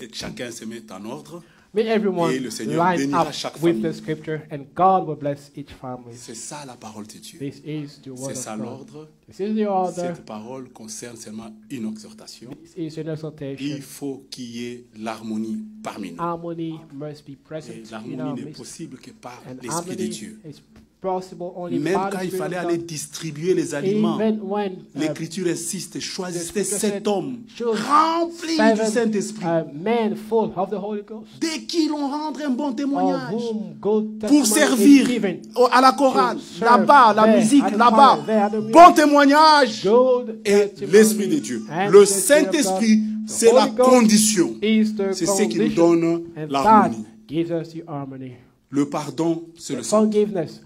Et chacun se met en ordre. May everyone Et le Seigneur line bénira up chaque with famille. the scripture, and God will bless each family. C'est ça la parole de Dieu. This is the word C'est of ça God. l'ordre. This is the order. Cette parole concerne seulement une exhortation. This is an exhortation. Il faut qu'il y ait l'harmonie parmi nous. Harmony must be Et present in our l'harmonie n'est midst. possible que par And l'Esprit de harmony Dieu. is possible only Même by the quand il Spirit fallait of aller God. distribuer les aliments, Even when l'Écriture insiste, choisissez the scripture cet said, homme choose rempli du seven Saint-Esprit, men full of the Holy Ghost, dès qu'ils ont rendre un bon of témoignage, whom good pour testimony is servir given. à la chorale, To serve là-bas, la there, musique, at the là-bas, choir, there, at the music. bon témoignage. Good Et testimony l'Esprit de Dieu. and Le the Spirit of Saint-Esprit, God. The c'est la Holy Ghost condition. is the C'est ce qui nous condition, donne and l'harmonie. that gives us the harmony. Le pardon, c'est le sang. Forgiveness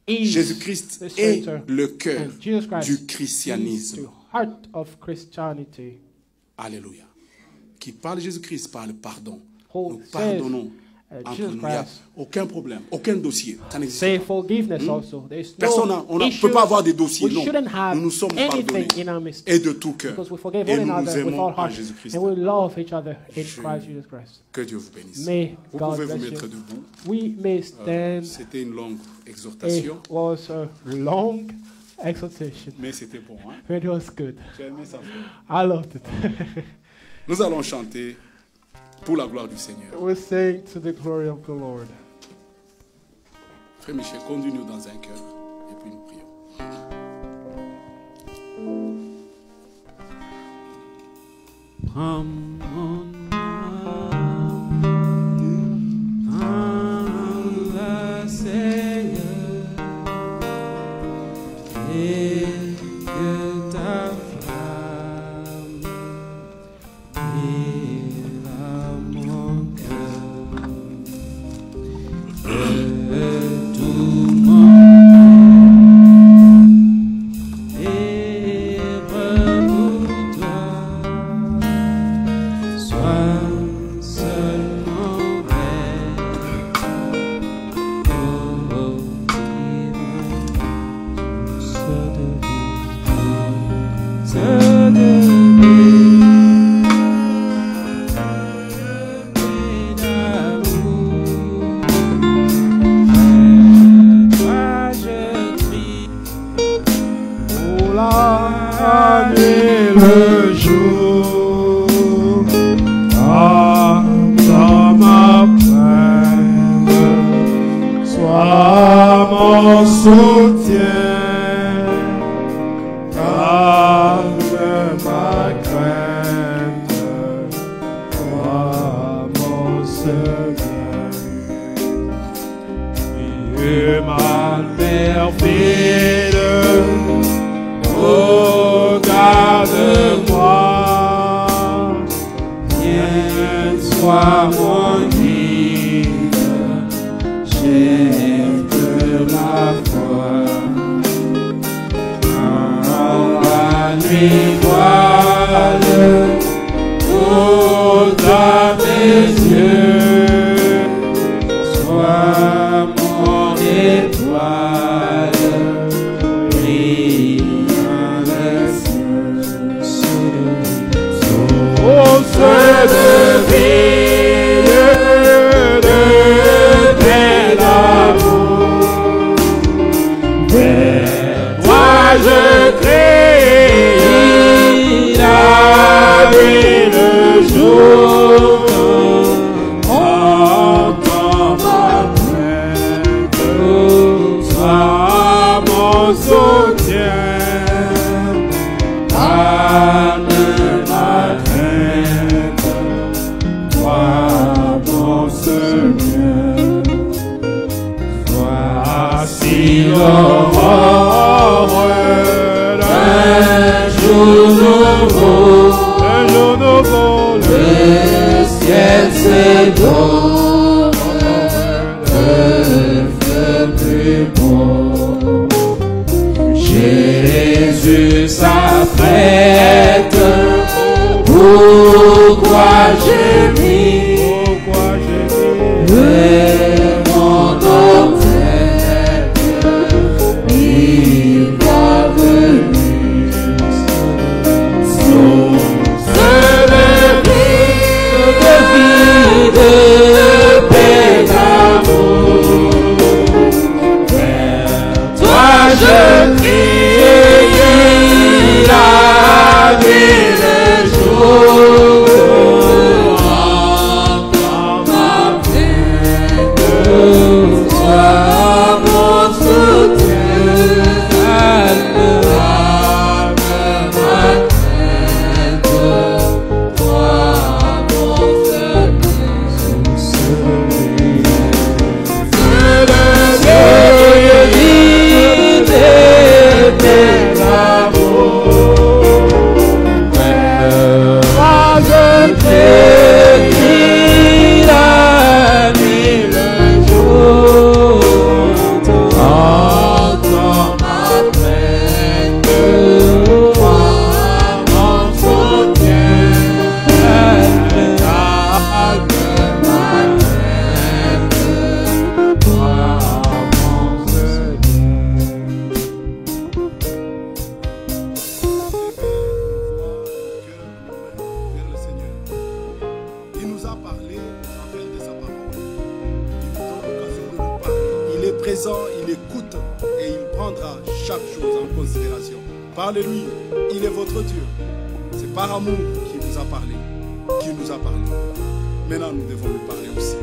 is Jésus-Christ the est center, le cœur and Jesus Christ du is christianisme. the heart of Christianity. Alléluia. Qui parle de Jésus-Christ parle pardon. Who Nous says, pardonnons entre Jesus nous. Il n'y a Christ. aucun problème, aucun dossier. Ça n'existe Say pas. forgiveness also. There's Personne, no on ne issue. peut pas avoir des dossiers. We Non, shouldn't have nous nous sommes pardonnés anything in our midst. et de tout cœur. Because we forgive Et one nous nous another with aimons all en heart. Jésus-Christ. And we love each other in Christ Jesus Christ. Que Dieu vous bénisse. May Vous God pouvez vous bless mettre you. debout. We may stand. C'était une longue It exhortation, was a long exhortation, mais c'était bon. Hein? but it was good. J'ai aimé ça. I loved it. Nous allons chanter pour la gloire du Seigneur. We sing to the glory of the Lord. Frère Michel, conduis-nous dans un cœur et puis nous prions. Prends mon âme, prends-la, Seigneur, et que ta flamme brille à mon cœur, que tout mon œuvre pour toi soit seulement vrai, oh divin, ce La nuit, le jour, dans ma peine, sois mon soutien, calme ma crainte, sois mon Seigneur. Tu m'as perfide. Oh, garde-moi, viens, sois mon guide, chef de ma foi. Dans la nuit voile, au-delà mes yeux, sois mon étoile. Source de vie, de bel amour, vers toi je crie la nuit, le jour, entends ma plainte, sois mon soutien. L'aurore d'un jour nouveau, le ciel s'édore, le feu plus beau. Jésus s'apprête, pourquoi gémir, le monde entier. De paix d'amour, vers toi je crie la nuit, le jour, présent, il écoute et il prendra chaque chose en considération. Parlez-lui, il est votre Dieu. C'est par amour qu'il vous a parlé, qu'il nous a parlé. Maintenant, nous devons lui parler aussi.